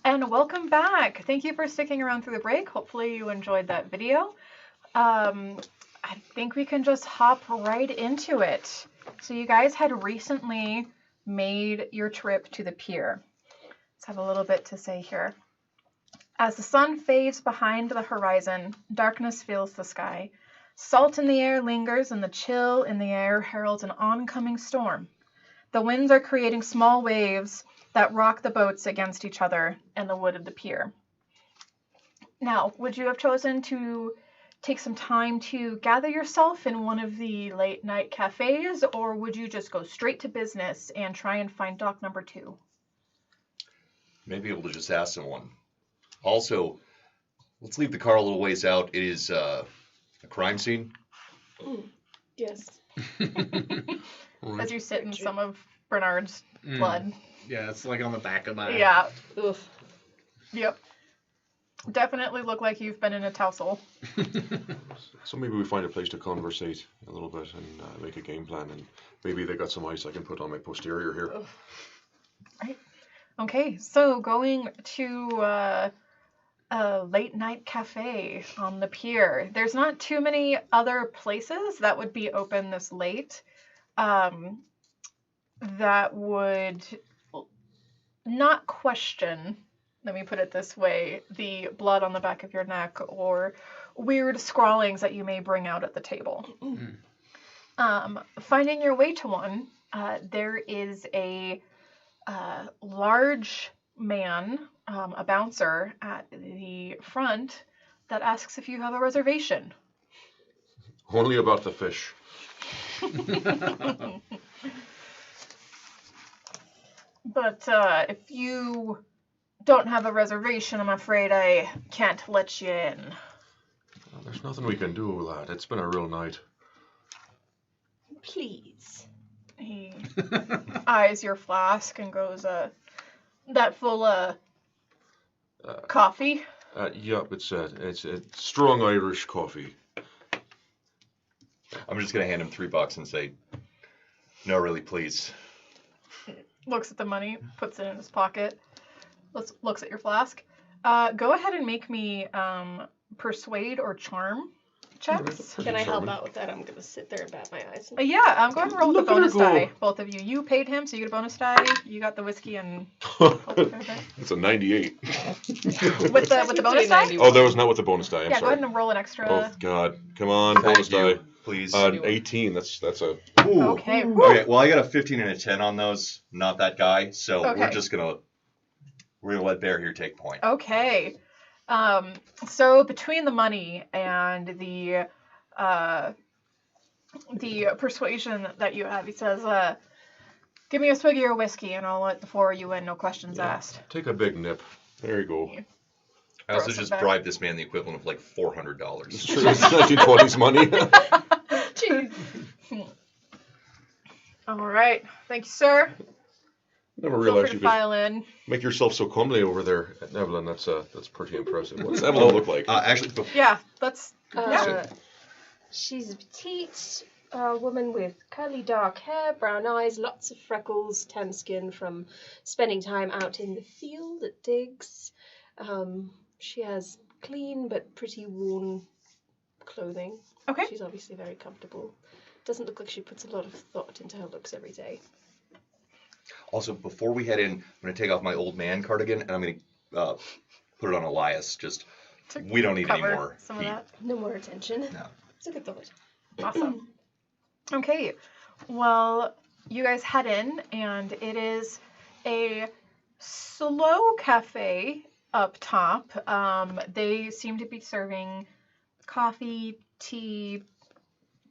And welcome back. Thank you for sticking around through the break. Hopefully you enjoyed that video. I think we can just hop right into it. So you guys had recently made your trip to the pier. Let's have a little bit to say here. As the sun fades behind the horizon, darkness fills the sky. Salt in the air lingers, and the chill in the air heralds an oncoming storm. The winds are creating small waves that rock the boats against each other and the wood of the pier. Now, would you have chosen to take some time to gather yourself in one of the late night cafes, or would you just go straight to business and try and find dock number 2? Maybe able to just ask someone. Also, let's leave the car a little ways out. It is a crime scene. Yes. As you sit in some of Bernard's blood. Yeah, it's like on the back of my... Yeah. Oof. Yep. Definitely look like you've been in a tussle. So maybe we find a place to conversate a little bit and make a game plan, and maybe they got some ice I can put on my posterior here. Right. Okay, so going to a late night cafe on the pier. There's not too many other places that would be open this late that would not question, let me put it this way, the blood on the back of your neck or weird scrawlings that you may bring out at the table. Finding your way to one, there is a large man, a bouncer at the front that asks if you have a reservation. Only about the fish. But if you don't have a reservation, I'm afraid I can't let you in. Well, there's nothing we can do, lad. It's been a real night. Please. He eyes your flask and goes, that full, coffee? Yup, it's strong Irish coffee. I'm just going to hand him $3 and say, no, really, please. Looks at the money, puts it in his pocket, looks at your flask. Go ahead and make me persuade or charm checks. Can I help out with that? I'm going to sit there and bat my eyes. Yeah, I'm going to roll with Look the at her bonus go. die. Both of you. You paid him, so you get a bonus die. You got the whiskey and... It's a 98. with the bonus die? Oh, that was not with the bonus die. I'm Yeah, go sorry. ahead and roll an extra... Oh God! Come on, bonus die. Please. 18. That's a. Ooh. Okay. Okay, well, I got a 15 and a 10 on those. Not that guy, so Okay. we're gonna let Bear here take point. Okay. So between the money and the persuasion that you have, he says, give me a swig of your whiskey and I'll let the 4 of you in, no questions asked. Take a big nip. There you go. I also Throw some just back. bribed this man the equivalent of like $400. It's true. It's 1920s money. Jeez. All right. Thank you, sir. Never Feel realized free you to file in. could make yourself so comely over there, Evelyn. That's pretty impressive. What's Evelyn look like? Actually, Yeah, that's... yeah. She's a petite woman with curly dark hair, brown eyes, lots of freckles, tan skin from spending time out in the field at digs. She has clean but pretty worn clothing. Okay. She's obviously very comfortable. Doesn't look like she puts a lot of thought into her looks every day. also, before we head in, I'm going to take off my old man cardigan and I'm going to put it on Elias. Just, To we don't need any cover more some of heat. that. No more attention. No. It's a good thought. Awesome. Okay, well, you guys head in, and it is a slow cafe up top. They seem to be serving coffee, tea,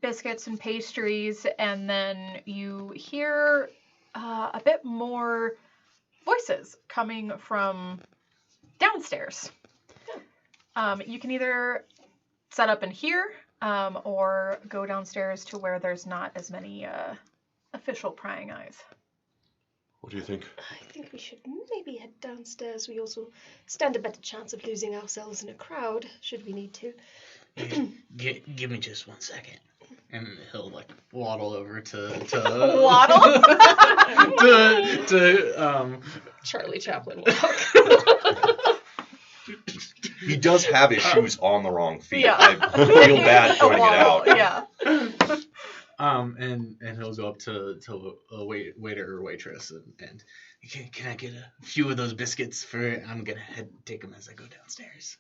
biscuits, and pastries, and then you hear a bit more voices coming from downstairs. You can either set up in here, or go downstairs to where there's not as many official prying eyes. What do you think? I think we should maybe head downstairs. We also stand a better chance of losing ourselves in a crowd, should we need to. Give me just 1 second. And he'll like waddle over to Waddle? to Charlie Chaplin walk. He does have his shoes on the wrong feet. Yeah. I feel bad pointing it out. Yeah. And he'll go up to a waiter or waitress and can I get a few of those biscuits for? I'm gonna head take them as I go downstairs.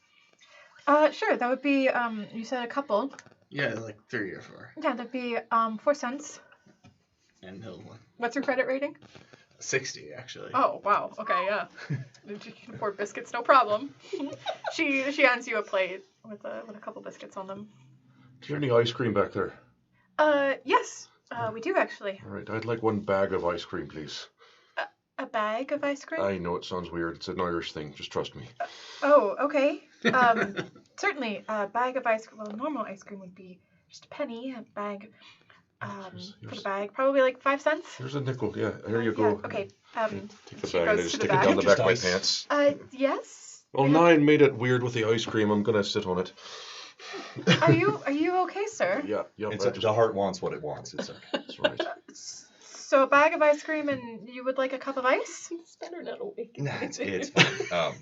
Sure. That would be you said a couple. yeah, like 3 or 4. Yeah, that'd be 4 cents. And he'll like What's your credit rating? 60 actually. Oh wow. Okay, yeah. 4 biscuits, no problem. She hands you a plate with a couple biscuits on them. Is there any ice cream back there? Yes. We do actually. All right, I'd like 1 bag of ice cream, please. A bag of ice cream? I know it sounds weird. It's an Irish thing. Just trust me. Oh, okay. Certainly, a bag of ice cream. Well, normal ice cream would be just a penny. A bag, for the bag, probably like 5 cents. Here's a nickel. Yeah, here you Yeah, go. okay. Take the she bag and I goes just to stick the it down bag. the back of my Just ice. pants. Yes. Well, 9 made it weird with the ice cream. I'm gonna sit on it. Are you okay, sir? Yeah, yeah. It's I just, the heart wants what it wants. It's okay. that's right. So a bag of ice cream, and you would like a cup of ice? It's better not awake. Nah, it's fine.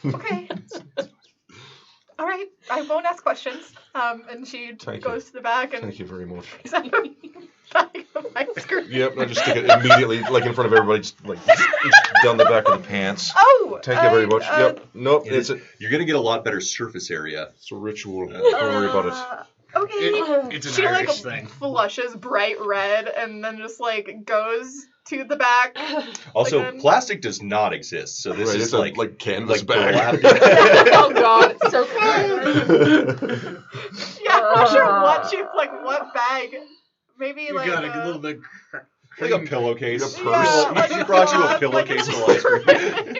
Okay. All right. I won't ask questions. And she Thank goes to the back and Thank you very much. picks up a bag of ice cream. Yep, I just stick it immediately, like in front of everybody, just like down the back of the pants. Oh. Thank you very much. Yep. Nope. It's you're gonna get a lot better surface area. It's a ritual. Don't worry about it. Okay. It's an She like Irish thing. flushes bright red and then just like goes to the back. Also, Again. plastic does not exist, so this Right, is it's a, like canvas black- bag. Oh god, it's so cool. Yeah, I'm not sure what bag. Maybe You like got a little bit. like a pillowcase. Like a purse. Yeah, like She a brought you a cloth, pillowcase like full of ice cream.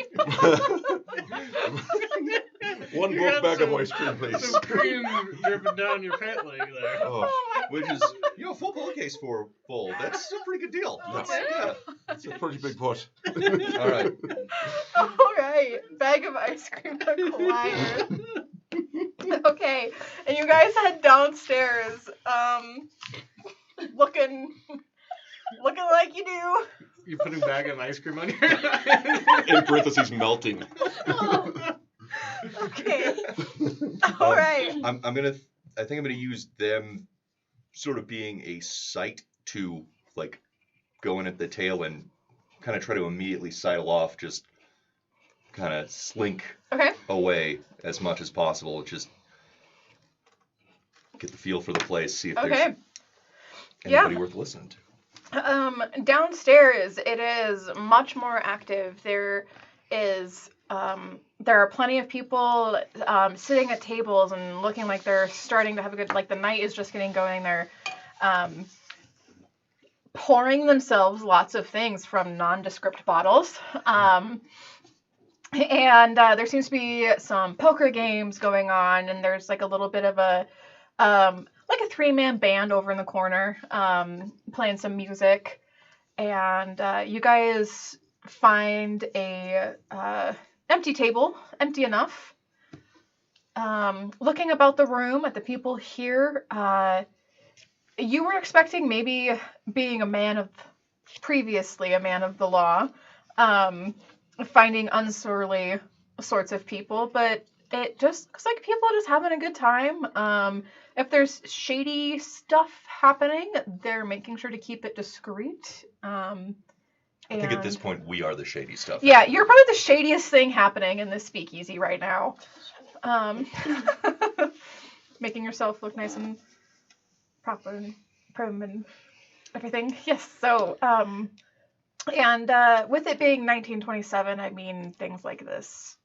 One You bulk got bag of some- ice cream, please. Some cream dripping down your pant leg there. Oh, Which is, a full pillowcase for full. That's a pretty good deal. Oh, Yeah. it's a pretty big pot. All right. All right, bag of ice cream acquired. Okay, and you guys head downstairs, looking like you do. You're putting a bag of ice cream on your In parentheses, melting. Okay. All right. I think I'm gonna use them sort of being a sight to like go in at the tail and kind of try to immediately sidle off, just kind of slink Okay. away as much as possible. Just get the feel for the place, see if Okay. there's anybody worth listening to. Downstairs, it is much more active. There are plenty of people sitting at tables and looking like they're starting to have a good, like the night is just getting going. They're pouring themselves lots of things from nondescript bottles. And there seems to be some poker games going on, and there's like a little bit of a like a 3-man band over in the corner playing some music. And you guys find a empty table, empty enough. Looking about the room at the people here, you were expecting maybe being previously a man of the law, finding unsurly sorts of people, but it just looks like people are just having a good time. If there's shady stuff happening, they're making sure to keep it discreet. I think at this point we are the shady stuff. Yeah, you're probably the shadiest thing happening in this speakeasy right now. Making yourself look nice and proper and prim and everything. Yes, so, and with it being 1927, I mean, things like this,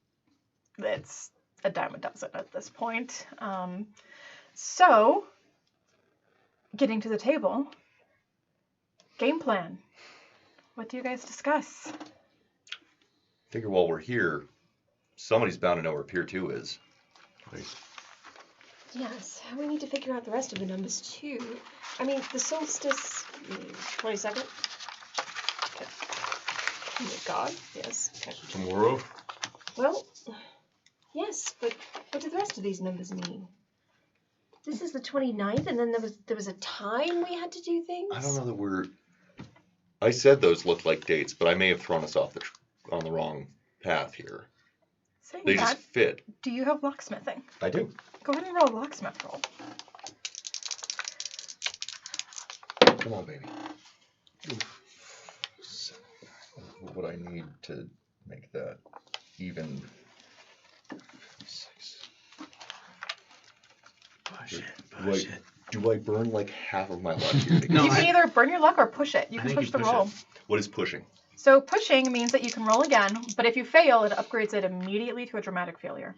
it's a dime a dozen at this point. So, getting to the table, game plan. What do you guys discuss? Figure while we're here, somebody's bound to know where Pier 2 is. Right. Yes, we need to figure out the rest of the numbers too. I mean, the solstice, 22nd. Okay. Oh my god, yes. Okay. Tomorrow? Well, yes, but what do the rest of these numbers mean? This is the 29th, and then there was a time we had to do things? I don't know that we're... I said those looked like dates, but I may have thrown us off on the wrong path here. Saying They that, just fit. do you have locksmithing? I do. Go ahead and roll a locksmith roll. Come on, baby. What would I need to make that even? 6. Push it. Do I burn like half of my luck here? No, You can either burn your luck or push it. You I can think push you the push roll. it. What is pushing? So pushing means that you can roll again, but if you fail, it upgrades it immediately to a dramatic failure.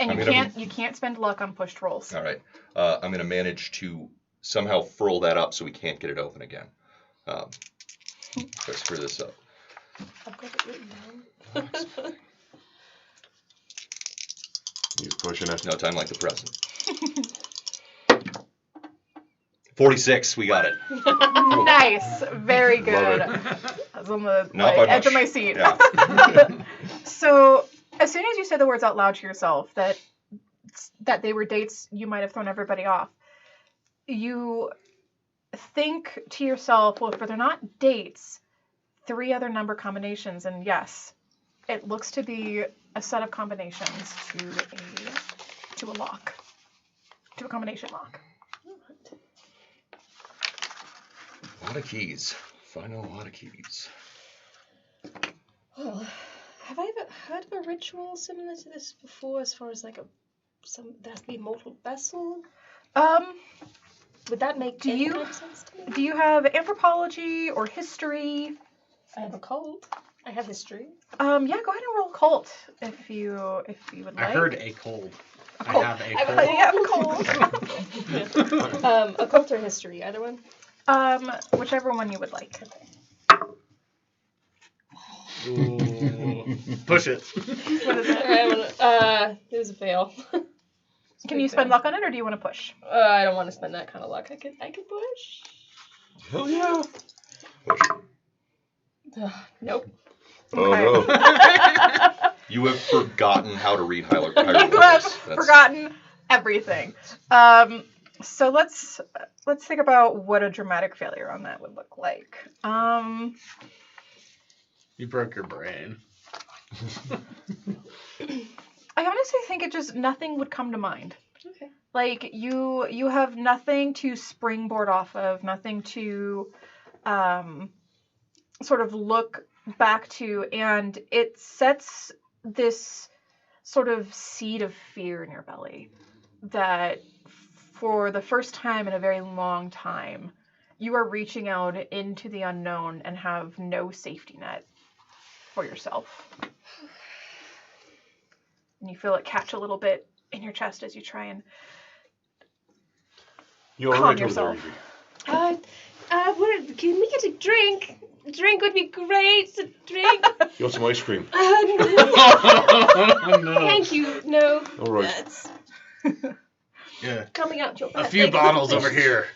And you can't spend luck on pushed rolls. All right. I'm going to manage to somehow furl that up so we can't get it open again. Let's screw this up. I've got it written down. He's pushing it. No time like the present. 46, we got it. Nice, very good. Love I was on the Not by edge of much. my seat. Yeah. So as soon as you said the words out loud to yourself that they were dates, you might have thrown everybody off. You think to yourself, well, if they're not dates, 3 other number combinations, and yes, it looks to be a set of combinations to a lock, to a combination lock. A lot of keys. Find a lot of keys. Well, have I ever heard of a ritual similar to this before, as far as like there has to be a mortal vessel? Would that make any kind of sense to me? Do you have anthropology or history? I have a cold. I have history. Yeah, go ahead and roll cult if you would like. I heard a cold. A cold. I have a cold. Yeah, cold. Occult or history, either one. Whichever one you would like. Ooh. Push it. What is it? It was a fail. Can you spend luck on it, or do you want to push? I don't want to spend that kind of luck. I could push. Hell yeah. Nope. Oh Okay. no. You have forgotten how to read You have hieroglyphs. forgotten everything. So let's think about what a dramatic failure on that would look like. You broke your brain. I honestly think nothing would come to mind. Okay. Like you have nothing to springboard off of, nothing to sort of look back to, and it sets this sort of seed of fear in your belly that for the first time in a very long time, you are reaching out into the unknown and have no safety net for yourself. And you feel it catch a little bit in your chest as you try and You all calm right over yourself. there, Evie? Can we get a drink? A drink would be great. A drink. You want some ice cream? No. Oh, no. Thank you. No. All right. That's Yeah. coming out your A back. few bottles over here.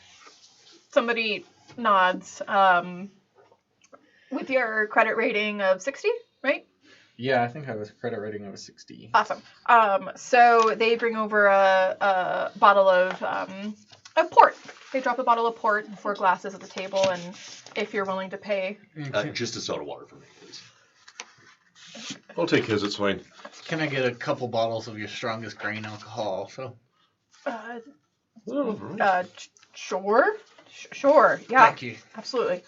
Somebody nods. With your credit rating of 60, right? Yeah, I think I was credit rating of a 60. Awesome. So they bring over a bottle of port. They drop a bottle of port and 4 glasses at the table, and if you're willing to pay. Just a soda water for me, please. I'll take his, it's fine. Can I get a couple bottles of your strongest grain alcohol? So. Oh, right. Sure. Sure. Yeah. Thank you. Absolutely.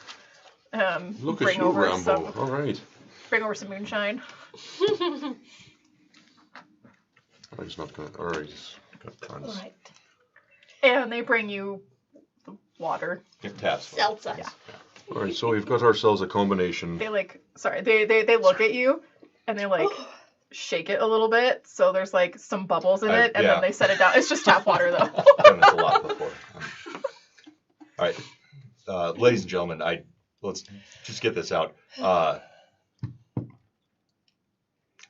Look bring at you, over Rambo. All right. Bring over some moonshine. Oh, he's not going to... All right, he's got tons. Right. And they bring you the water. Taps. Seltzer. Yeah. All right, so we've got ourselves a combination. They they look at you and they shake it a little bit, so there's some bubbles in it, and yeah. then they set it down. It's just tap water though. I've done this a lot before. All right, ladies and gentlemen, let's just get this out. I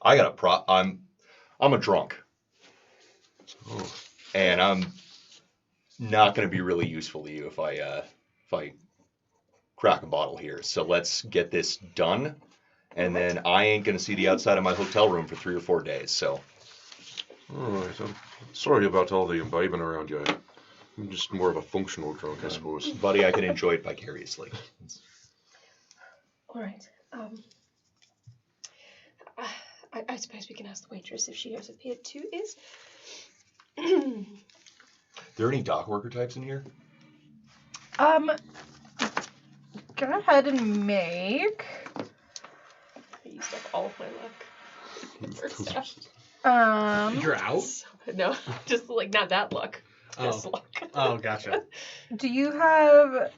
got I'm a drunk, Oh, and I'm not going to be really useful to you if I crack a bottle here. So let's get this done, and then I ain't going to see the outside of my hotel room for 3 or 4 days. So all right. Sorry about all the imbibing around you. I'm just more of a functional drunk, I suppose. Buddy, I can enjoy it vicariously. All right. I suppose we can ask the waitress if she knows if Pier 2 is. There any dock worker types in here? Go ahead and make. I used up all of my luck. First half. You're out? No, just like not that luck. This luck. Oh, gotcha. Do you have?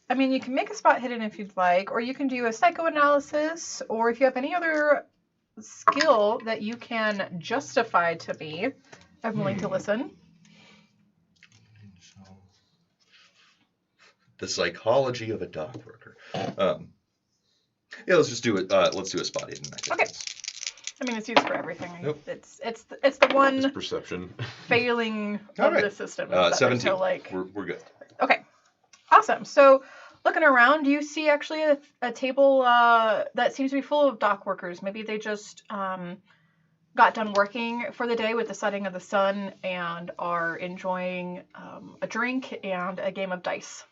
I mean, you can make a spot hidden if you'd like, or you can do a psychoanalysis, or if you have any other skill that you can justify to me, I'm willing to listen. The psychology of a dock worker. Yeah, let's just do it. Let's do a spot hidden. I think. Okay. I mean, it's used for everything. Nope. It's the one It's perception. failing All of right. the system. is that there's 17. no, like, We're good. okay, awesome. So, looking around, you see actually a table that seems to be full of dock workers. Maybe they just got done working for the day with the setting of the sun and are enjoying a drink and a game of dice.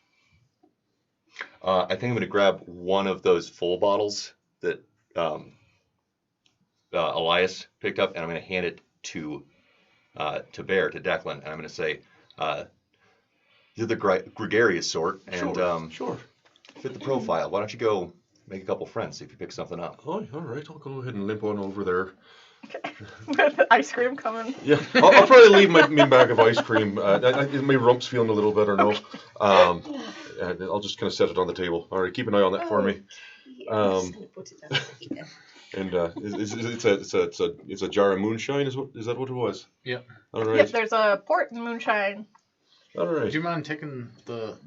I think I'm going to grab one of those full bottles that Elias picked up, and I'm going to hand it to Bear, to Declan, and I'm going to say, you're the gregarious sort, and Sure. fit the profile. Why don't you go make a couple friends, see if you pick something up? Oh, all right. I'll go ahead and limp on over there. With ice cream coming. Yeah, I'll probably leave my bag of ice cream. My rump's feeling a little better now. I'll just kind of set it on the table. All right, keep an eye on that for me. Put it down here. And it's a jar of moonshine. Is that what it was? Yep. All right. Yep, there's a port and moonshine. All right. Would you mind taking the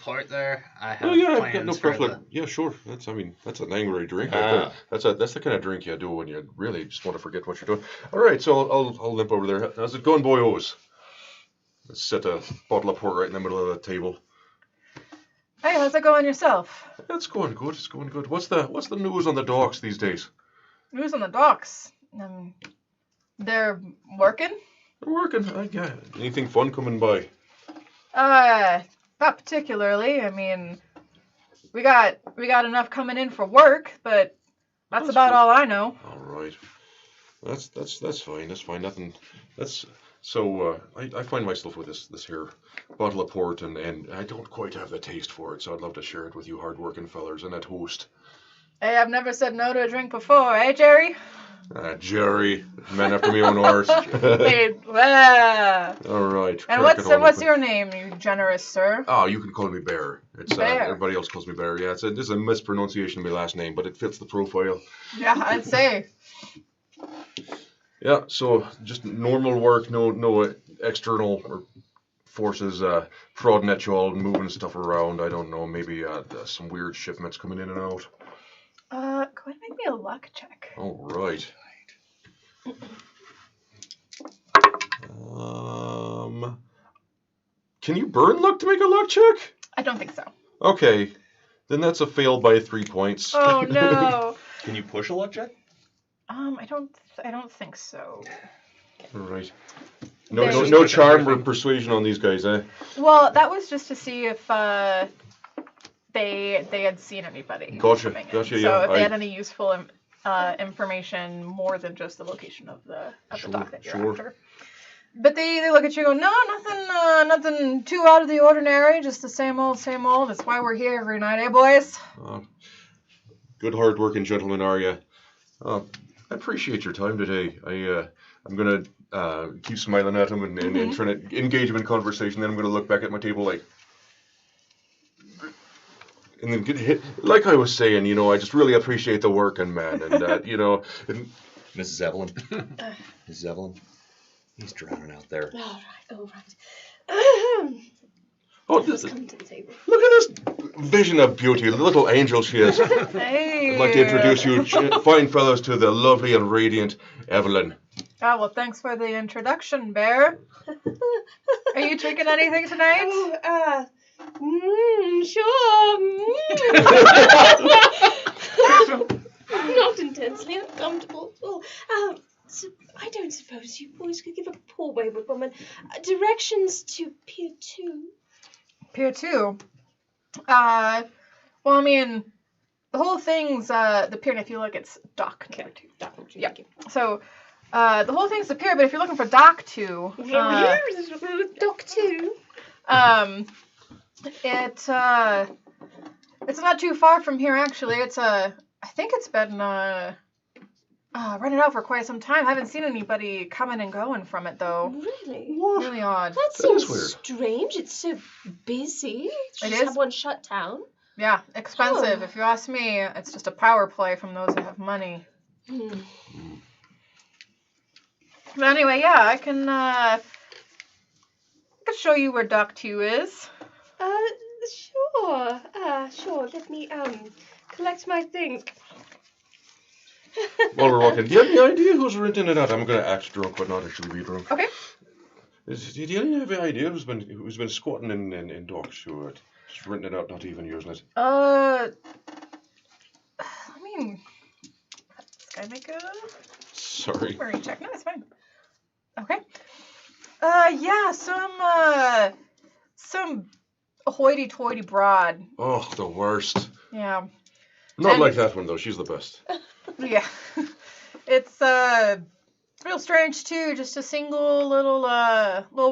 part there? I have Oh yeah, plans no for problem. Yeah, sure. That's an angry drink. Ah. That's the kind of drink you do when you really just want to forget what you're doing. All right, so I'll limp over there. How's it going, boyos? Let's set a bottle of port right in the middle of the table. Hey, how's it going yourself? It's going good. It's going good. What's the news on the docks these days? News on the docks. They're working? They're working. Yeah. Anything fun coming by? Not particularly. I mean, we got enough coming in for work, but that's about good. all I know. All right. That's fine. That's fine. Nothing. That's so. I find myself with this here bottle of port, and I don't quite have the taste for it. So I'd love to share it with you, hard-working fellers, and that host. Hey, I've never said no to a drink before, eh, Jerry? Jerry, man after me own heart. Hey, All right. and crack it on what's open. your name, you generous sir? Oh, you can call me Bear. It's Bear. Everybody else calls me Bear. Yeah, this is a mispronunciation of my last name, but it fits the profile. Yeah, I'd say. Yeah, so just normal work, no external or forces prodding at you all, moving stuff around. I don't know, maybe some weird shipments coming in and out. Go ahead and make me a luck check. All right. Can you burn luck to make a luck check? I don't think so. Okay, then that's a fail by 3 points. Oh no. Can you push a luck check? I don't think so. All right. They- No charm or persuasion on these guys, eh? Well, that was just to see if they had seen anybody. Gotcha, coming in. gotcha, So yeah, if they I- had any useful information more than just the location of the dock that you're Sure. after. But they look at you and go, no, nothing too out of the ordinary, just the same old, same old. That's why we're here every night, eh, boys? Good hard-working gentlemen, are you? I appreciate your time today. I'm gonna keep smiling at him and trying to engage him in conversation. Then I'm gonna look back at my table like, and then get hit. Like I was saying, I just really appreciate the working man, and and, Mrs. Evelyn. Mrs. Evelyn. He's drowning out there. All right. oh, Let's come to the table. look at this vision of beauty, the little angel she is. Hey. I'd like to introduce you, fine fellows, to the lovely and radiant Evelyn. Oh, well, thanks for the introduction, Bear. Are you drinking anything tonight? Sure. Not intensely uncomfortable. So I don't suppose you boys could give a poor wayward good woman. Directions to Pier 2. Pier 2. Well, I mean, the whole thing's the pier. And if you look, it's dock number 2. Dock number 2. Yeah. So, the whole thing's the pier. But if you're looking for dock 2, Dock 2. It's not too far from here actually. I think it's been rented out for quite some time. I haven't seen anybody coming and going from it though. Really? Really odd. That That is seems weird. strange. It's so busy. It Just is. have one shut down. Yeah, expensive. Huh. If you ask me, it's just a power play from those who have money. Hmm. But anyway, yeah, I can show you where Dock 2 is. Sure. Sure. Let me collect my things. While we're walking, do you have any idea who's renting it out? I'm going to act drunk, but not actually be drunk. Okay. Do you have any idea who's been squatting in Dock 2? Just renting it out, not even using it. I mean, this guy make a Sorry. memory check. No, it's fine. Okay. Yeah, some hoity-toity broad. Oh, the worst. Yeah. Not And- like that one though. She's the best. Yeah. It's real strange too. Just a single little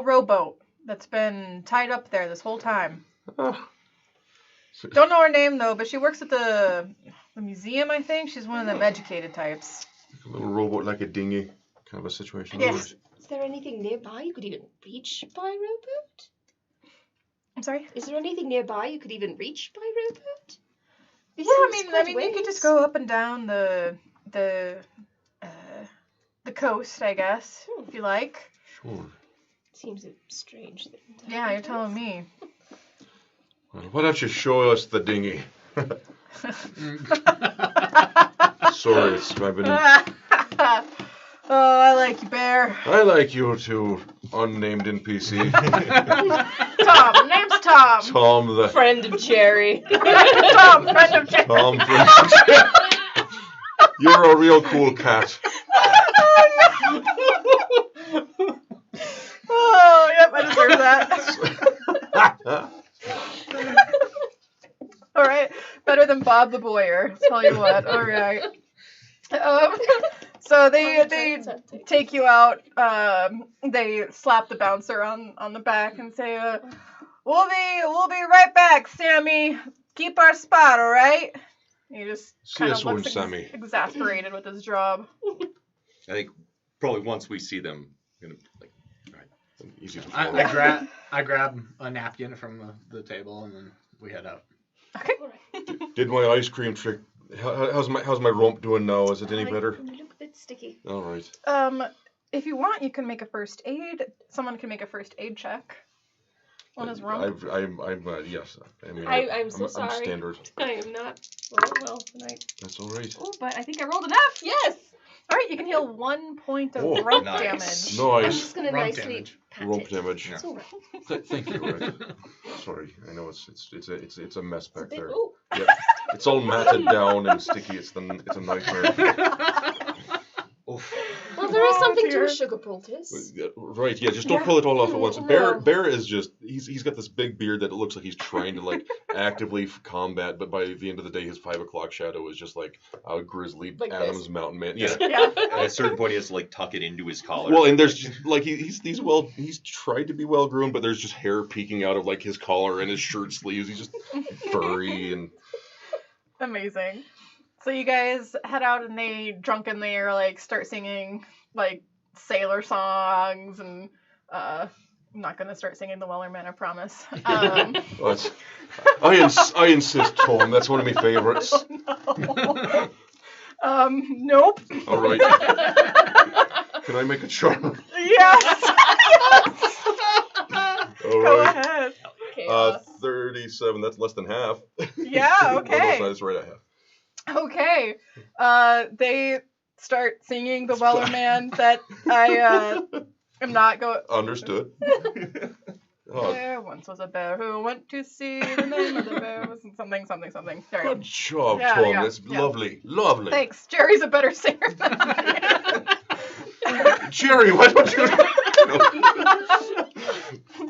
rowboat that's been tied up there this whole time. Ah. Don't know her name though, but she works at the museum. I think she's one of them educated types. A little rowboat, like a dinghy, kind of a situation. Yes. Is there anything nearby you could even reach by rowboat? I'm sorry. Is there anything nearby you could even reach by rowboat? Yeah, Seems I quite mean, you could ways. just go up and down the coast, I guess, if you like. Sure. Seems a strange thing. to Yeah, you're have. telling me. Well, why don't you show us the dinghy? Sorry, I've been. Oh, I like you, Bear. I like you too, unnamed NPC. Tom. Name's Tom. Tom the. Friend of Jerry. Tom, friend of Jack. Tom. You're a real cool cat. Oh, yep, I deserve that. All right, better than Bob the Boyer. Tell you what. All right. So they take you out. They slap the bouncer on the back and say, "We'll be right back, Sammy. Keep our spot, all right?" He just See kind us of soon, looks Sammy. exasperated with his job. I think probably once we see them, I'm gonna like, all right. Easy to I follow. grab a napkin from the table and then we head out. Okay. Did my ice cream trick? How's my rump doing now? Is it any better? You look a bit sticky. All right. If you want, you can make a first aid. Someone can make a first aid check on his rump. I'm yes. I mean, I'm so I'm sorry. standard. I am not rolling well tonight. That's all right. Oh, but I think I rolled enough. Yes! All right, you can heal 1 point of Oh, rope nice. damage. I'm Nice. just gonna Rump nicely damage. pat Rope it. damage. It's all right. Thank you. Right. Sorry, I know it's a mess back there. Oh, Yep. It's all matted down and sticky. It's a nightmare. Oof. Well, there is Oh, something dear. to a sugar poultice. Yeah, right, yeah, just don't Yeah. pull it all off at once. No. Bear is just he's got this big beard that it looks like he's trying to like actively combat, but by the end of the day his 5 o'clock shadow is just like a grizzly Like Adam's this. mountain man. Yeah. Yeah. At a certain point, he has to like tuck it into his collar. Well, and there's just, like he's tried to be well groomed, but there's just hair peeking out of like his collar and his shirt sleeves. He's just furry and Amazing. So you guys head out and they drunkenly are like start singing like sailor songs and I'm not gonna start singing the Wellerman, I promise. but I insist, Tom. That's one of my favorites. No. Nope. All right. Can I make a charm? Yes. All Go right. ahead. chaos. 37. That's less than half. Yeah. No, Okay. that's right. I have. Okay. They start singing the Wellerman that I am not going. Understood. Oh, There once was a bear who went to see the name of the bear was something. There you good go. job, Yeah, Tom. yeah, That's yeah. lovely. Lovely. Thanks. Jerry's a better singer than I am. Jerry, why don't you?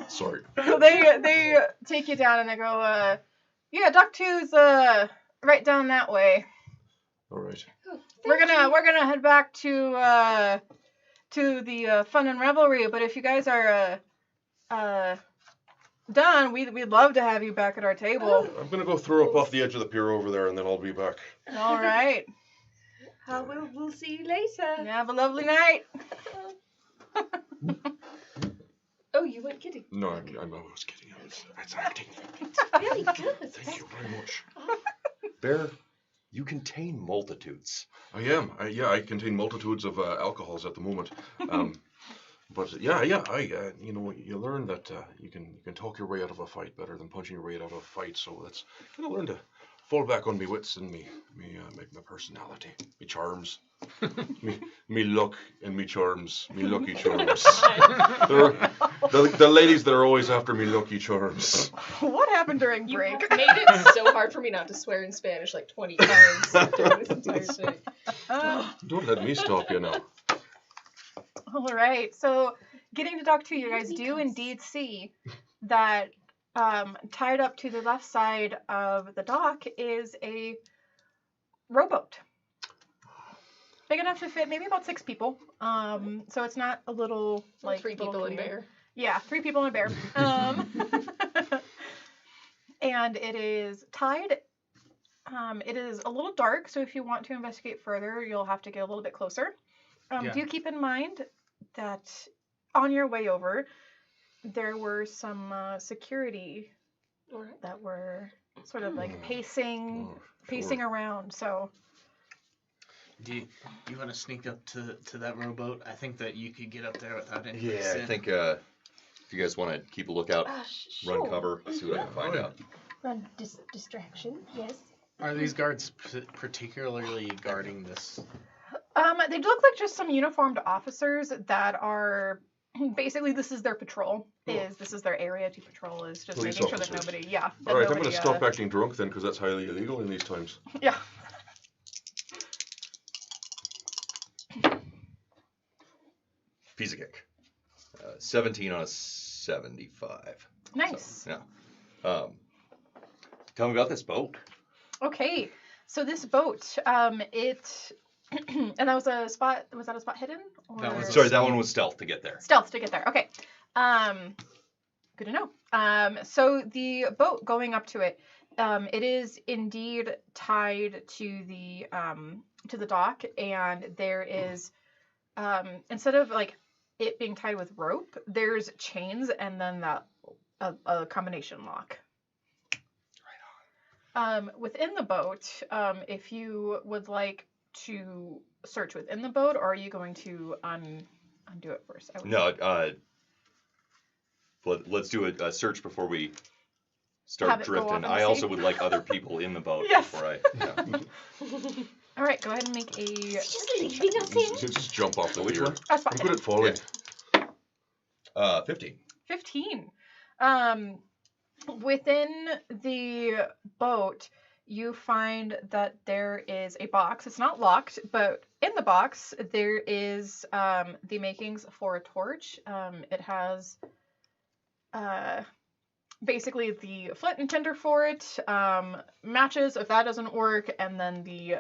Sorry. So they take you down and they go, yeah, Dock 2's right down that way. All right. Oh, We're gonna head back to the fun and revelry, but if you guys are done, we'd love to have you back at our table. I'm gonna go throw up off the edge of the pier over there, and then I'll be back. All right. We'll see you later. Have a lovely night. Oh, you weren't kidding. No, I was kidding. That's acting. Really good. Thank you very much. Bear, you contain multitudes. I am. I contain multitudes of alcohols at the moment. But you learn that you can talk your way out of a fight better than punching your way out of a fight. So that's gonna learn to fall back on me wits and me personality, me charms, me luck and me charms, me lucky charms. the ladies that are always after me lucky charms. What happened during You break? made it so hard for me not to swear in Spanish like 20 times during this entire thing. Don't let me stop you now. All right. So getting to Dock 2, you guys do indeed see that tied up to the left side of the dock is a rowboat. Big enough to fit maybe about 6 people. So it's not a little like 3 little people in canoe. there. Yeah, 3 people in a bear. And it is tied. It is a little dark, so if you want to investigate further, you'll have to get a little bit closer. Yeah. Do keep in mind that on your way over, there were some security All right. that were sort of like pacing around. So Do you want to sneak up to that rowboat? I think that you could get up there without any. Yeah, I think if you guys want to keep a lookout, Sure. run cover, see what I can find out. Run distraction, yes. Are these guards particularly guarding this? they look like just some uniformed officers that are basically this is their patrol. This is their area to patrol is just Police making sure that officers. nobody. Yeah. that All right, I'm nobody, gonna stop acting drunk then, because that's highly illegal in these times. Yeah. Piece of cake. 17 on a 75. Nice. So, yeah. Tell me about this boat. Okay. So this boat, it and that was a spot. Was that a spot hidden? Or... That was a- Sorry, that one was stealth to get there. Stealth to get there. Okay. Good to know. So the boat going up to it, it is indeed tied to the dock, and there is instead of like it being tied with rope, there's chains and then a combination lock. Right on. Within the boat, if you would like to search within the boat, or are you going to undo it first? I would No, let's do a search before we Have start it go off drifting. in the I sea? also would like other people in the boat Yes. before I. Yeah. All right, go ahead and make a. Just leaving us in. Just jump off the Which pier. one? That's fine. I'm good at falling. 15. 15. Within the boat, you find that there is a box. It's not locked, but in the box there is the makings for a torch. It has basically the flint and tinder for it, matches if that doesn't work, and then the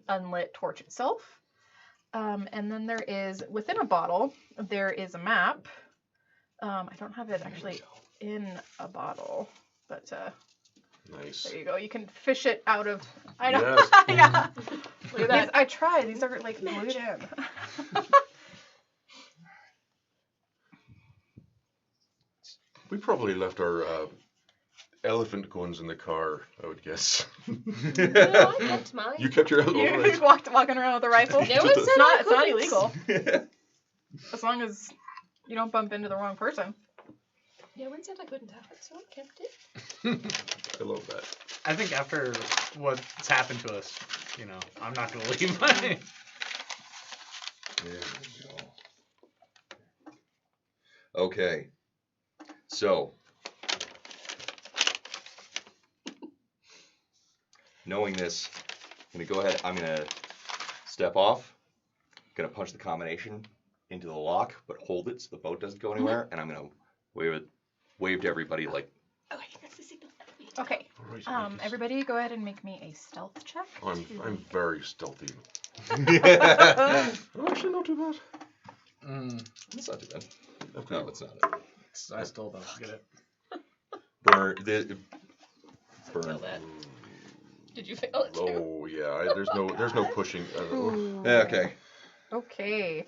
unlit torch itself. And then there is, within a bottle, there is a map. I don't have it actually in a bottle, but Nice. there you go. You can fish it out of. I know. Yes. Yeah. Look at that. I tried. These are like glued in. We probably left our elephant guns in the car, I would guess. No, I kept mine. You kept your elephant. You walking around with a rifle. No one said It's not. I It's not couldn't. illegal. As long as you don't bump into the wrong person. No one said I couldn't have it, so I kept it. I love that. I think after what's happened to us, I'm not gonna leave mine. There we go. Okay. So, knowing this, I'm gonna go ahead. I'm gonna step off. Gonna punch the combination into the lock, but hold it so the boat doesn't go anywhere, and I'm gonna wave to everybody like. Okay, that's the signal. Okay. All right, Nikes. Everybody, go ahead and make me a stealth check. I'm very stealthy. That's Actually, not too bad. not too bad. Okay. No, it's not. I still don't get it. Burn. Fail Burn. that. Did you fail it too? Oh yeah, there's no pushing. Okay. Okay.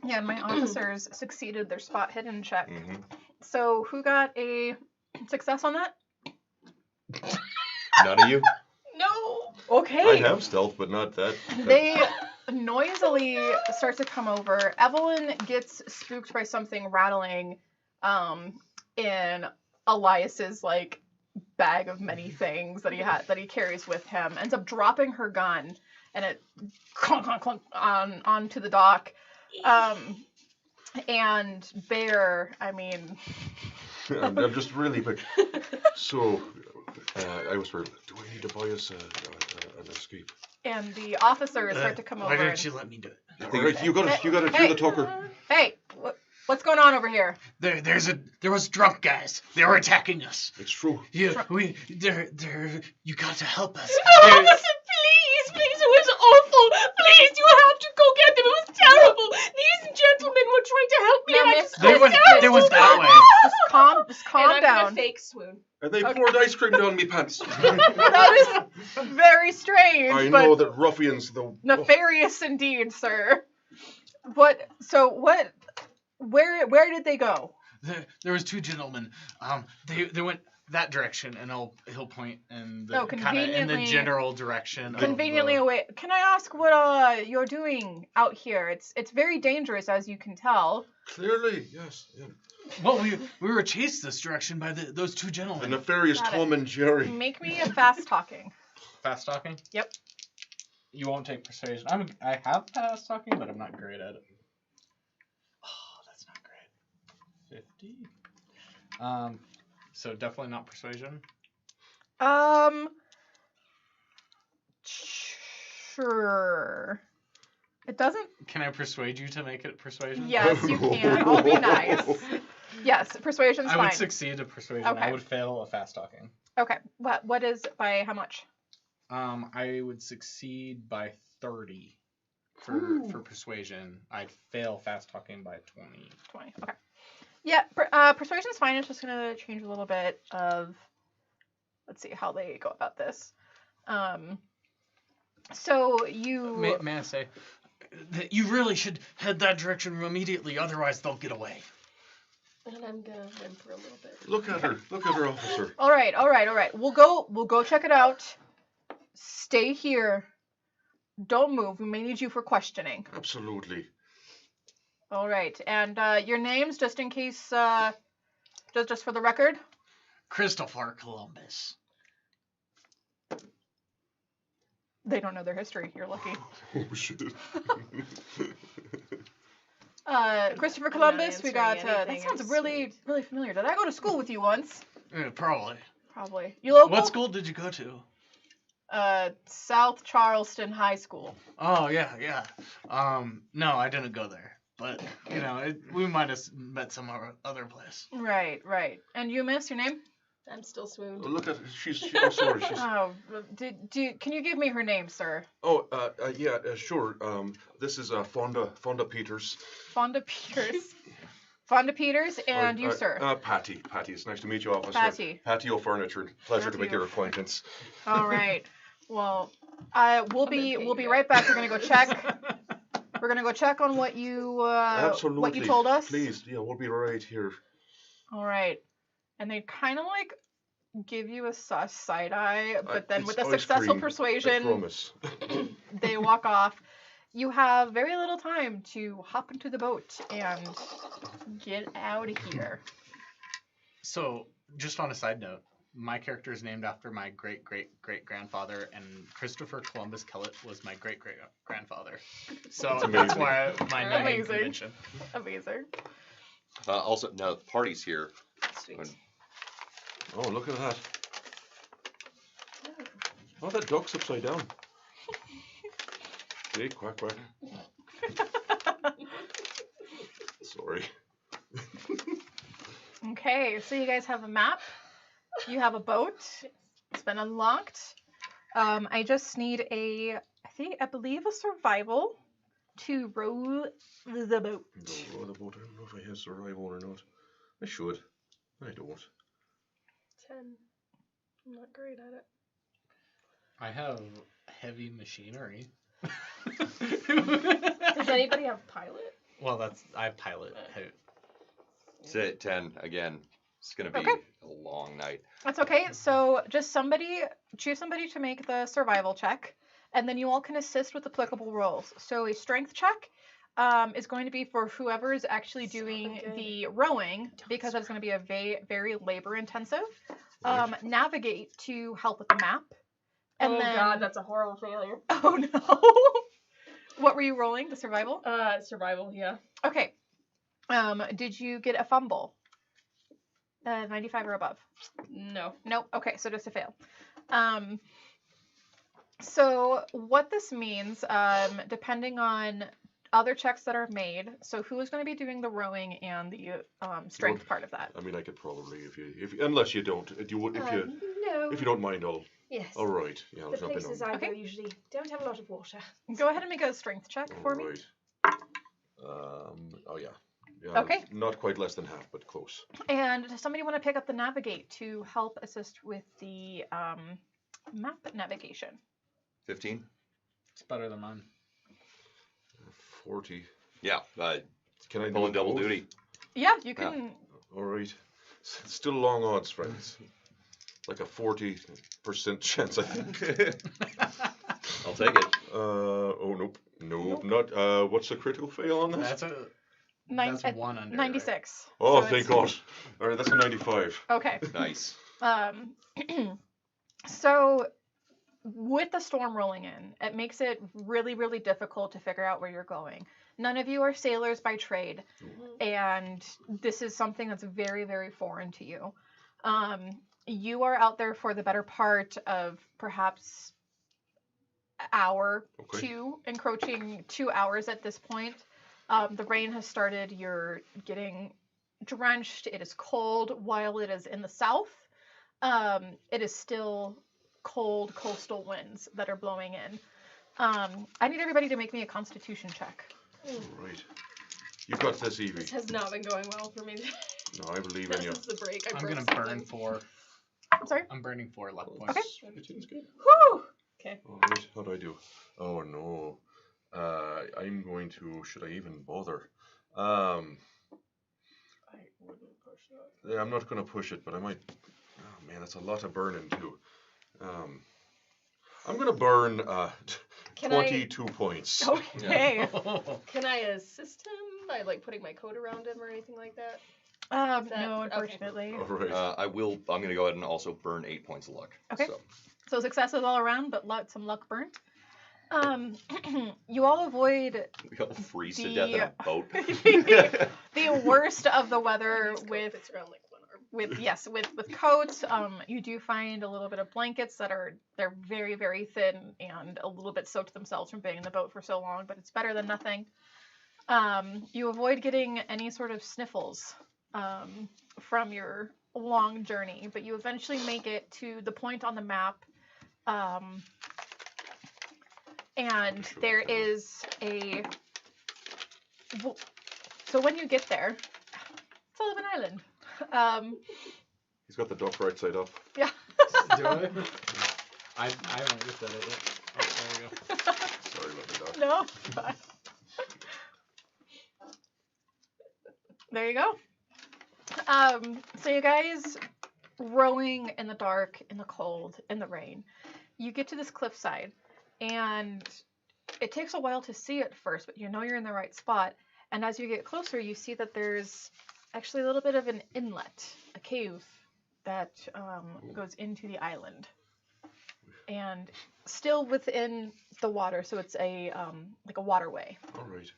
Yeah, my officers succeeded their spot hidden check. Mm-hmm. So who got a success on that? None of you. No. Okay. I have stealth, but not that. They noisily start to come over. Evelyn gets spooked by something rattling in Elias's like bag of many things that he carries with him. Ends up dropping her gun, and it clunk clunk clunk onto the dock. And Bear, I mean, I'm just really big. So, I whisper, do I need to buy us an escape? and the officers start to come over. Why didn't and- you let me do it? All right, you got to Hey. do the talker. Hey, what's going on over here? There was drunk guys. They were attacking us. It's true. You got to help us. No, They're- listen, please, it was awful. Please, you have to go get them. It was terrible. These gentlemen were trying to help me. Now, and I miss, just They felt went- terrible. they went that way. Just calm and I'm down. gonna fake swoon. And they poured ice cream down me pants. That is very strange, I but know that ruffians, though. nefarious indeed, sir. What? So what? Where did they go? There was two gentlemen. They went that direction, and he'll point in the Oh, kind of in the conveniently- general direction. Conveniently away. Can I ask what you're doing out here? It's very dangerous, as you can tell. Clearly, yes. Yeah. Well, we were chased this direction by those two The gentlemen. nefarious Got it. Tom and Jerry. Make me a fast talking. Fast talking? Yep. You won't take persuasion. I have fast talking, but I'm not great at it. Oh, that's not great. 50. So definitely not persuasion. Sure. It doesn't. Can I persuade you to make it persuasion? Yes, you can. I'll be nice. Yes, persuasion's I fine. would succeed at persuasion. Okay. I would fail a fast talking. Okay. What is by how much? I would succeed by 30 Ooh. for persuasion. I'd fail fast talking by 20. 20. Okay. Yeah, persuasion's fine. It's just gonna change a little bit of. Let's see how they go about this. So you. May I say? That you really should head that direction immediately, otherwise they'll get away. And I'm gonna whimper a little bit. Look at her, officer. All right. We'll go check it out. Stay here. Don't move. We may need you for questioning. Absolutely. All right. And your names, just in case, just for the record. Christopher Columbus. They don't know their history. You're lucky. Oh shit. Christopher Columbus. We got. answering That anything, sounds I'm really familiar. Did I go to school with you once? Probably. Probably. You local? What school did you go to? South Charleston High School. Oh, yeah. No, I didn't go there. But, we might have met some other place. Right. And you, miss, your name? I'm still swooned. Look at her. I'm sorry. She's. Oh, can you give me her name, sir? Oh, yeah, sure. This is Fonda Peters. Fonda Peters. Fonda Peters, and you, sir. Patty. It's nice to meet you, officer. Patty. Patio Furniture. Pleasure to make Patio your acquaintance. All right. Well, we'll be right back. We're gonna go check. We're gonna go check on what you Absolutely. what you told us. Please, yeah, we'll be right here. All right. And they kind of like give you a sus side eye, but then It's with a ice successful cream, I persuasion, promise. they walk off. You have very little time to hop into the boat and get out of here. So, just on a side note, my character is named after my great-great-great-grandfather, and Christopher Columbus Kellett was my great-great-grandfather. So that's why my name Amazing. convention. Amazing. Also, now the party's here. Sweet. When- Oh, look at that. Oh, that duck's upside down. Hey, quack, quack. worry. Okay, so you guys have a map. You have a boat. It's been unlocked. I just need I believe a survival to row the boat. Row the boat. I don't know if I have survival or not. I should. I don't. 10. I'm not great at it. I have heavy machinery. Does anybody have pilot? Well, I have pilot. Sit at 10 again. It's gonna be Okay. a long night. That's okay. So just choose somebody to make the survival check, and then you all can assist with applicable rolls. So a strength check is going to be for whoever is actually doing good. the rowing, because that's going to be a very labor intensive. Navigate to help with the map. And oh then, god, that's a horrible failure. Oh no. What were you rolling? The survival? Survival, yeah. Okay. Did you get a fumble? 95 or above? No. Nope. Okay, so just a fail. So what this means, depending on other checks that are made, so who is going to be doing the rowing and the strength part of that? I mean, I could probably, if unless you don't, if you No. if you don't mind, Yes. all right. Yeah, The there's nothing places on. I go Okay. usually don't have a lot of water. Go ahead and make a strength check for me. Right. Oh yeah. Yeah. Okay. Not quite less than half, but close. And does somebody want to pick up the navigate to help assist with the map navigation? 15. It's better than mine. 40. Yeah. Can I do Pulling double both? duty. Yeah, you can. All right. Still long odds, friends. Like a 40% chance, I think. I'll take it. Oh nope. Nope. Not. What's the critical fail on this? That's one under. 96. Oh, So thank it's- God. All right, that's a 95. Okay. Nice. So with the storm rolling in, it makes it really difficult to figure out where you're going. None of you are sailors by trade, and this is something that's very foreign to you. You are out there for the better part of perhaps hour, Okay. two, encroaching 2 hours at this point. The rain has started. You're getting drenched. It is cold. While it is in the south, it is still cold coastal winds that are blowing in. I need everybody to make me a constitution check. All right. You got this, Evie. This has not been going well for me. No, I believe in you. Since the break, I I'm broke gonna something. burn 4. Sorry? I'm burning 4 luck points. Okay. 17's good. Whew! Okay. All right. How do I do? Oh no. I'm going to. Should I even bother? I wouldn't push that. Yeah, I'm not going to push it, but I might. Oh man, that's a lot of burning too. I'm going to burn Can 22 points. Okay. Can I assist him by like putting my coat around him or anything like that? No, unfortunately. All right. I'm going to go ahead and also burn 8 points of luck. Okay. So. So successes all around, but some luck burnt. You all avoid We all freeze to death in a boat. the worst of the weather His coat with fits around like one arm. with coats. You do find a little bit of blankets they're very thin and a little bit soaked themselves from being in the boat for so long, but it's better than nothing. You avoid getting any sort of sniffles from your long journey, but you eventually make it to the point on the map. And there is so when you get there, it's all of an island. He's got the duck right side up. Yeah. Do I? I haven't looked at it yet. Oh, there we go. Sorry about the duck. No, it's fine. There you go. So you guys rowing in the dark, in the cold, in the rain. You get to this cliffside, and it takes a while to see it first, but you know you're in the right spot. And as you get closer, you see that there's actually a little bit of an inlet, a cave that goes into the island, and still within the water. So it's a like a waterway. All right.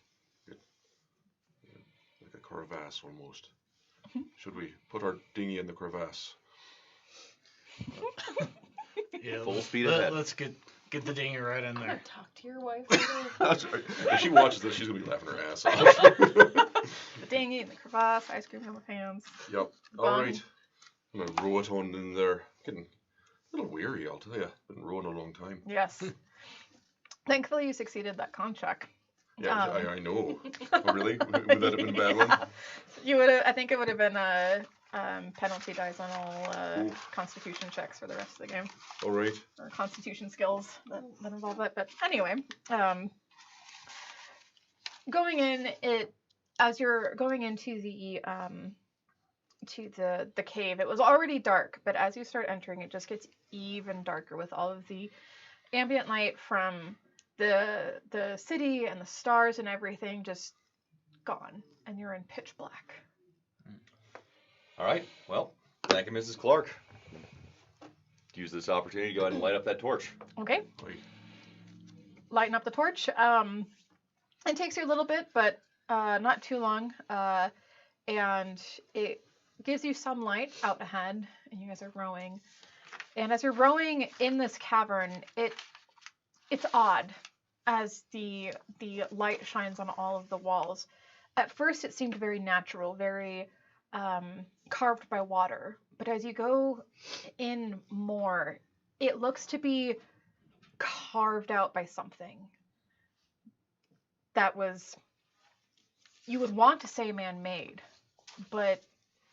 Good. Yeah, like a crevasse almost. Should we put our dinghy in the crevasse? Yeah, Full speed ahead. Let's get Get the dinghy right in I'm there. gonna talk to your wife. later. That's right. If she watches this, she's gonna be laughing her ass off. The dinghy, the crevasse, ice cream in my hands. Yep. All right. I'm gonna row it on in there. Getting a little weary, I'll tell you. Been rowing a long time. Yes. Thankfully, you succeeded that con check. Yeah, I know. Oh, really? Would that have been a bad one? You would have. I think it would have been a penalty dice on all Constitution checks for the rest of the game, All right. or Constitution skills that involve it. But anyway, going in it as you're going into the cave, it was already dark, but as you start entering, it just gets even darker with all of the ambient light from the city and the stars and everything just gone, and you're in pitch black. All right. Well, thank you, Mrs. Clarke. Use this opportunity to go ahead and light up that torch. Okay. Wait. Lighten up the torch. It takes you a little bit, but not too long. And it gives you some light out ahead, and you guys are rowing. And as you're rowing in this cavern, it's odd as the light shines on all of the walls. At first, it seemed very natural, very carved by water. But as you go in more, it looks to be carved out by something that was, you would want to say man-made, but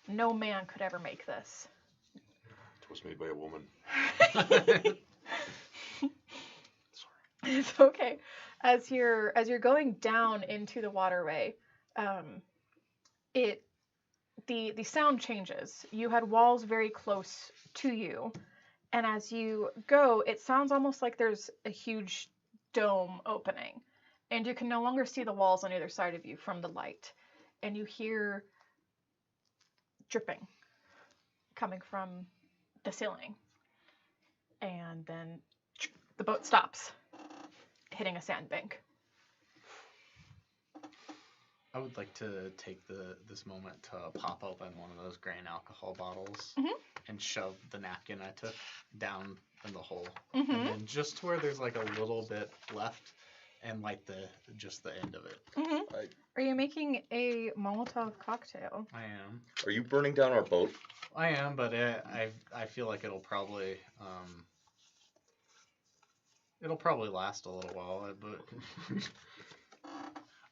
no man could ever make this. It was made by a woman. It's okay. As you're going down into the waterway, the sound changes. You had walls very close to you, and as you go, it sounds almost like there's a huge dome opening, and you can no longer see the walls on either side of you from the light, and you hear dripping coming from the ceiling, and then the boat stops, hitting a sandbank. I would like to take this moment to pop open one of those grain alcohol bottles and shove the napkin I took down in the hole, and then just to where there's like a little bit left, and light just the end of it. Are you making a Molotov cocktail? I am. Are you burning down our boat? I am, but I feel like it'll probably last a little while, but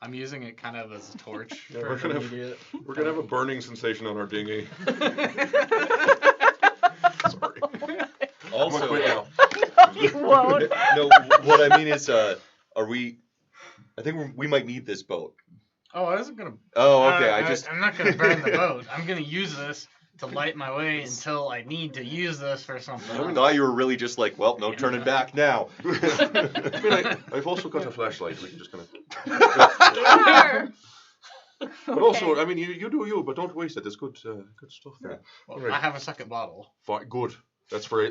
I'm using it kind of as a torch. Yeah, for we're gonna have a burning sensation on our dinghy. Sorry. Also, I'm gonna quit now. No, you won't. no, what I mean is, I think we might need this boat. Oh, I wasn't gonna. Oh, okay. I'm not gonna burn the boat. I'm gonna use this to light my way until I need to use this for something. I thought you were really just like, well, no turning back now. I mean, I've also got a flashlight. We can just kind of. But also, I mean, you do you, but don't waste it. There's good stuff there. Well, Right. I have a second bottle. Fine, good. That's for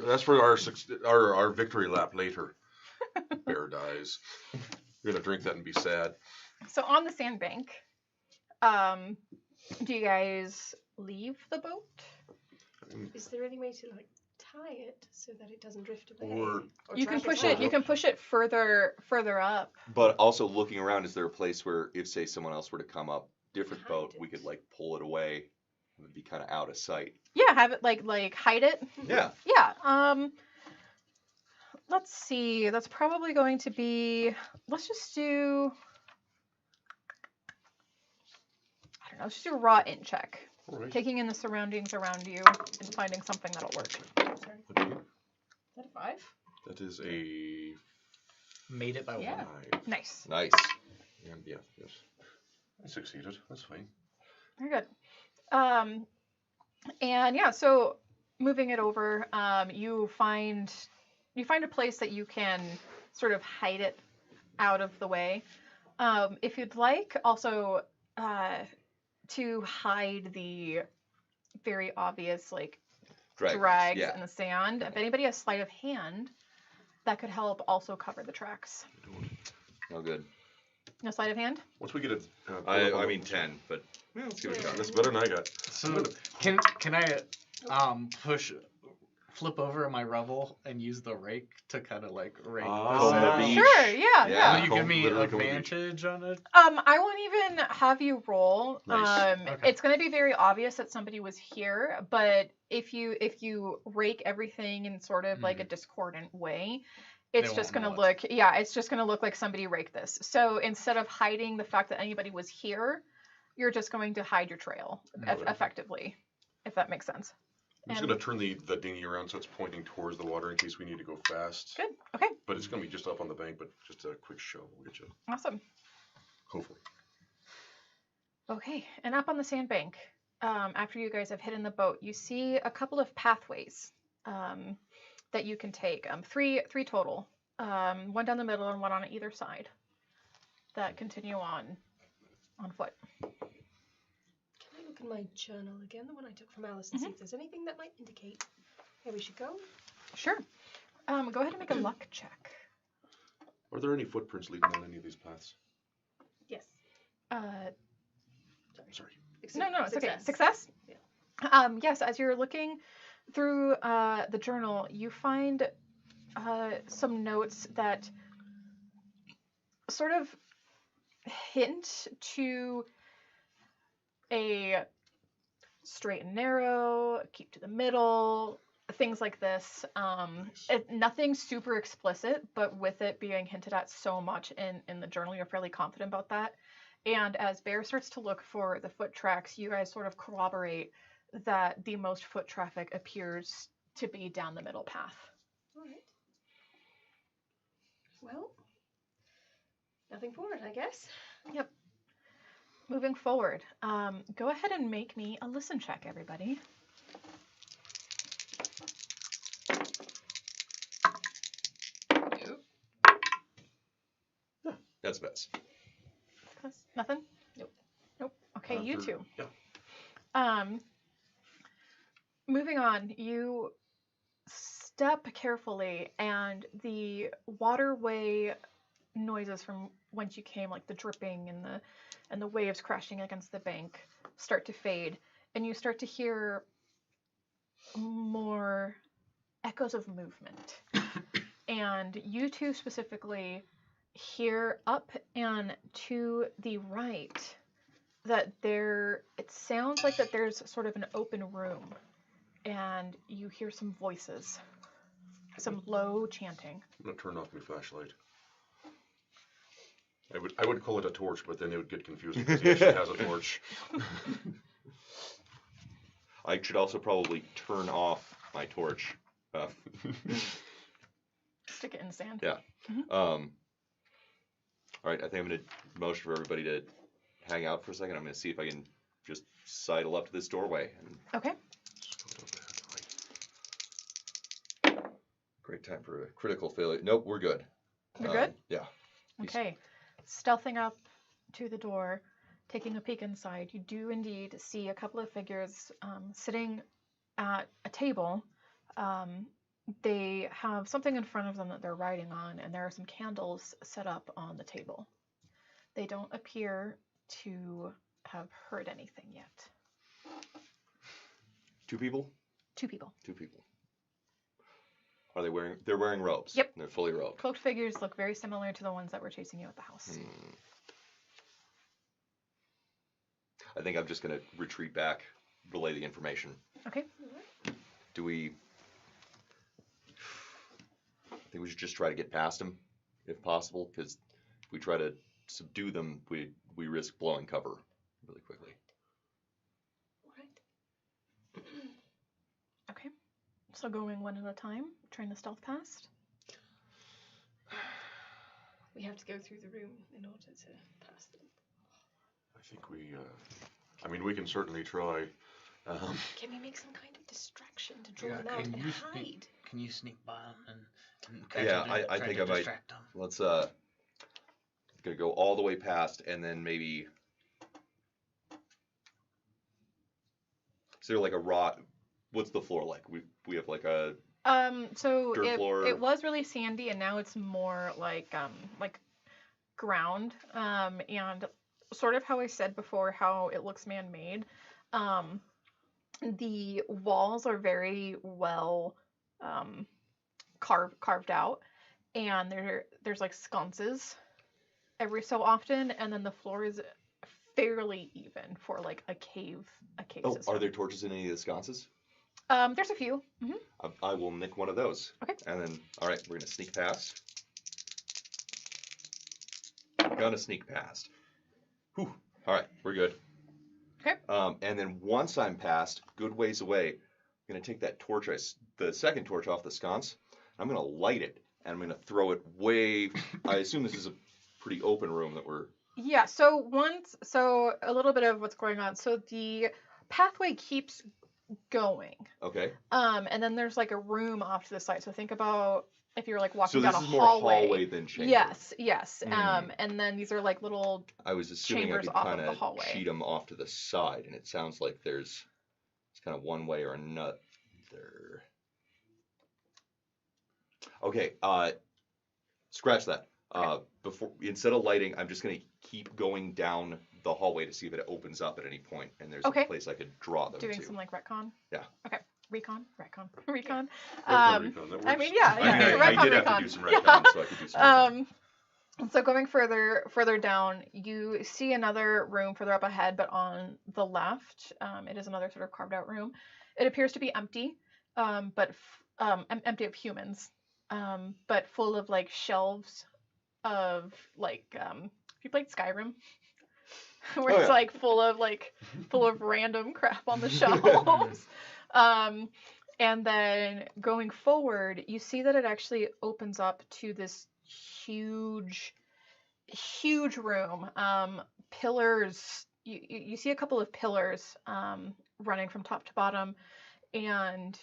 our victory lap later. Bear dies. You're gonna drink that and be sad. So on the sandbank, do you guys leave the boat? Is there any way to like tie it so that it doesn't drift away? Or You can drag push forward? it. You can push it further up. But also looking around, is there a place where if, say, someone else were to come up, different Hide boat, it. we could like pull it away? It would be kind of out of sight. Yeah, have it like hide it. Yeah. Yeah. Let's see. That's probably going to be. Let's just do. I don't know. Let's just do a raw int check. all right. Taking in the surroundings around you and finding something that'll work. Sorry. Okay. Is that a 5? That is a Made it by Yeah. one. 5. Nice. Nice. And yeah, yes, I succeeded. That's fine. Very good. And yeah, so moving it over, you find a place that you can sort of hide it out of the way. If you'd like, also to hide the very obvious like drags Yeah. in the sand. If anybody has sleight of hand, that could help also cover the tracks. No good. No sleight of hand? Once we get it, I mean 10, but well, let's give it a shot. that's better than I got. So can I push flip over my rubble and use the rake to kind of like rake Oh, the the sand? beach. Sure, yeah. Yeah. Will you give Comb- me literally comb the beach. advantage on it? I won't even have you roll. Nice. Okay. It's going to be very obvious that somebody was here, but if you rake everything in sort of like a discordant way, it's They just won't going to know look, yeah, it's just going to look like somebody raked this. So instead of hiding the fact that anybody was here, you're just going to hide your trail effectively, if that makes sense. I'm just And- gonna turn the dinghy around so it's pointing towards the water in case we need to go fast. Good. Okay. But it's gonna be just up on the bank, but just a quick show. We'll get you. Awesome. Hopefully. Okay, and up on the sandbank, after you guys have hidden the boat, you see a couple of pathways that you can take. Three total. One down the middle and one on either side that continue on foot. Can I look in my journal again, the one I took from Alice, and see if there's anything that might indicate where we should go? Sure. Go ahead and make a luck check. Are there any footprints leading on any of these paths? Yes. Sorry. No, it's okay. Success. Success? Yeah. Yes, as you're looking through the journal, you find some notes that sort of hint to a straight and narrow, keep to the middle, things like this. Nothing super explicit, but with it being hinted at so much in the journal, you're fairly confident about that. And as Bear starts to look for the foot tracks, you guys sort of corroborate that the most foot traffic appears to be down the middle path. All right. Well, nothing for it, I guess. Yep. Moving forward, go ahead and make me a listen check, everybody. That's best. Nothing? Nope. Nope. Okay, you two. Yeah. Moving on, you step carefully, and the waterway noises from whence you came, like the dripping and the waves crashing against the bank, start to fade, and you start to hear more echoes of movement. And you two specifically hear up and to the right that it sounds like that there's sort of an open room, and you hear some voices, some low chanting. I'm gonna turn off my flashlight. I would call it a torch, but then it would get confusing because he actually has a torch. I should also probably turn off my torch. Stick it in the sand. Yeah. All right, I think I'm going to motion for everybody to hang out for a second. I'm going to see if I can just sidle up to this doorway. And Okay. great time for a critical failure. Nope, we're good. You're good? Yeah. Okay. Stealthing up to the door, taking a peek inside, you do indeed see a couple of figures sitting at a table. They have something in front of them that they're writing on, and there are some candles set up on the table. They don't appear to have heard anything yet. Two people? Two people. Two people. Are they wearing? They're wearing robes. Yep. They're fully robed. Cloaked figures look very similar to the ones that were chasing you at the house. I think I'm just going to retreat back, relay the information. Okay. I think we should just try to get past them, if possible, because if we try to subdue them, we risk blowing cover really quickly. All right. Okay. So going one at a time, trying to stealth past. We have to go through the room in order to pass them. I think we can certainly try. Can we make some kind of distraction to draw Yeah, them out can and you hide? Can you sneak by them and catch Yeah, them I try think to I might. distract them? Let's gonna go all the way past, and then maybe. Is there like a rock? What's the floor like? We have like a. So Dirt floor. it was really sandy, and now it's more like ground. And sort of how I said before, how it looks man-made. The walls are very well carved out, and there's like sconces every so often, and then the floor is fairly even for like a cave Oh, system. are there torches in any of the sconces? There's a few. I will nick one of those. Okay. And then, all right, we're gonna sneak past. Gonna sneak past. Whew. All right, we're good. Okay. And then once I'm past, good ways away, I'm gonna take that torch, the second torch off the sconce. I'm gonna light it, and I'm gonna throw it way. I assume this is a pretty open room that we're. Yeah. So a little bit of what's going on. So the pathway keeps going. Okay. And then there's like a room off to the side. So think about if you're like walking So down this a is more hallway than chamber. Yes. And then these are like little. I was assuming I chambers could off of kind the of hallway. cheat them off to the side, and it sounds like it's kind of one way or another. Okay, scratch that. Before instead of lighting, I'm just gonna keep going down the hallway to see if it opens up at any point, and there's a place I could draw them Doing to. some like retcon. Yeah. Okay. Recon. Recon, I that mean, works. yeah. I did have to do some retcon, so I could do some retcon. So going further down, you see another room further up ahead, but on the left, it is another sort of carved out room. It appears to be empty, but empty of humans, but full of like shelves of like if you played Skyrim, where it's like full of random crap on the shelves. And then going forward, you see that it actually opens up to this huge room. Pillars. You see a couple of pillars running from top to bottom, and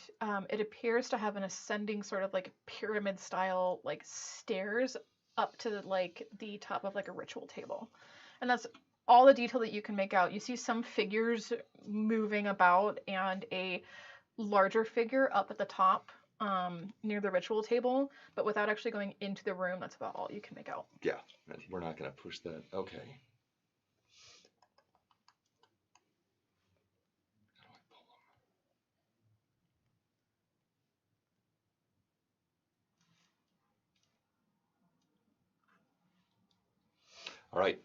it appears to have an ascending sort of like pyramid style like stairs up to like the top of like a ritual table, and that's all the detail that you can make out. You see some figures moving about and a larger figure up at the top near the ritual table, but without actually going into the room. That's about all you can make out. Yeah, we're not going to push that. Okay. How do I pull them? All right.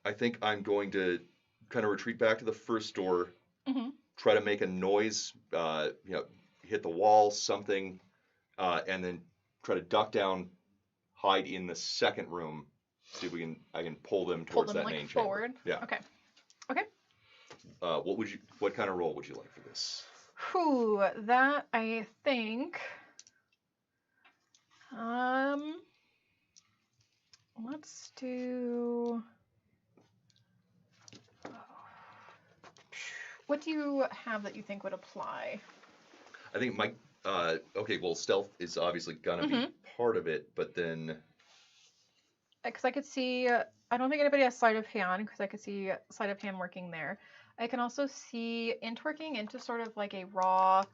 I think I'm going to kind of retreat back to the first door, try to make a noise, hit the wall, something, and then try to duck down, hide in the second room, see if I can pull them towards that like main forward. chamber. Yeah. Okay. What kind of roll would you like for this? That I think. Let's do. What do you have that you think would apply? I think my stealth is obviously gonna be part of it, but then because I could see, I don't think anybody has sleight of hand, because I could see sleight of hand working there. I can also see int working into sort of like a raw.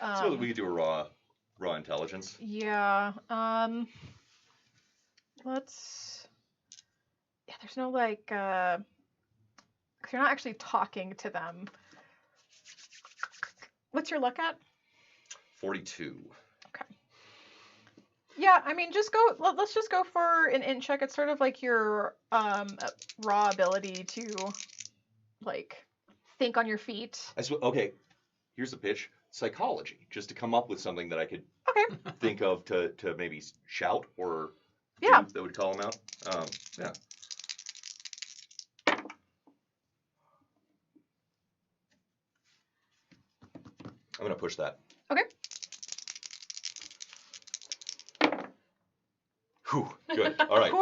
So we could do a raw intelligence. Yeah. There's no like, because you're not actually talking to them. What's your luck at? 42. Okay. Yeah, I mean, let's just go for an int check. It's sort of like your raw ability to like think on your feet. Okay, here's the pitch. Psychology, just to come up with something that I could think of to maybe shout or do that would call them out. Yeah. I'm going to push that. Okay. Whew, good. All right.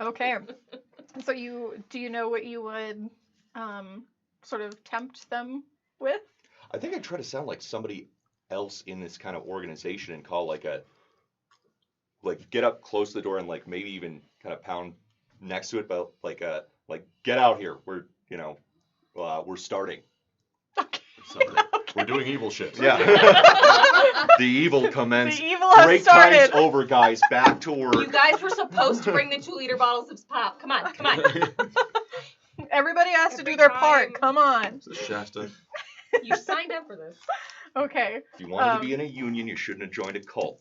Okay. So do you know what you would sort of tempt them with? I think I'd try to sound like somebody else in this kind of organization and call get up close to the door and like maybe even kind of pound next to it, but like get out here. We're starting. Okay. We're doing evil shit. Yeah. The evil commence. The evil has Break started. time's over, guys. Back to work. You guys were supposed to bring the 2-liter bottles of pop. Come on. Everybody has to do Every their time. part. Come on. It's a Shasta. You signed up for this. Okay. If you wanted to be in a union, you shouldn't have joined a cult.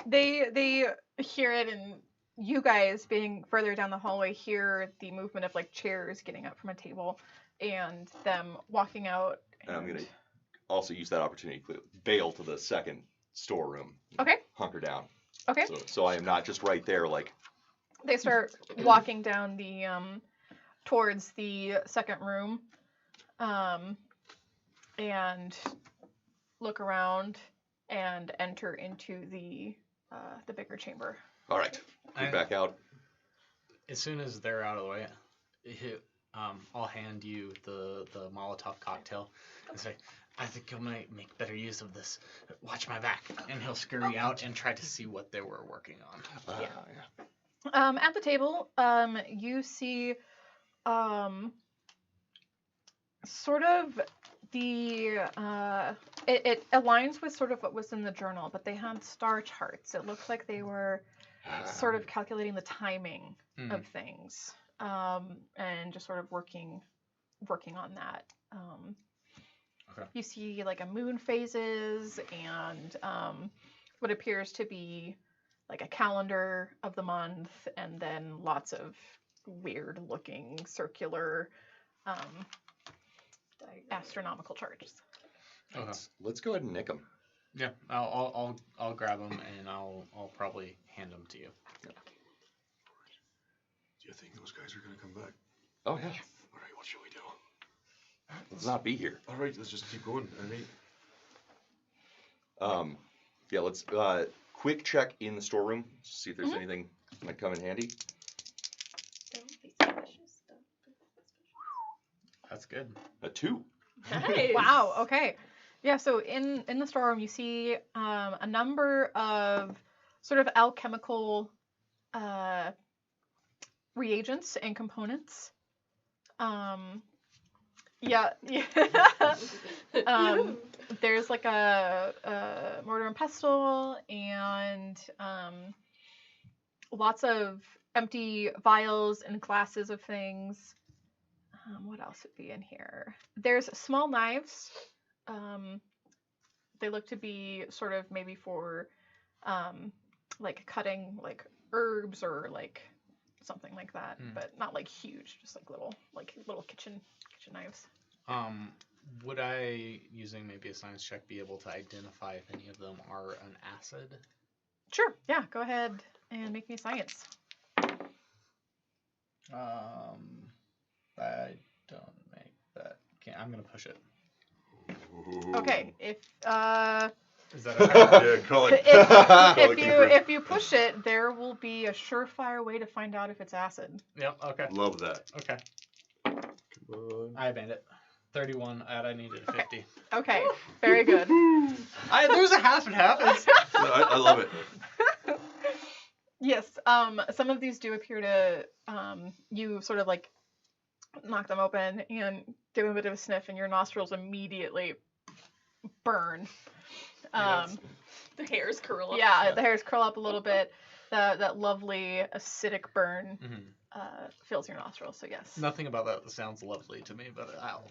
They hear it, and you guys, being further down the hallway, hear the movement of like chairs getting up from a table, and them walking out. And I'm gonna also use that opportunity to bail to the second storeroom. Okay. Hunker down. Okay. So I am not just right there, like. They start walking down the towards the second room, and look around and enter into the bigger chamber. All right. Get back out. As soon as they're out of the way, I'll hand you the Molotov cocktail and say, I think you might make better use of this. Watch my back. And he'll scurry out and try to see what they were working on. Yeah. At the table, you see sort of the it aligns with sort of what was in the journal, but they had star charts. It looks like they were sort of calculating the timing of things, and just sort of working on that. Okay. You see like a moon phases and what appears to be like a calendar of the month, and then lots of weird looking circular astronomical charts. Okay. Let's go ahead and nick them. Yeah, I'll grab them and I'll probably hand them to you. Do you think those guys are gonna come back? Oh yeah. All right, what should we do? Let's not be here. All right, let's just keep going. Yeah. Let's quick check in the storeroom. See if there's anything that might come in handy. That's good. A 2. Nice. Wow. Okay. Yeah. So in the storeroom, you see a number of sort of alchemical reagents and components. Yeah. There's like a mortar and pestle and lots of empty vials and glasses of things. What else would be in here? There's small knives. They look to be sort of maybe for like cutting like herbs or like something like that, but not like huge, just like little kitchen knives. Would I, using maybe a science check, be able to identify if any of them are an acid? Sure. Yeah. Go ahead and make me a science. I don't make that. I'm gonna push it. Okay. If Is that okay? Yeah, call it. if you push it, there will be a surefire way to find out if it's acid. Yep. Okay. Love that. Okay. Come on. I made it. 31. I needed a 50. Okay. Very good. There's a half and half. I love it. Yes. Some of these do appear to you sort of like knock them open and give them a bit of a sniff, and your nostrils immediately burn. The hairs curl up. Yeah, the hairs curl up a little bit. That lovely acidic burn fills your nostrils. So yes. Nothing about that sounds lovely to me, but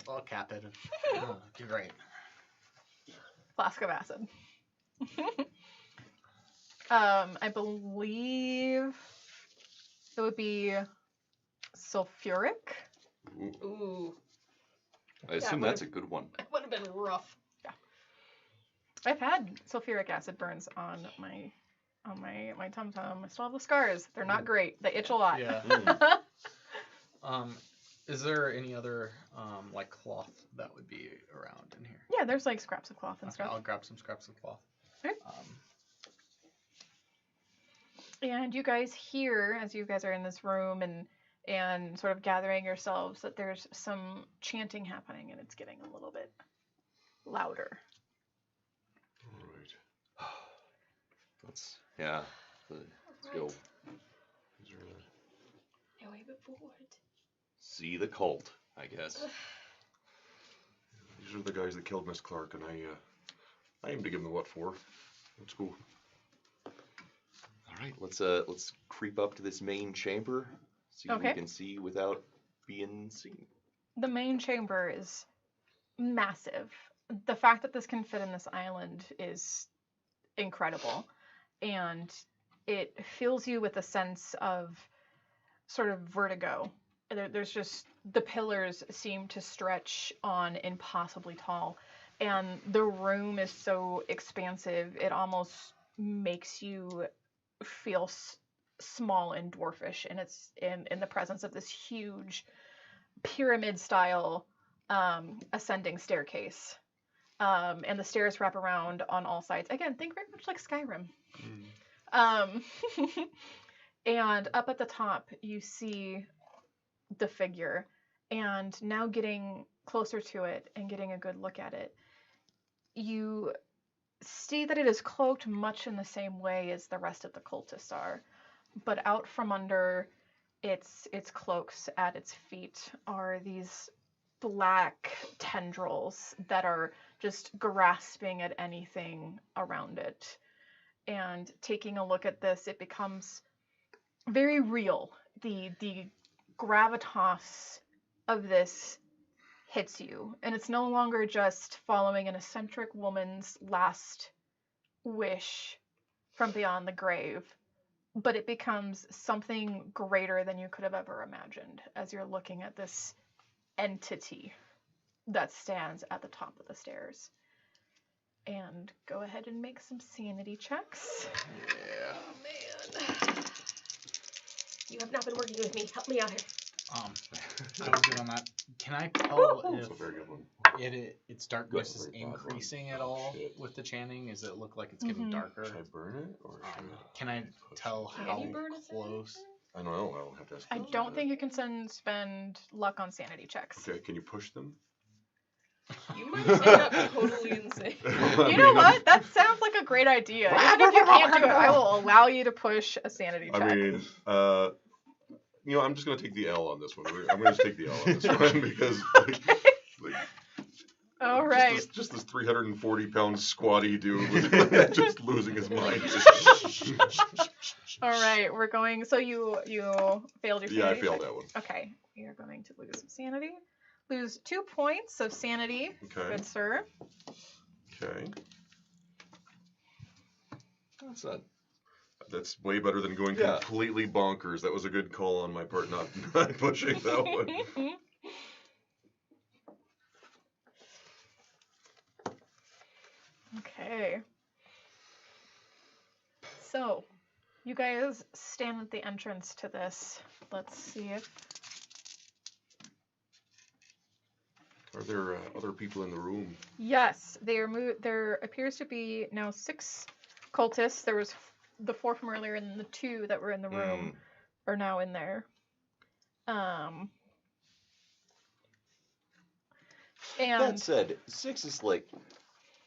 I'll cap it. You're great. Flask of acid. I believe it would be sulfuric. Ooh, I assume that's a good one. that would have been rough. I've had sulfuric acid burns on my tum-tum. I still have the scars. They're not great. They itch a lot. Yeah. Is there any other like cloth that would be around in here? Yeah, there's like scraps of cloth and Okay, stuff. I'll grab some scraps of cloth. Okay. And you guys hear, as you guys are in this room and sort of gathering yourselves, that there's some chanting happening, and it's getting a little bit louder. All right. Let's go Is there a- Now I'm bored. see the cult, I guess. These are the guys that killed Miss Clarke, and I aim to give them the what for. Let's go. All right, let's creep up to this main chamber. See what we Okay. can see without being seen. The main chamber is massive. The fact that this can fit in this island is incredible, and it fills you with a sense of sort of vertigo. There's just, the pillars seem to stretch on impossibly tall, and the room is so expansive it almost makes you feel small and dwarfish, and it's in the presence of this huge pyramid style ascending staircase, and the stairs wrap around on all sides. Again, think very much like Skyrim. And up at the top you see the figure, and now getting closer to it and getting a good look at it, you see that it is cloaked much in the same way as the rest of the cultists are, but out from under its cloaks at its feet are these black tendrils that are just grasping at anything around it. And taking a look at this, it becomes very real. The gravitas of this hits you, and it's no longer just following an eccentric woman's last wish from beyond the grave, but it becomes something greater than you could have ever imagined as you're looking at this entity that stands at the top of the stairs. And go ahead and make some sanity checks. Yeah. Oh, man. You have not been working with me. Help me out here. I was good on that. Can I tell That's a very good one. if its darkness is Very bad one. increasing at all Shit. with the chanting? Does it look like it's getting darker? Should I burn it or should Can I tell Can how you burn a sanity close? I don't know. I'll have to ask. I don't think you can spend luck on sanity checks. Okay, can you push them? You might end up totally insane. You know what? That sounds like a great idea. Even if you can't do it, I will allow you to push a sanity check. I mean, I'm just gonna take the L on this one. I'm gonna just take the L on this one because, All right. just this 340-pound squatty dude was just losing his mind. All right. We're going. So you failed your sanity. Yeah, I failed check. that one. Okay. You're going to lose some sanity. Lose 2 points of sanity. Okay. Good sir. Okay. That's Way better than going completely bonkers. That was a good call on my part, not pushing that one. Okay. So, you guys stand at the entrance to this. Let's see if... Are there other people in the room? Yes, there appears to be now 6 cultists. There was the 4 from earlier, and the 2 that were in the room are now in there. And That said, 6 is like,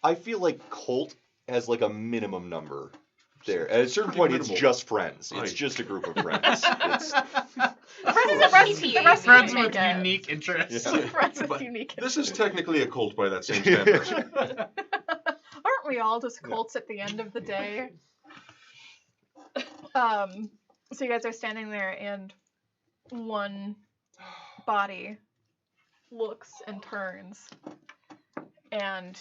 I feel like cult has like a minimum number there. At a certain point, it's minimal. just friends. It's Right. just a group of friends. It's, Friends with unique interests. Yeah. friends with But unique. This is technically a cult by that same standard. Aren't we all just cults at the end of the day? So you guys are standing there, and one body looks and turns and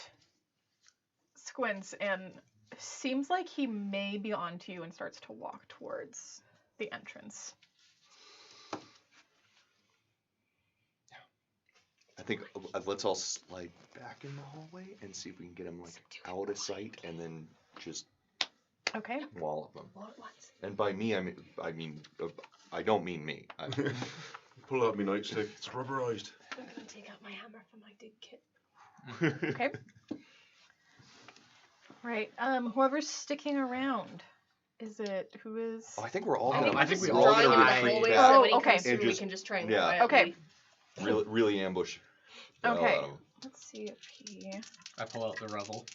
squints and seems like he may be onto you and starts to walk towards the entrance. I think let's all slide back in the hallway and see if we can get him like out of sight and then just Okay. wallop them. All at once. And by me, I mean I don't mean me. Pull out my nightstick. It's rubberized. I'm gonna take out my hammer from my dig kit. Okay. Right. Whoever's sticking around. Is it who is? Oh, I think we're all I think gonna. I think we we're all all drawing gonna try. the retreat hallway back. so when he okay. comes through, And we just- can just try and yeah. quietly. Okay. Really ambush. the hell Okay. out of him. Let's see if he. I pull out the revel.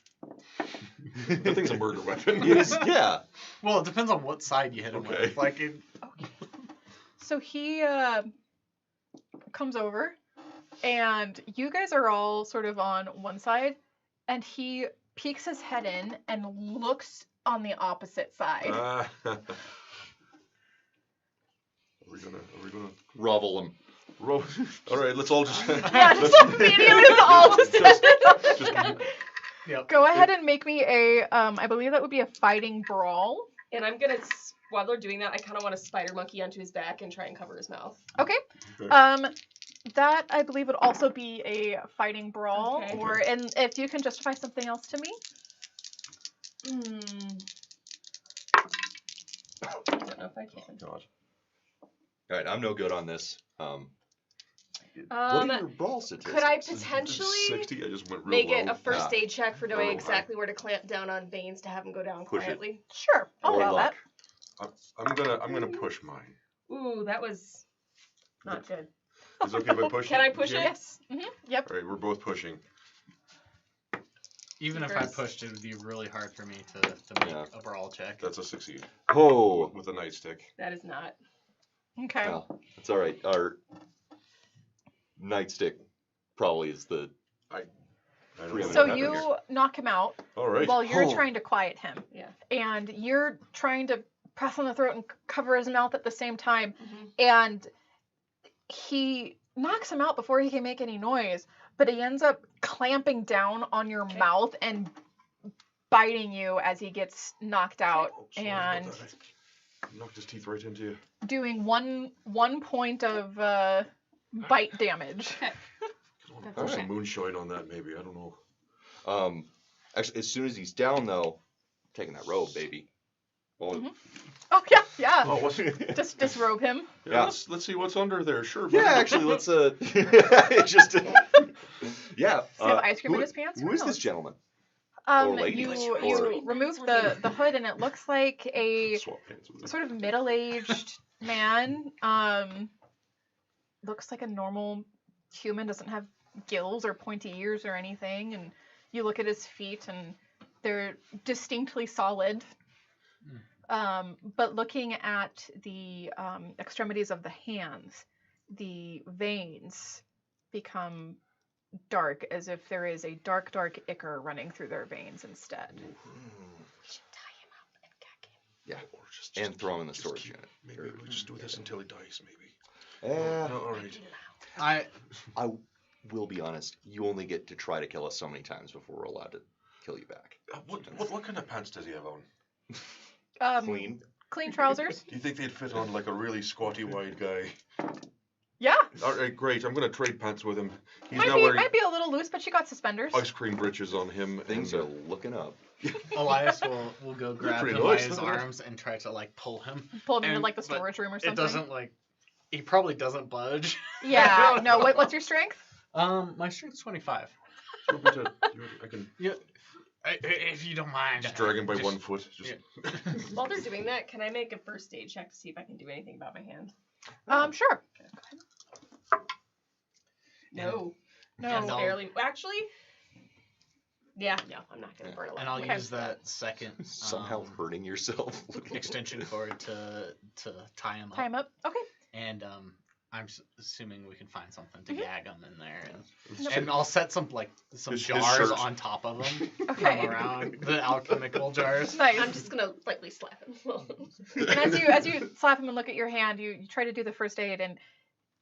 That thing's a murder weapon. It is, yeah. Well, it depends on what side you hit him Okay. with. Like, So he comes over, and you guys are all sort of on one side, and he peeks his head in and looks on the opposite side. Are we gonna Revel him. Roll. All right, let's all just. Yeah, just immediately all just. Yep. Go ahead and make me a. I believe that would be a fighting brawl. And I'm gonna, while they're doing that, I kind of want to spider monkey onto his back and try and cover his mouth. Okay. Okay. That I believe would also be a fighting brawl, Okay. and if you can justify something else to me. I don't know if I can. God. All right, I'm no good on this. What Um, are your brawl statistics? could I potentially 60. I just went real make low. it a first Ah. aid check for knowing Real high. exactly where to clamp down on veins to have him go down Push it. quietly? Sure, I'll Or allow that. luck? I'm gonna push mine. Ooh, that was not good. Is it okay if I push? Can I push Jim? it? Yes. Yep. All right, we're both pushing. Even if I Keepers. pushed, it would be really hard for me to make Yeah. a brawl check. That's a succeed Oh, with a nightstick. That is not. Okay. well, it's all right. Our nightstick probably is the. I don't So know So what happened you here. knock him out All right. while you're Oh. trying to quiet him, Yeah. and you're trying to press on the throat and cover his mouth at the same time, Mhm. and he knocks him out before he can make any noise, but he ends up clamping down on your Okay. mouth and biting you as he gets knocked out, Oh, sorry about and that. I knocked his teeth right into you. doing one point of bite damage. That's Have okay. some moonshine on that, maybe. I don't know. Actually, as soon as he's down, though, taking that robe, baby. Well, Mhm. Oh yeah. Oh, what's? Just disrobe him. Yeah, let's see what's under there. Sure. yeah, buddy. actually, let's just. Yeah. Does he have ice cream in his pants? Who Who is this knows? gentleman? Um, lady. you Or- you remove the hood and it looks like a Swap pants with him. sort of middle-aged man. Looks like a normal human, doesn't have gills or pointy ears or anything, and you look at his feet and they're distinctly solid. But looking at the extremities of the hands, the veins become dark, as if there is a dark ichor running through their veins instead. We should tie him up and gag him. Yeah. Or just And throw him in the just storage keep- unit. Maybe we'll just do this until he dies, maybe. Yeah. All right. I Will be honest. You only get to try to kill us so many times before we're allowed to kill you back. What kind of pants does he have on? Clean. Clean trousers. Do you think they'd fit on like a really squatty wide guy? Yeah. All right, great. I'm gonna trade pants with him. He's Might now be, wearing might be a little loose, but you got suspenders. ice cream britches on him. Things and, are looking up. Elias will go grab pretty him by nice, his look at that. arms and try to like pull him. Pull him into and- like the but storage room or It something. doesn't like. He probably doesn't budge. Yeah. No. What's your strength? My strength's 25. So, but, I can If you don't mind. just drag him by Just- 1 foot. Just yeah. While they're doing that, can I make a first aid check to see if I can do anything about my hand? Sure. No. No. And I'll- Barely. Actually. Yeah. No, I'm not gonna burn a And I'll Okay. use that second Somehow hurting yourself. extension cord to tie him up. Tie him up. Okay. And I'm assuming we can find something to Mhm. gag him in there. Let's And I'll set some some His jars shirt. on top of him Okay. around the alchemical jars. Nice. I'm just gonna lightly slap him. And as you slap him and look at your hand, you try to do the first aid, and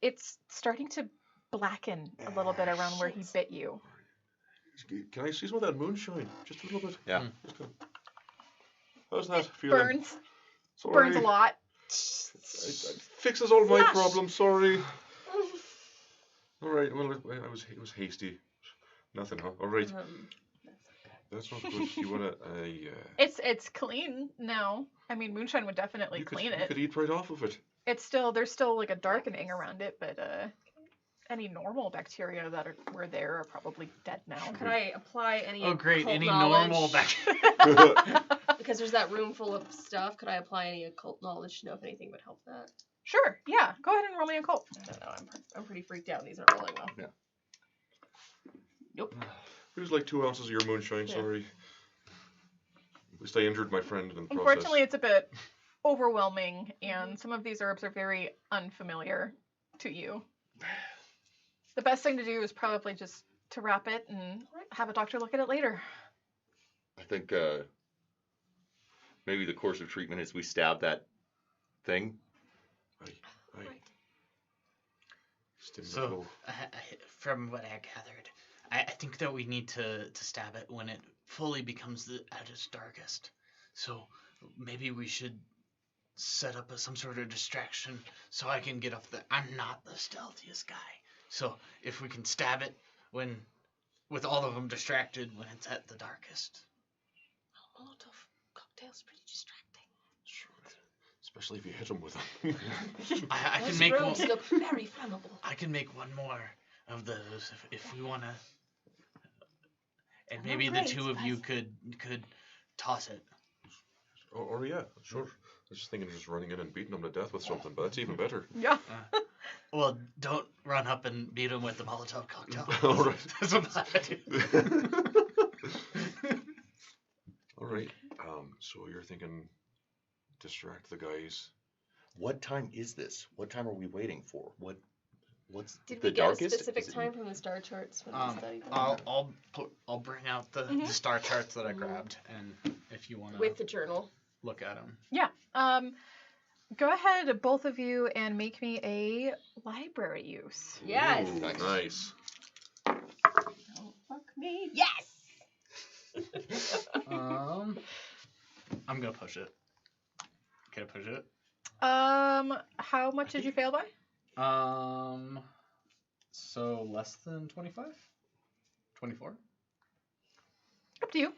it's starting to blacken a little bit around where he bit you. Can I see some of that moonshine? Just a little bit. Yeah. Just go. How's that feeling? Burns. Sorry. Burns a lot. It fixes all my Flash. problems. Sorry. All right. Well, it was hasty. Nothing, huh? All right. That's not good. You wanna? It's clean now. I mean, moonshine would definitely You clean you it. could eat right off of it. It's still there's still like a darkening around it, but any normal bacteria that were there are probably dead now. Can I apply any? Oh great! occult Any knowledge? normal back? Because there's that room full of stuff. Could I apply any occult knowledge to know if anything would help that? Sure. Yeah. Go ahead and roll me a cult. I don't know. I'm pretty freaked out. These aren't rolling well. Nope. It was like 2 ounces of your moonshine. Yeah. Sorry. At least I injured my friend in the process. Unfortunately, it's a bit overwhelming, and some of these herbs are very unfamiliar to you. The best thing to do is probably just to wrap it and have a doctor look at it later. I think maybe the course of treatment is we stab that thing. Aye. Stim the So, flow. from what I gathered, I think that we need to stab it when it fully becomes at its darkest. So maybe we should set up some sort of distraction so I can get up there. I'm not the stealthiest guy. So if we can stab it with all of them distracted when it's at the darkest. Molotov cocktail's pretty distracting. Sure. Especially if you hit them with them. I can Those make one. rogues look very flammable. I can make one more of those if we want to. And Oh, maybe the great. two of you could toss it. Or yeah, sure. I was just thinking of just running in and beating them to death with something, but that's even better. Yeah. Well, don't run up and beat him with the Molotov cocktail. All right. That's what I do. All right. So you're thinking distract the guys. What time is this? What time are we waiting for? What's Did the we get darkest? a specific Is it- time from the star charts when we studied them? I'll bring out the star charts that I grabbed, and if you want to With the journal. look at them. Yeah. Go ahead, both of you, and make me a library use. Yes. Ooh, Nice. Don't fuck me. Yes! I'm gonna push it. Can I push it? How much did you fail by? So less than 25? 24? Up to you.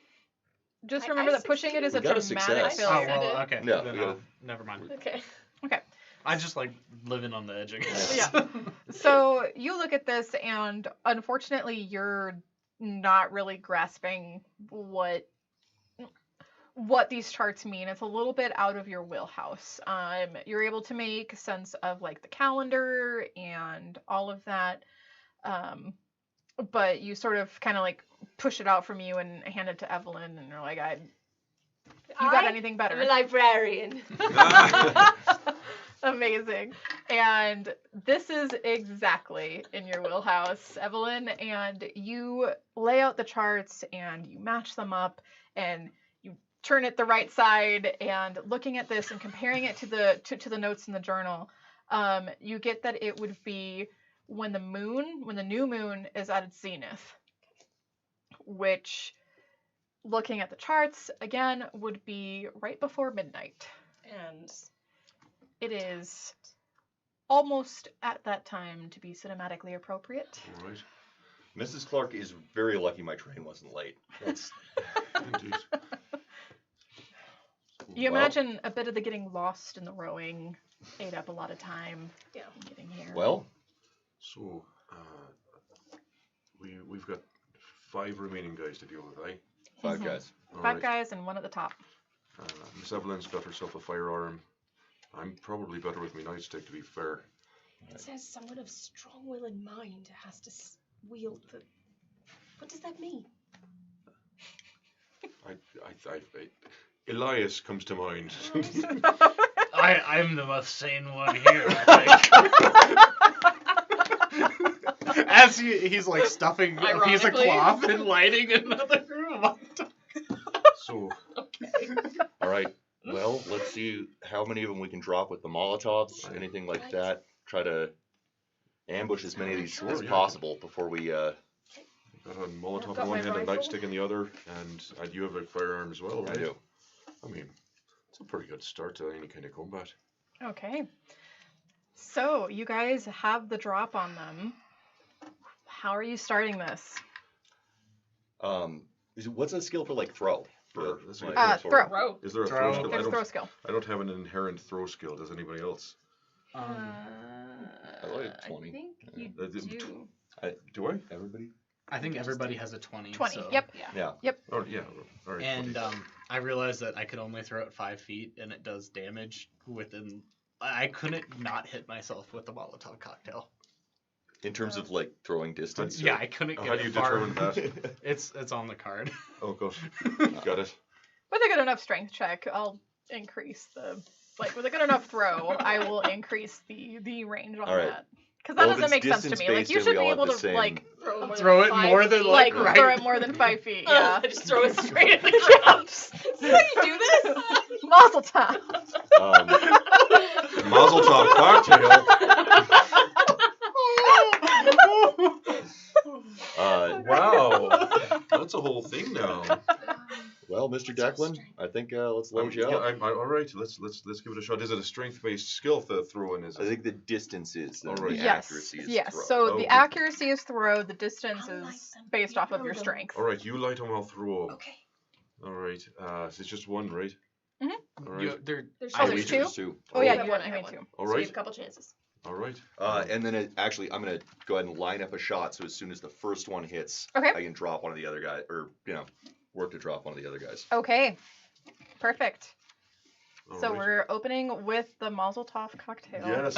Just I remember that pushing it is a We got a dramatic success. failure. Oh, well, okay. No, then we gotta- never mind. Okay. Okay. I just like living on the edge, I guess. Yeah. So you look at this, and unfortunately, you're not really grasping what these charts mean. It's a little bit out of your wheelhouse. You're able to make sense of like the calendar and all of that, but you sort of kind of like push it out from you and hand it to Evelyn, and you're like, you got anything better? I'm a librarian. Amazing. And this is exactly in your wheelhouse, Evelyn. And you lay out the charts and you match them up and you turn it the right side. And looking at this and comparing it to the notes in the journal, you get that it would be when the new moon is at its zenith, which, looking at the charts again, would be right before midnight. And It is almost at that time to be cinematically appropriate. All right. Mrs. Clarke is very lucky my train wasn't late. That's Indeed. You Well- imagine a bit of the getting lost in the rowing ate up a lot of time. Yeah. Getting here. well. So we've got 5 remaining guys to deal with, eh? 5 guys. All Five right. guys and one at the top. Miss Evelyn's got herself a firearm. I'm probably better with my nightstick, to be fair. it says someone of strong will and mind has to wield the... What does that mean? Elias comes to mind. I'm the most sane one here, I think. As he's like stuffing a piece of Ironically. cloth and lighting another room. So All right. Well, let's see how many of them we can drop with the Molotovs, anything like Right. that. Try to ambush as many of these Sure, as yeah. possible before we. got a Molotov I've got in one my hand and rifle. nightstick in the other, and you have a firearm as well, I right? do. I mean, it's a pretty good start to any kind of combat. Okay. So you guys have the drop on them. How are you starting this? What's a skill for like throw? Yeah, For that's a like, good throw. sort of- Row. Is there a Throw. throw skill? There's a throw skill. I don't have an inherent throw skill. Does anybody else? I like 20. I think you Uh, do. Do I? Everybody. I think everybody has a 20. 20. So. Yep. Yeah. Yeah. Oh yeah. All right. And 20. I realized that I could only throw it 5 feet, and it does damage within. I couldn't not hit myself with the Molotov cocktail. In terms of like throwing distance. Yeah, I couldn't How get do you it far. determine that? It's on the card. Oh gosh. Got it. With a good enough strength check, I'll increase the with a good enough throw, I will increase the range on All right. that. Because that Well, if doesn't it's make sense to me. Like distance-based you and should we be all have able the to same- Throw it more than like right. throw it more than 5 feet. Yeah. I just throw it straight at the ground. Is that how you do this? Mazel tov. Um, Mazel tov cocktail. Wow. That's a whole thing now. Well, Mr. Declan, I think let's load you Yeah, up. all right. Let's give it a shot. Is it a strength-based skill throw-in? Is I it? think the distance is, and All right. the Yes. accuracy is Yes. throw. So Oh, the good. accuracy is throw. The distance I'll light is them. based You off of know your them. strength. All right, you light them, I'll throw. Okay. All right. So it's just one, right? Mhm. All right. There's There's Oh, Yeah, there's we two? choose two. Oh yeah, You have you one, have I have me one. too. All So you right. have a couple chances. All right. And then actually, I'm gonna go ahead and line up a shot. So as soon as the first one hits, Okay. I can drop one of the other guys, or work to drop one of the other guys. Okay. Perfect. All So right. we're opening with the Mazel Tov cocktail. Yes.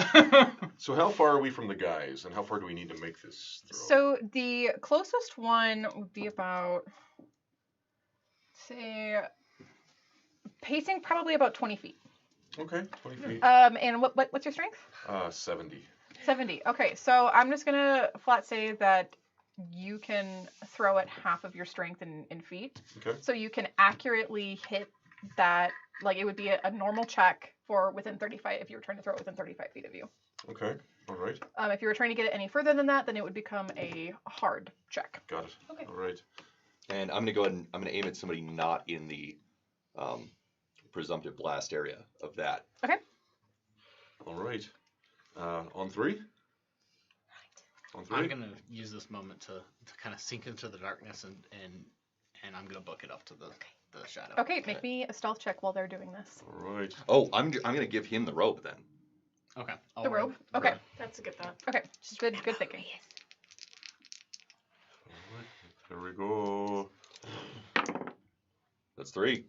So how far are we from the guys, and how far do we need to make this throw? So the closest one would be about, say, pacing probably about 20 feet. Okay, 20 feet. And what's your strength? 70. 70. Okay, so I'm just gonna flat say that you can throw at half of your strength in feet. Okay. So you can accurately hit that. Like it would be a normal check for within 35 if you were trying to throw it within 35 feet of you. Okay. All right. If you were trying to get it any further than that, then it would become a hard check. Got it. Okay. All right. And I'm gonna go ahead and I'm gonna aim at somebody not in the presumptive blast area of that. Okay. All right. On 3? On 3? I'm gonna use this moment to kind of sink into the darkness and I'm gonna book it up to the shadow. Okay, make me a stealth check while they're doing this. All right. Oh, I'm gonna give him the rope then. Okay. The rope. Okay. That's a good thought. Okay. Good thinking. All right. There we go. That's 3.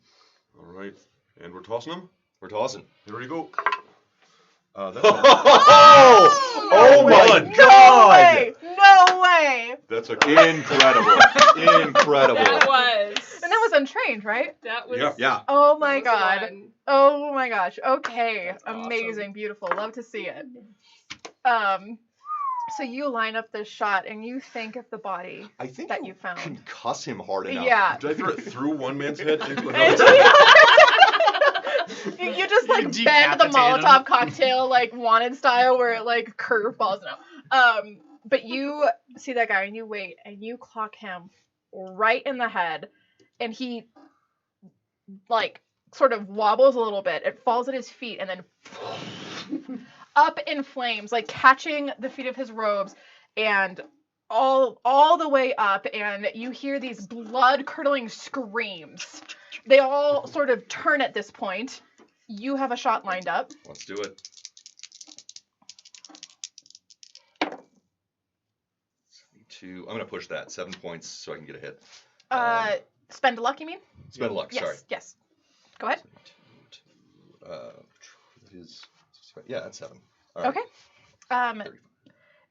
All right. And we're tossing them? We're tossing. Here we go. That's Oh my my God! No way! That's a Incredible! Incredible! That was. And that was untrained, right? That was. Yeah. Yeah. Oh my that was god. fun. Oh my gosh. Okay. That's awesome. Amazing. Beautiful. Love to see it. So you line up this shot and you think of the body I think that you found. concuss him hard enough. Yeah. Did I throw it through one man's head into And another? you just like You bend the decapitated Molotov him. cocktail like wanted style where it like curveballs out. But you see that guy and you wait and you clock him right in the head and he like sort of wobbles a little bit. It falls at his feet and then up in flames, like catching the feet of his robes and all the way up, and you hear these blood-curdling screams. They all sort of turn at this point. You have a shot lined up. Let's do it. 72. I'm gonna push that 7 points so I can get a hit. Spend a luck, you mean? Spend a luck. Yes, Sorry. yes. Go ahead. Yeah, that's 7. All right. Okay. 35.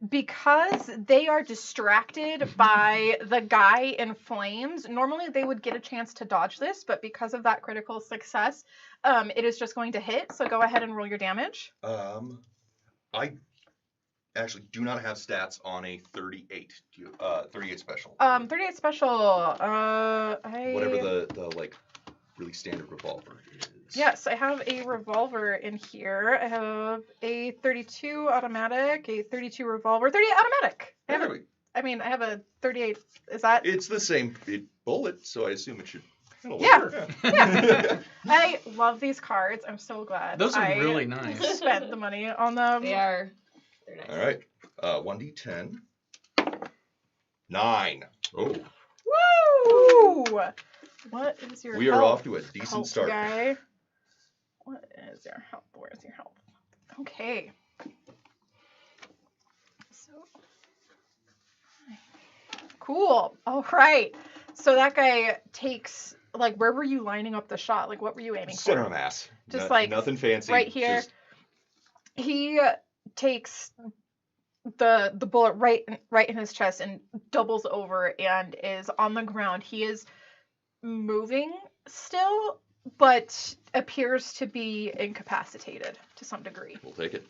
Because they are distracted by the guy in flames, normally they would get a chance to dodge this, but because of that critical success, it is just going to hit. So go ahead and roll your damage. I actually do not have stats on a 38. 38 special. 38 special. Whatever the like really standard revolver is. Yes, I have a revolver in here. I have a 32 automatic, a 32 revolver, 38 automatic. I have a 38. Is that? It's the same bullet, so I assume it should. Yeah. Yeah. I love these cards. I'm so glad. Those are I really nice. spent the money on them. They are. They're nice. All right. 1d10. 9. Oh. Woo! What is your We are health, off to a decent health start. guy? What is your health? Where's your health? Okay. So cool. All right. So that guy takes where were you lining up the shot? Like what were you aiming Center for? of mass. Just nothing fancy. right here. Just, He takes the bullet right in his chest and doubles over and is on the ground. He is moving still, but appears to be incapacitated to some degree. we'll take it.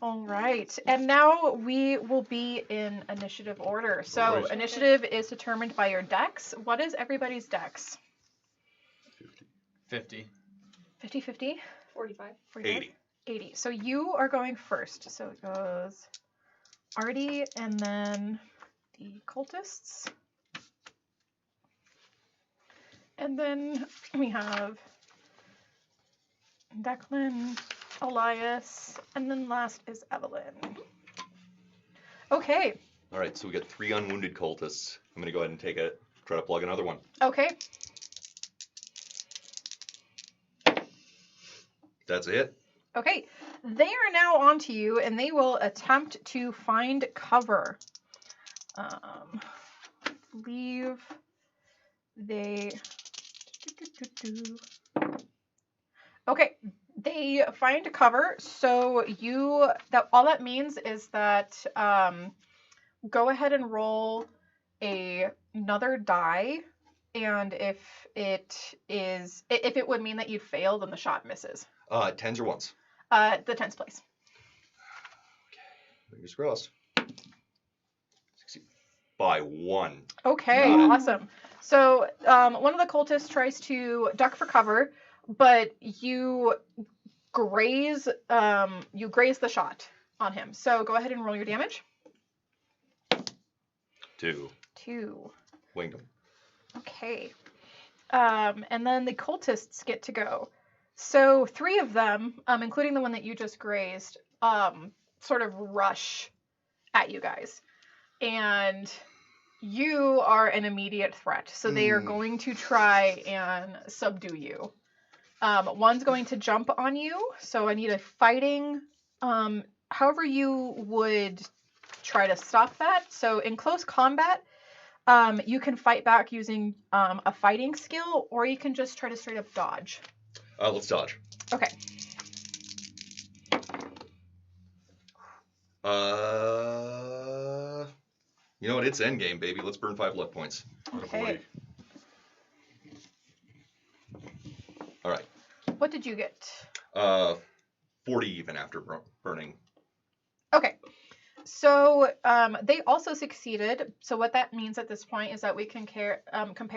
All right, and now we will be in initiative order. So All right. initiative is determined by your dex. What is everybody's dex? 50. 50-50? 45. 45? 80. 80. So you are going first. So it goes Artie, and then the cultists. And then we have Declan, Elias, and then last is Evelyn. Okay. All right, so we got 3 unwounded cultists. I'm going to go ahead and try to plug another one. Okay. That's it. Okay. They are now onto you, and they will attempt to find cover. Leave. They. Okay. They find cover. So all that means is that go ahead and roll another die, and if it would mean that you fail, then the shot misses. 10s or 1s? The 10s, please. Fingers crossed. By 1. Okay, awesome. So one of the cultists tries to duck for cover, but you graze the shot on him. So go ahead and roll your damage. 2. 2. Winged him. Okay. And then the cultists get to go. So 3 of them, including the one that you just grazed, sort of rush at you guys. And you are an immediate threat. So they are going to try and subdue you. One's going to jump on you. So I need a fighting. However you would try to stop that. So in close combat, you can fight back using a fighting skill, or you can just try to straight up dodge. Let's dodge. Okay. You know what? It's endgame, baby. Let's burn 5 luck points. Okay. All right. What did you get? 40 even after burning. Okay. So they also succeeded. So what that means at this point is that we can compare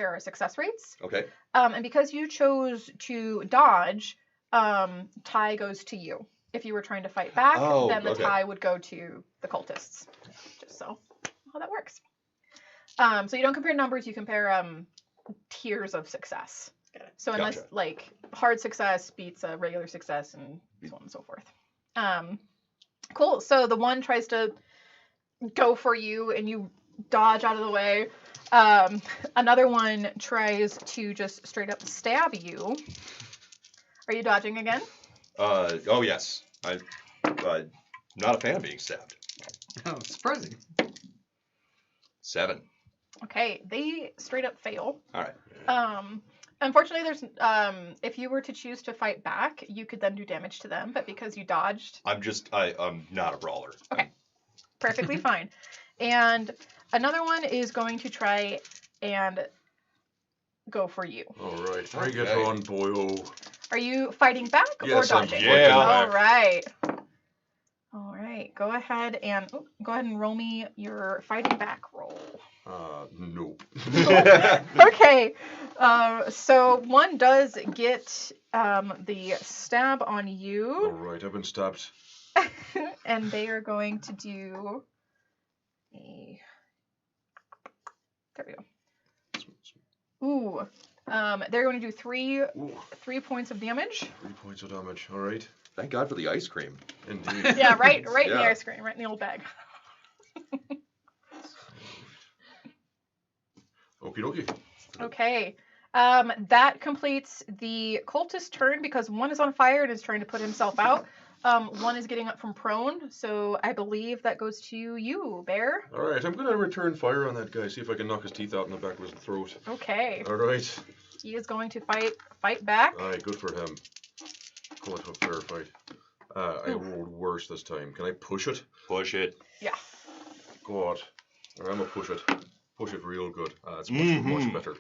our success rates. Okay. And because you chose to dodge, tie goes to you. If you were trying to fight back, then the tie would go to the cultists. Just so how that works. So you don't compare numbers, you compare tiers of success. So unless like hard success beats a regular success and so on and so forth. Cool. So the one tries to go for you and you dodge out of the way. Another one tries to just straight up stab you. Are you dodging again? Oh yes. I'm not a fan of being stabbed. Oh, surprising. 7. Okay, they straight up fail. All right. Unfortunately, there's if you were to choose to fight back, you could then do damage to them, but because you dodged, I'm not a brawler. Okay, perfectly fine. And another one is going to try and go for you. All right, bring it on, boyo. Are you fighting back or dodging? Yeah. All right. All right. Go ahead and roll me your fighting back roll. Nope. Okay. So one does get the stab on you. All right, I've been stabbed. And they are going to do a... There we go. Ooh. They're going to do three points of damage. 3 points of damage. All right. Thank God for the ice cream. Indeed. Yeah, right in the ice cream, right in the old bag. Okie dokie. Okay. That completes the cultist turn because one is on fire and is trying to put himself out. One is getting up from prone, so I believe that goes to you, Bear. All right, I'm gonna return fire on that guy. See if I can knock his teeth out in the back of his throat. Okay. All right. He is going to fight back. All right, good for him. Call it a fair fight. I rolled worse this time. Can I push it? Push it. Yeah. God. All right, I'm gonna push it. Push it real good. That's much better.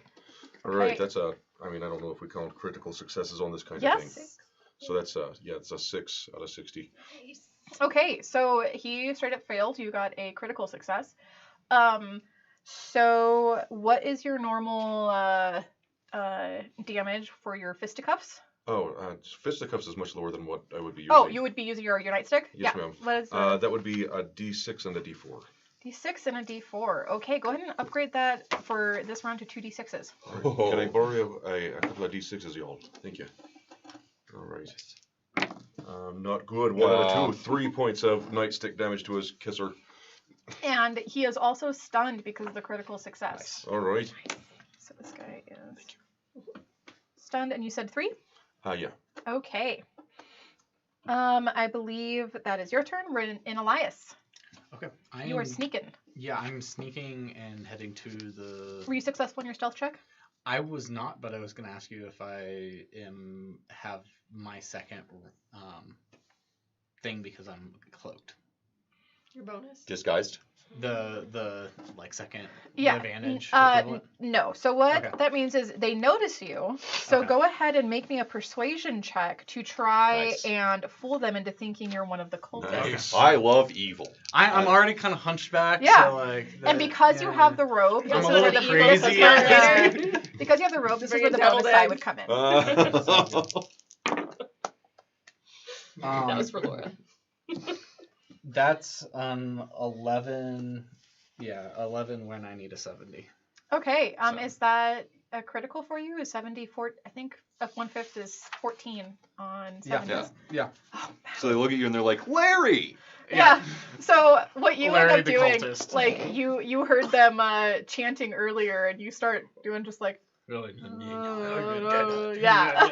All right, that's I don't know if we count critical successes on this kind of thing. Yes. So that's it's a 6 out of 60. Okay, so he straight up failed. You got a critical success. So what is your normal damage for your fisticuffs? Fisticuffs is much lower than what I would be using. Oh, you would be using your nightstick? Yes, yeah. ma'am. What is That would be a D6 and a D4. D6 and a D4. Okay, go ahead and upgrade that for this round to 2 D6s. All right. Can I borrow a couple of D6s, y'all? Thank you. All right. Not good. 1 over 2. 3 points of nightstick damage to his kisser. And he is also stunned because of the critical success. Nice. All right. So this guy is stunned, and you said 3? Yeah. Okay. I believe that is your turn. We're in Elias. Okay. You are sneaking. Yeah, I'm sneaking and heading to the. Were you successful in your stealth check? I was not, but I was going to ask you if I have my second thing because I'm cloaked. Your bonus? Disguised. The like second Yeah. advantage. Equivalent? No. So what Okay. that means is they notice you. So Okay. go ahead and make me a persuasion check to try Nice. and fool them into thinking you're one of the cultists. Nice. I love evil. I'm already kind of hunchback. Yeah. So like. And because you have the robe, I'm this a is little where the crazy. bonus Yeah. because you have the robe, this is Bring where the in deviled bonus side eggs. would come in. That was for Laura. That's 11. Yeah, 11 when I need a 70. Okay. So- Is that a critical for you? Is 74? I think 1/5 is 14 on 70s. Yeah. Oh, So they look at you and they're like, Larry! yeah. So what you Larry end up the doing, cultist. like you heard them chanting earlier, and you start doing just like, Really? yeah.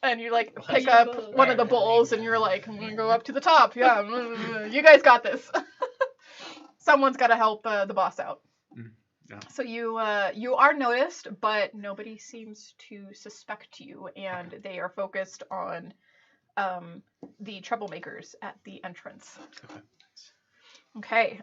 and you like pick up one of the bowls, and you're like, I'm gonna go up to the top. Yeah, you guys got this. Someone's got to help the boss out. Yeah. So you are noticed, but nobody seems to suspect you, and they are focused on the troublemakers at the entrance. Okay.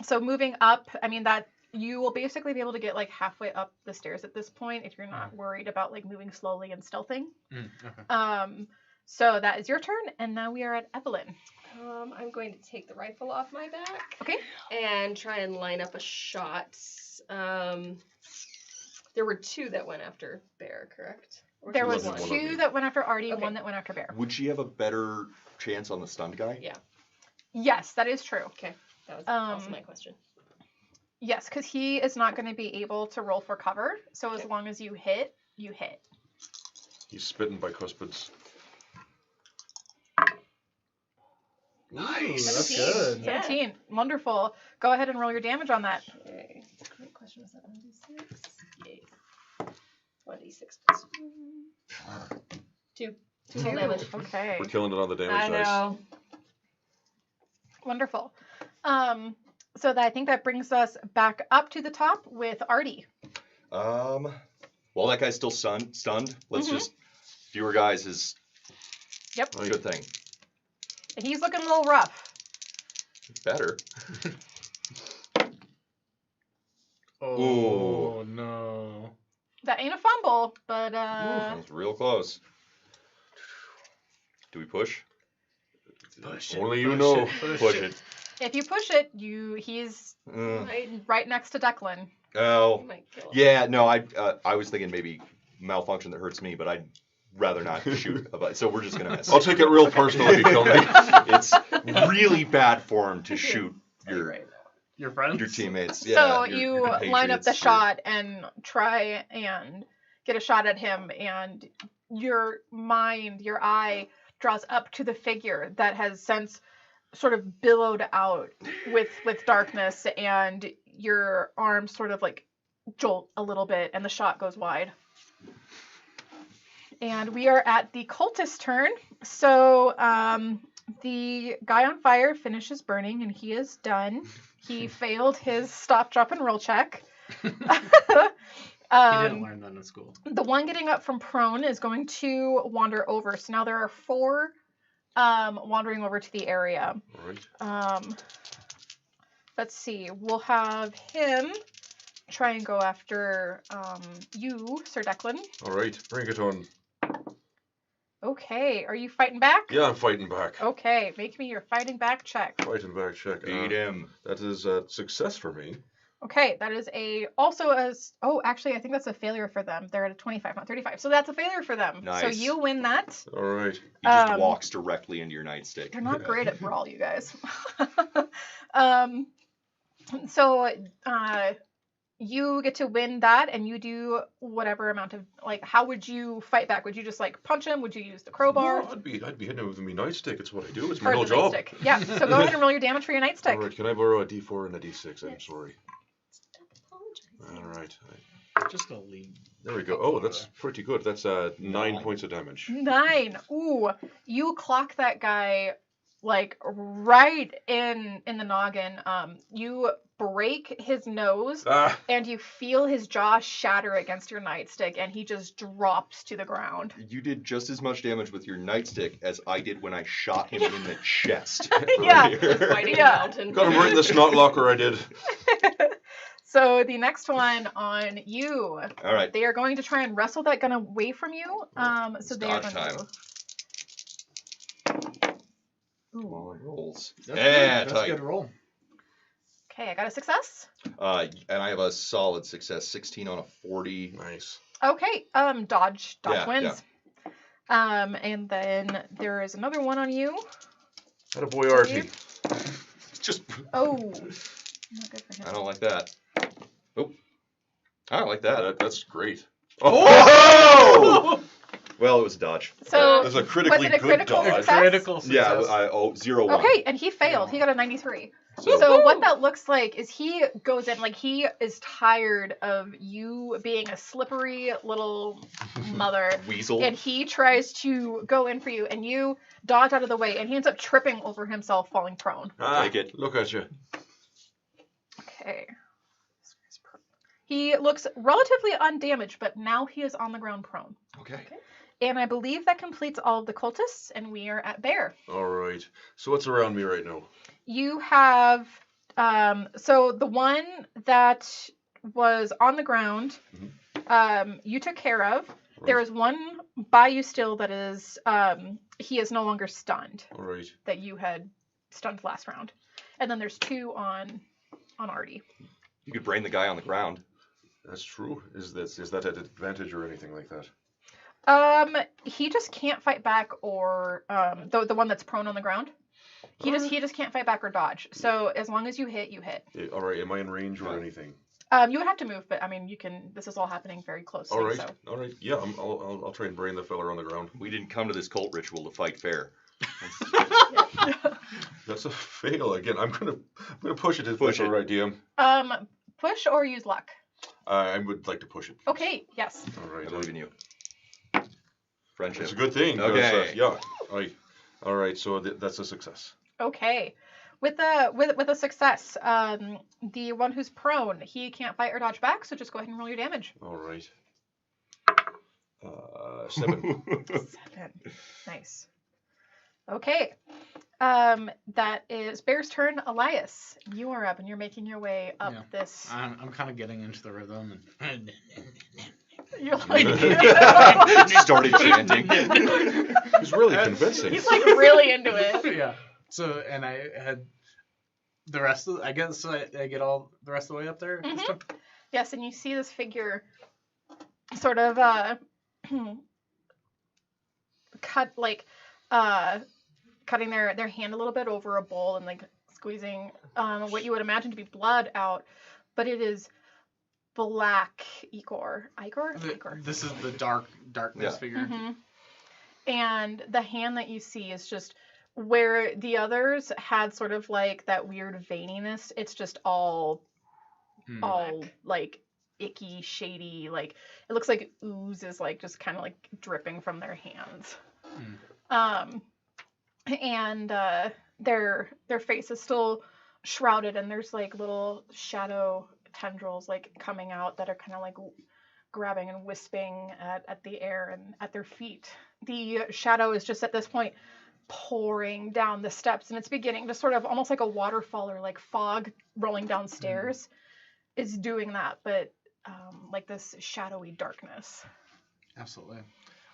So moving up, I mean that you will basically be able to get like halfway up the stairs at this point if you're not worried about like moving slowly and stealthing. Okay. So that is your turn, and now we are at Evelyn. I'm going to take the rifle off my back. Okay. And try and line up a shot. There were 2 that went after Bear, correct? Or There just was one? 2 that went after Artie, Okay. 1 that went after Bear. Would she have a better chance on the stunned guy? Yeah. Yes, that is true. Okay. That was also my question. Yes, because he is not going to be able to roll for cover. So as Okay. long as you hit, you hit. He's spitting bicuspids. Nice. 17. That's good. Yeah. 17. Wonderful. Go ahead and roll your damage on that. Okay. What question was that? 1d6? Yay. 1d6 plus 2. 2 Two. damage. Okay. We're killing it on the damage I dice. know. Wonderful. So I think that brings us back up to the top with Artie. Well, that guy's still stunned. Let's just fewer guys is Yep. a good thing. And he's looking a little rough. Better. Oh no. That ain't a fumble, but That was real close. Do we push? Push it, Only you push know. it, Push it. if you push it, he's right next to Declan. Oh. You might kill him. Yeah, no, I was thinking maybe malfunction that hurts me, but I'd rather not shoot. So we're just going to miss. I'll take it real personal if you kill me. It's really bad form to shoot Your friends? your teammates. Yeah, So your you line up the compatriots, shot and try and get a shot at him, and your eye draws up to the figure that has since sort of billowed out with darkness, and your arms sort of like jolt a little bit, and the shot goes wide. And we are at the cultist turn. So the guy on fire finishes burning, and he is done. He failed his stop, drop, and roll check. He didn't learn that in school. The one getting up from prone is going to wander over. So now there are 4 wandering over to the area. All right. Let's see. We'll have him try and go after you, Sir Declan. All right. Bring it on. Okay. Are you fighting back? Yeah, I'm fighting back. Okay. Make me your fighting back check. Fighting back check. Beat him. That is a success for me. Okay, that is actually, I think that's a failure for them. They're at a 25, not 35. So that's a failure for them. So Nice. you win that. All right. He just walks directly into your nightstick. You're not great at brawl, you guys. So you get to win that, and you do whatever amount of, like, how would you fight back? Would you just, like, punch him? Would you use the crowbar? No, I'd be hitting him with my nightstick. It's what I do. It's Or my whole the job. nightstick. Yeah, so go ahead and roll your damage for your nightstick. All right. Can I borrow a D4 and a D6? I'm sorry. Apologize. All right. Just a lead. There we go. Oh, that's pretty good. That's 9 points of damage. 9. Ooh, you clock that guy, like, right in the noggin. You break his nose, and you feel his jaw shatter against your nightstick, and he just drops to the ground. You did just as much damage with your nightstick as I did when I shot him in the chest. Yeah. earlier. Fighting Yeah. a mountain. Got him right in the snot locker. I did. So the next one on you. All right. They are going to try and wrestle that gun away from you. So they are dodge going time. to. Come on, rolls. That's Yeah, good. That's tight. a good roll. Okay, I got a success. And I have a solid success, 16 on a 40. Nice. Okay, dodge Yeah, wins. And then there is another one on you. Had a boy, Archie. Just, Oh, not good for him. I don't like that. Oh, I don't like that. That's great. Oh! Well, it was a dodge. So That's a critically was it a good critical dodge. success? Critical Yeah, success. 0-1. Okay, and he failed. He got a 93. So, So what that looks like is he goes in, like, he is tired of you being a slippery little mother, weasel. and he tries to go in for you, and you dodge out of the way, and he ends up tripping over himself, falling prone. Take it. Look at you. Okay. He looks relatively undamaged, but now he is on the ground prone. Okay. And I believe that completes all of the cultists, and we are at Bear. All right. So what's around me right now? You have, so the one that was on the ground, you took care of. Right. There is one by you still that is, he is no longer stunned, All right. that you had stunned last round. And then there's 2 on Artie. You could brain the guy on the ground. That's true. Is that an advantage or anything like that? He just can't fight back or, the one that's prone on the ground. He just can't fight back or dodge. So as long as you hit, you hit. Yeah, all right. Am I in range or anything? You would have to move, but I mean, you can. This is all happening very closely. All right. So. All right. Yeah. I'll try and brain the fella on the ground. We didn't come to this cult ritual to fight fair. That's a fail again. I'm gonna push it if Push that's it. all right, DM. Push or use luck. I would like to push it. Okay. Yes. All I right. believe in you. Friendship. It's a good thing. 'cause, Okay. yeah. All right. So that's a success. Okay. With a success, the one who's prone, he can't fight or dodge back. So just go ahead and roll your damage. All right. 7. 7. Nice. Okay. That is Bear's turn. Elias, you are up, and you're making your way up Yeah. this. I'm kind of getting into the rhythm. And You're like. Started chanting. He's really convincing. He's like really into it. yeah. So, and I had the rest of, I guess I get all the rest of the way up there. this time? Yes, and you see this figure sort of cutting their hand a little bit over a bowl and like squeezing what you would imagine to be blood out, but it is black ichor. Ichor? This is the darkness Yeah. figure. Mm-hmm. And the hand that you see is just where the others had sort of like that weird veininess. It's just all like icky, shady. Like it looks like ooze is like just kind of like dripping from their hands. And their face is still shrouded, and there's like little shadow tendrils like coming out that are kind of like grabbing and wisping at the air and at their feet. The shadow is just at this point pouring down the steps, and it's beginning to sort of almost like a waterfall or like fog rolling downstairs is doing that, but like this shadowy darkness. Absolutely.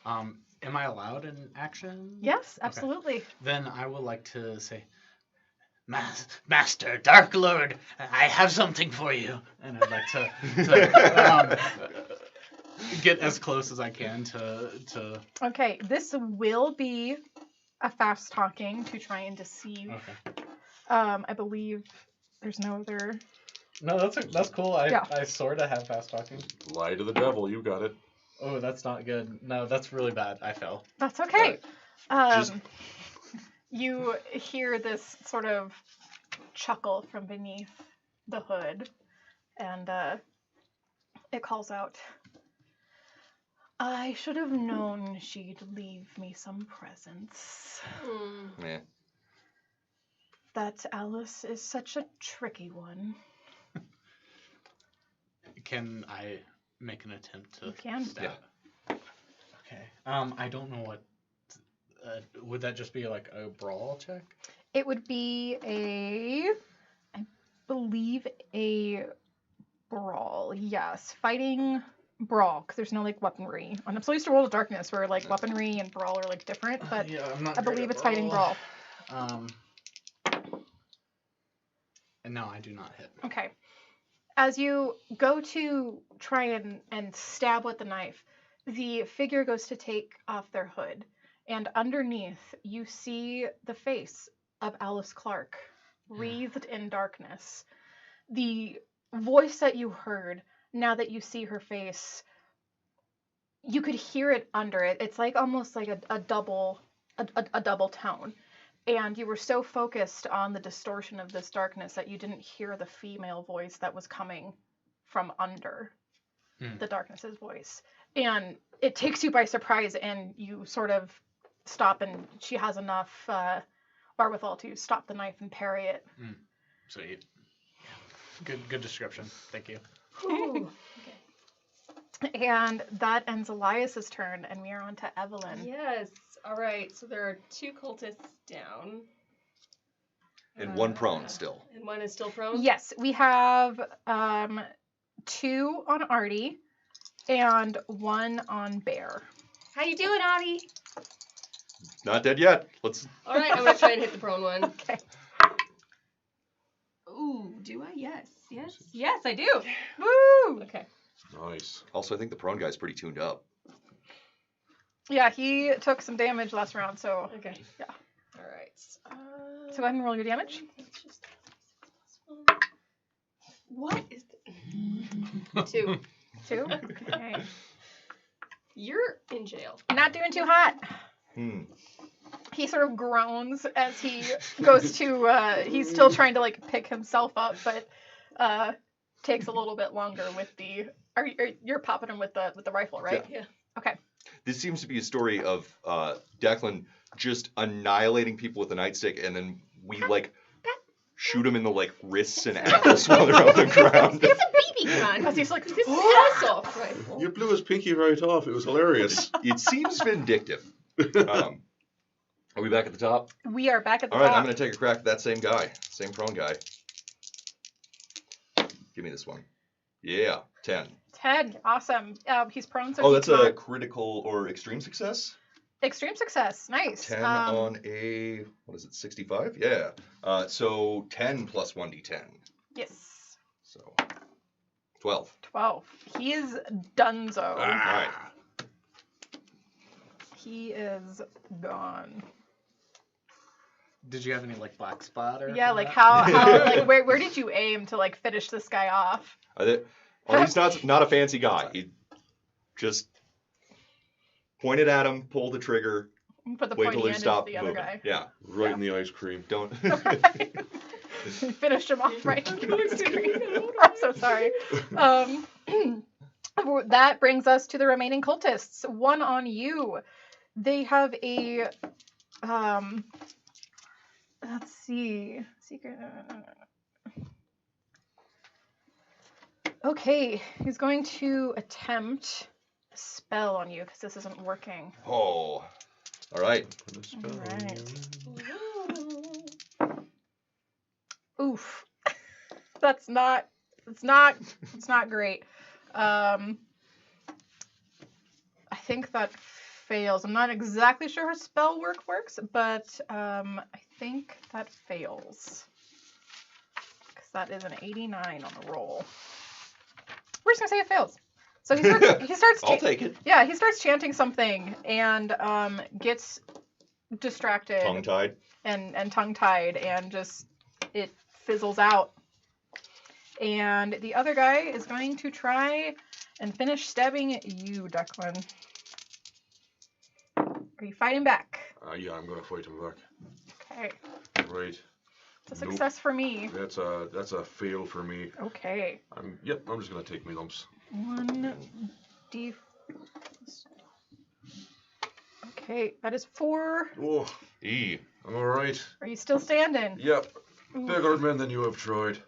Am I allowed an action? Yes, absolutely. Then I would like to say, Master, Dark Lord, I have something for you. And I'd like to get as close as I can to. Okay, this will be a fast talking to try and deceive. Okay. I believe there's no other. No, that's cool. Yeah. I sort of have fast talking. Lie to the devil. You got it. Oh, that's not good. No, that's really bad. I fell. That's okay. Just- You hear this sort of chuckle from beneath the hood, and it calls out, I should have known she'd leave me some presents. Yeah. That Alice is such a tricky one. Can I make an attempt to? You can. Stab? Okay. I don't know what. Would that just be like a brawl check? It would be I believe a brawl. Yes, fighting brawl, because there's no like weaponry. I'm so used to World of Darkness where like weaponry and brawl are like different, but Yeah, I'm not I great believe at it's fighting brawl. No, I do not hit. Okay. As you go to try and stab with the knife, the figure goes to take off their hood, and underneath you see the face of Alice Clarke, wreathed in darkness. The voice that you heard, now that you see her face, you could hear it under it. It's like almost like a double tone. And you were so focused on the distortion of this darkness that you didn't hear the female voice that was coming from under the darkness's voice. And it takes you by surprise, and you sort of stop, and she has enough wherewithal to stop the knife and parry it. Sweet. Good description. Thank you. Ooh. And that ends Elias's turn, and we are on to Evelyn. Yes. All right. So there are 2 cultists down. And one prone still. And one is still prone? Yes, we have 2 on Artie and 1 on Bear. How you doing, Audie? Not dead yet. Let's. All right. I'm going to try and hit the prone one. Okay. Ooh, do I? Yes. Yes. Yes, I do. Woo! Okay. Nice. Also, I think the prone guy's pretty tuned up. Yeah, he took some damage last round, so Okay. Yeah. All right. so go ahead and roll your damage. Let's just- What is the... 2. 2. Okay. You're in jail. Not doing too hot. He sort of groans as he goes to. He's still trying to like pick himself up, but takes a little bit longer with the. You're popping him with the rifle, right? Yeah. Okay. This seems to be a story of Declan just annihilating people with a nightstick, and then we like shoot him in the like wrists and ankles while they're on the ground. It's a BB gun. As he's like, This is an airsoft rifle. You blew his pinky right off. It was hilarious. It seems vindictive. Are we back at the top? we are back at the All right, top. I'm going to take a crack at that same guy. Same prone guy. Give me this one. Yeah, 10. 10. Awesome. He's prone, so Oh, he that's a cannot- critical or extreme success? extreme success. Nice. 10 on a, what is it, 65? Yeah. So 10 plus 1d10. Yes. So 12. 12. He is donezo. All right. He is gone. Did you have any like black spot or? Yeah, like that? how like where did you aim to like finish this guy off? He's not a fancy guy. He just pointed at him, pulled the trigger, Put the wait pointy till he end into stopped the other moving. guy. Yeah, Right in the ice cream. don't. Finished him off right on the screen. I'm so sorry. That brings us to the remaining cultists. 1 on you. They have a let's see. Secret. Okay, he's going to attempt a spell on you because this isn't working. Oh, all right. Put a spell on Alright. Oof. It's not great. I think that fails. I'm not exactly sure how spell works, but I think that fails. That is an 89 on the roll. We're just gonna say it fails. So he starts. I'll take it. Yeah, he starts chanting something and gets distracted. Tongue-tied. And tongue-tied, and just it fizzles out. And the other guy is going to try and finish stabbing you, Declan. Are you fighting back? Yeah, I'm gonna fight him back. Okay. Right. It's a success for me. That's a fail for me. Okay. I'm just gonna take me lumps. 1d. Okay, that is 4. Oh, E. I'm all right. Are you still standing? Yep. Ooh. Bigger men than you have tried.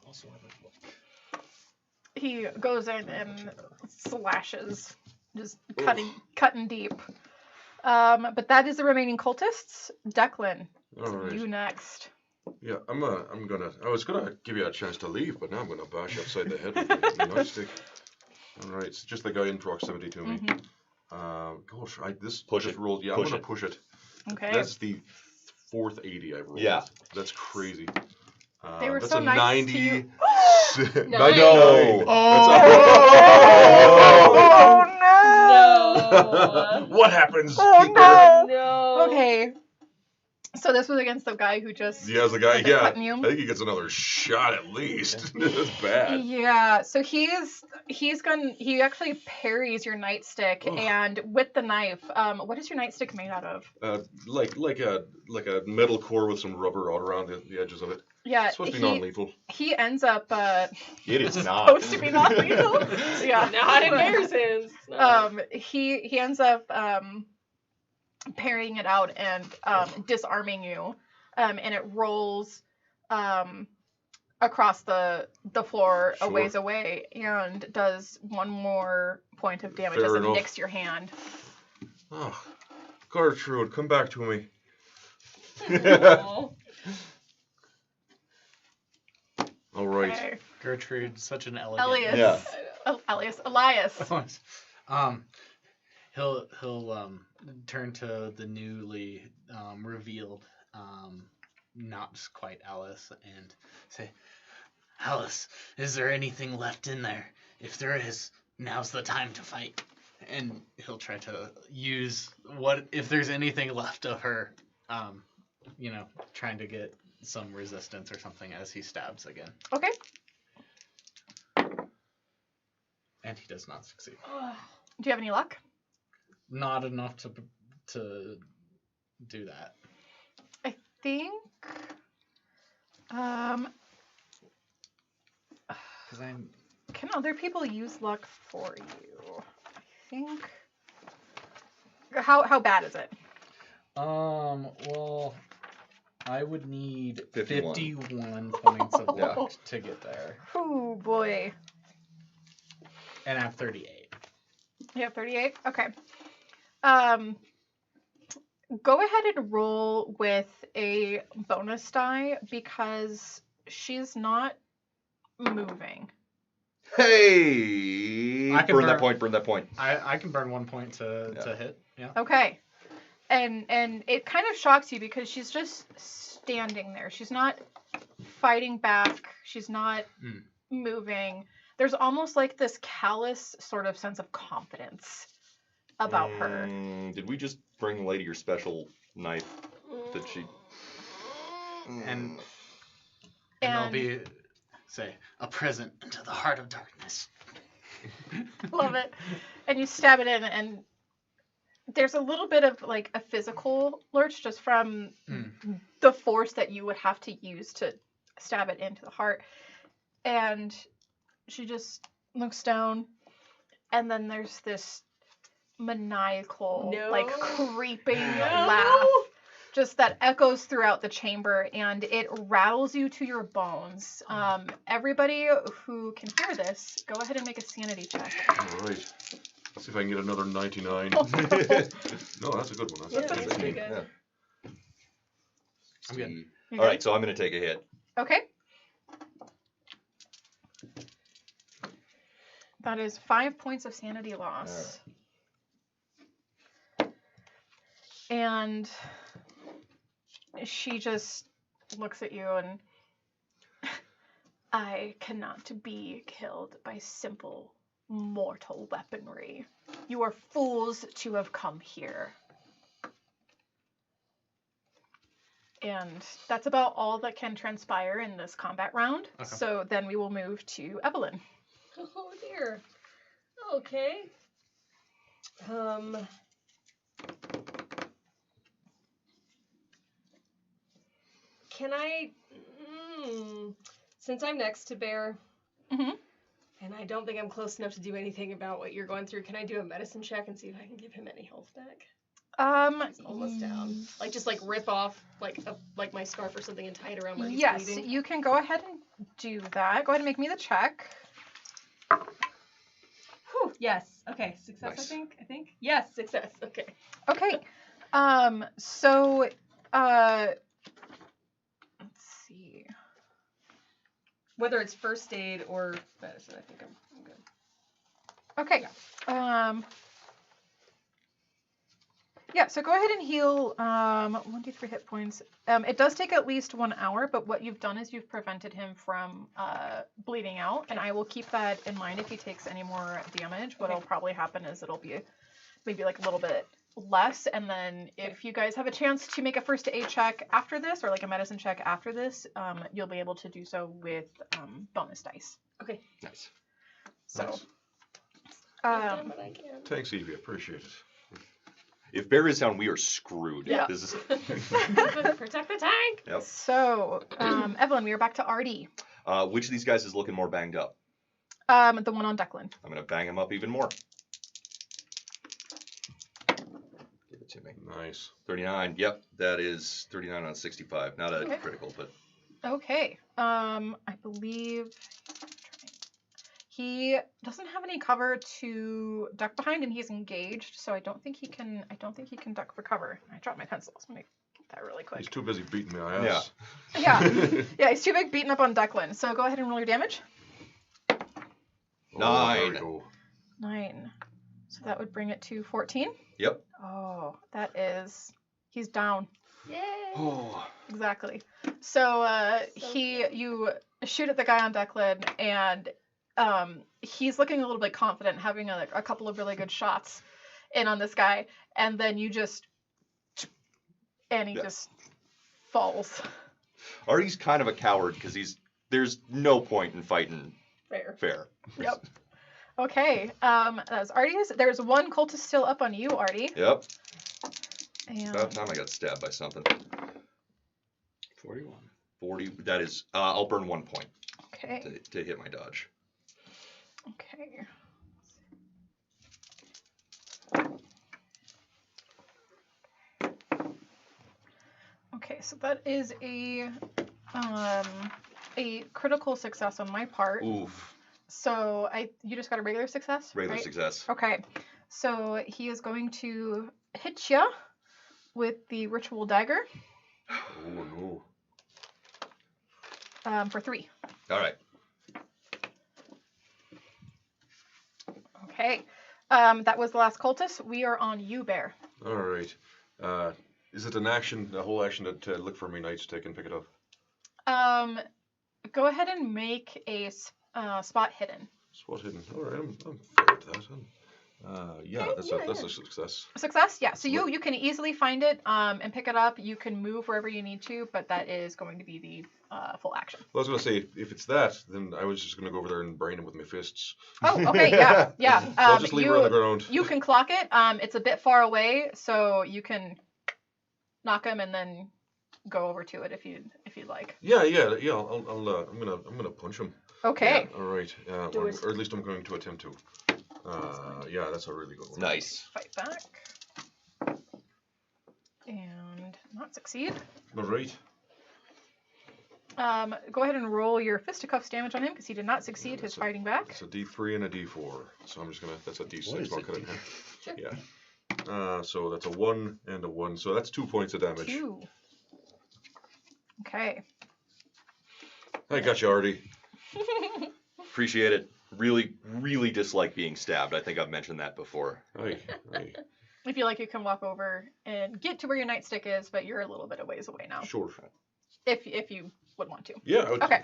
Also have a book. He goes in and slashes, just cutting deep. But that is the remaining cultists. Declan, All right. you next. Yeah, I was gonna give you a chance to leave, but now I'm gonna bash you upside the head with my nightstick. All right, it's just the guy in proximity to me. Gosh, this Push just it. rolled. Yeah, I'm gonna push it. Okay. That's the fourth 80 I've rolled. Yeah. That's crazy. They were that's so a nice 90. to you. No. No. What happens? Oh no! No. Okay. So this was against the guy who just Yeah, the guy. Yeah, cutting you? I think he gets another shot at least. That's bad. Yeah, so he actually parries your nightstick, Ugh. and with the knife, what is your nightstick made out of? Like a metal core with some rubber all around the edges of it. Yeah, It's supposed to be non-lethal. he ends up It is not. supposed to be non-lethal. Yeah, Not in Bear's hands. No. He ends up parrying it out and disarming you, and it rolls across the floor a ways away and does one more point of damage Fair as it enough. nicks your hand. Oh, Gertrude, come back to me. Aw. All right. Okay. Gertrude, such an elegant. Elias. Yeah. Oh, Elias. He'll turn to the newly revealed, not just quite Alice, and say, Alice, is there anything left in there? If there is, now's the time to fight. And he'll try to use if there's anything left of her, trying to get some resistance or something as he stabs again. Okay. And he does not succeed. Do you have any luck? Not enough to do that. I think. Can other people use luck for you? I think. How bad is it? Well, I would need 51. 51 points of luck to get there. Oh boy. And I have 38. You have 38? Okay. Go ahead and roll with a bonus die because she's not moving. Hey! I can Burn that burn- point, burn that point. I can burn 1 point to hit. Yeah. Okay. And it kind of shocks you because she's just standing there. She's not fighting back. She's not moving. There's almost like this callous sort of sense of confidence about her. Did we just bring the lady your special knife that she... And there'll be, say, a present into the heart of darkness. Love it. And you stab it in, and there's a little bit of like a physical lurch just from the force that you would have to use to stab it into the heart. And she just looks down, and then there's this maniacal, like creeping laugh, just that echoes throughout the chamber, and it rattles you to your bones. Everybody who can hear this, go ahead and make a sanity check. All right. Let's see if I can get another 99. No, that's a good one. Yeah, That's that's pretty good. Yeah. I'm good. You All right, so I'm going to take a hit. Okay. That is 5 points of sanity loss. And she just looks at you and I cannot be killed by simple mortal weaponry. You are fools to have come here. And that's about all that can transpire in this combat round. Okay. So then we will move to Evelyn. Oh dear. Okay. Can I, since I'm next to Bear, Mm-hmm. and I don't think I'm close enough to do anything about what you're going through, can I do a medicine check and see if I can give him any health back? He's almost down. Like just like rip off like my scarf or something and tie it around where he's Yes, bleeding. you can go ahead and do that. Go ahead and make me the check. Whew, yes. Okay. Success. Nice. I think. Yes. Success. Okay. Okay. So, let's see. Whether it's first aid or medicine, I think I'm good. Okay. Yeah, so go ahead and heal 1, 2, 3 hit points. It does take at least 1 hour, but what you've done is you've prevented him from bleeding out, and I will keep that in mind if he takes any more damage. What'll probably happen is it'll be maybe like a little bit less, and then if you guys have a chance to make a first aid check after this, or like a medicine check after this, you'll be able to do so with bonus dice. Okay. Nice. So, Nice. I've done what I can. Thanks, Evie. Appreciate it. If Bear is down, we are screwed. Yeah. This is. Protect the tank. Yep. so Evelyn, we are back to Artie. Which of these guys is looking more banged up? The one on Declan. I'm gonna bang him up even more. Give it to me. Nice. 39. Yep, that is 39 on 65. Not a Okay. critical, but Okay. I believe he doesn't have any cover to duck behind, and he's engaged, so I don't think he can duck for cover. I dropped my pencils. Let me get that really quick. He's too busy beating my ass. Yeah. Yeah, he's too big beating up on Declan. So go ahead and roll your damage. Oh, there we 9. go. 9. So that would bring it to 14. Yep. Oh, he's down. Yay. Oh. Exactly. So So you shoot at the guy on Declan, and he's looking a little bit confident, having a couple of really good shots in on this guy, and then you just, and he just falls. Artie's kind of a coward because there's no point in fighting fair. Yep. Okay. That's Artie's. There's one cultist still up on you, Artie. Yep. And About time I got stabbed by something. 41. 40. That is. I'll burn 1 point okay. to hit my dodge. Okay. Okay, so that is a critical success on my part. Oof. So you just got a regular success, Regular right? success. Okay. So he is going to hit you with the ritual dagger Oh, no. for 3. All right. Okay. That was the last cultist. We are on you, Bear. All right. Is it a whole action to look for me knights to take and pick it up? Go ahead and make a spot hidden. Spot hidden. All right, I'm fair at that. Yeah, that's a success. Success? Yeah. So you can easily find it and pick it up. You can move wherever you need to, but that is going to be the full action. Well, I was gonna say if it's that, then I was just gonna go over there and brain him with my fists. Oh, okay. Yeah, yeah. So I'll just leave her on the ground. You can clock it. It's a bit far away, so you can knock him and then go over to it if you'd like. Yeah. I'm gonna punch him. Okay. Yeah, all right. Do it. Or at least I'm going to attempt to. Yeah, that's a really good one. Nice. Fight back. And not succeed. All right. Go ahead and roll your fisticuffs damage on him because he did not succeed his fighting back. It's a D3 and a D4. So I'm just gonna. That's a D6. What is I'll a cut it in D4? half. Yeah. So that's a 1 and a 1. So that's 2 points of damage. 2. Okay. I got you, Artie. Appreciate it. Really, really dislike being stabbed. I think I've mentioned that before. Aye. If you like, you can walk over and get to where your nightstick is, but you're a little bit a ways away now. Sure. If you would want to. Yeah. I would- Okay.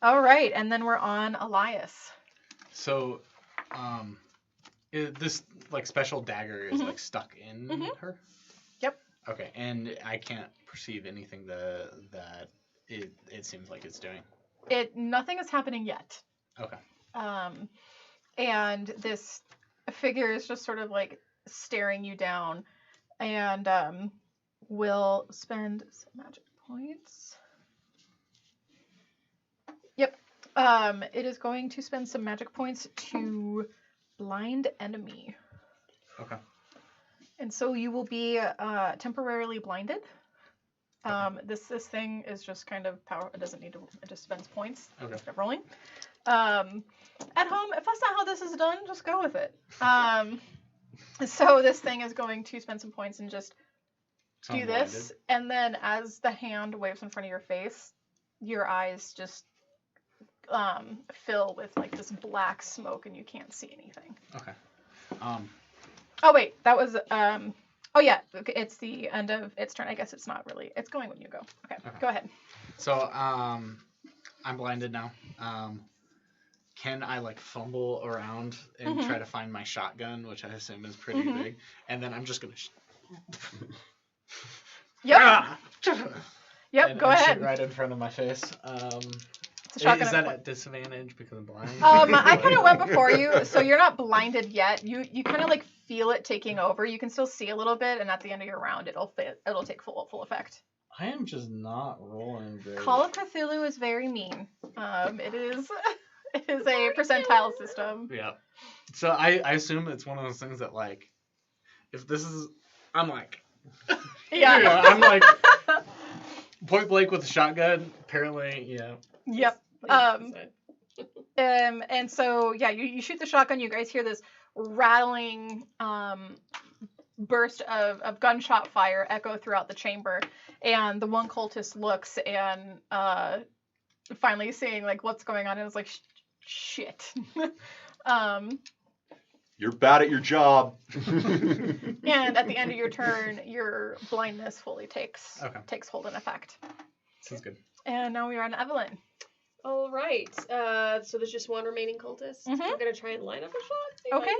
All right, and then we're on Elias. So, this like special dagger is like stuck in her. Yep. Okay, and I can't perceive anything that it seems like it's doing. Nothing is happening yet. Okay. And this figure is just sort of like staring you down, and will spend some magic points. Yep. It is going to spend some magic points to blind enemy. Okay. And so you will be temporarily blinded. This thing is just kind of power. It doesn't need to. It just spends points instead of rolling. At home, if that's not how this is done, just go with it. So this thing is going to spend some points and just do this, and then as the hand waves in front of your face, your eyes just fill with like this black smoke, and you can't see anything. Okay. Oh wait, that was oh yeah, okay, it's the end of its turn. I guess it's not really. It's going when you go. Okay. Go ahead. So I'm blinded now. Can I like fumble around and try to find my shotgun, which I assume is pretty big, and then I'm just gonna. Yep. Yep. And go ahead. shoot right in front of my face. It's a shotgun Is that at at disadvantage because I'm blind? I kind of went before you, so you're not blinded yet. You kind of like feel it taking over. You can still see a little bit, and at the end of your round, it'll take full effect. I am just not rolling great. Call of Cthulhu is very mean. It is a percentile system. Yeah. So I assume it's one of those things that like, if this is, I'm like, Yeah. I'm like point blank with a shotgun. Apparently, yeah. Yep. And so yeah, you shoot the shotgun. You guys hear this rattling burst of gunshot fire echo throughout the chamber, and the one cultist looks and finally seeing like what's going on, and is like, shit. You're bad at your job. And at the end of your turn, your blindness fully takes hold in effect. Sounds good. And now we are on Evelyn. All right. So there's just one remaining cultist. I'm gonna try and line up a shot. See if Okay.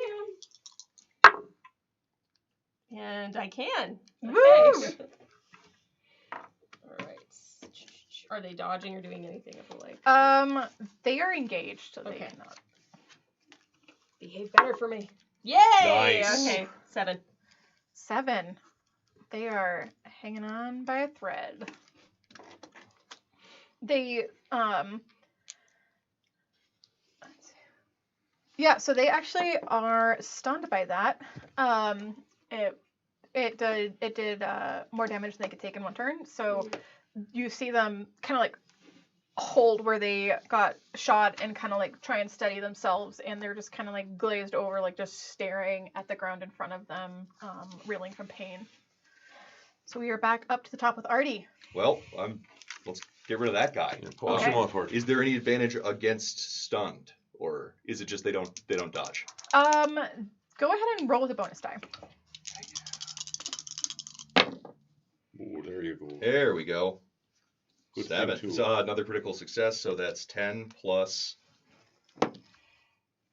I can. And I can. Woo! Okay. All right. Are they dodging or doing anything of the like? They are engaged, so they Okay. cannot. Behave better for me. Yay! Nice. Okay. 7. 7. They are hanging on by a thread. They let's see. Yeah, so they actually are stunned by that. It did more damage than they could take in one turn. So you see them kind of like hold where they got shot and kind of like try and steady themselves, and they're just kind of like glazed over, like just staring at the ground in front of them, reeling from pain. So we are back up to the top with Artie. Well, let's get rid of that guy. Polish him off, Artie. Is there any advantage against stunned, or is it just they don't dodge? Go ahead and roll with a bonus die. Oh, there you go. There we go. Good 7. thing, too. So another critical success, so that's 10 plus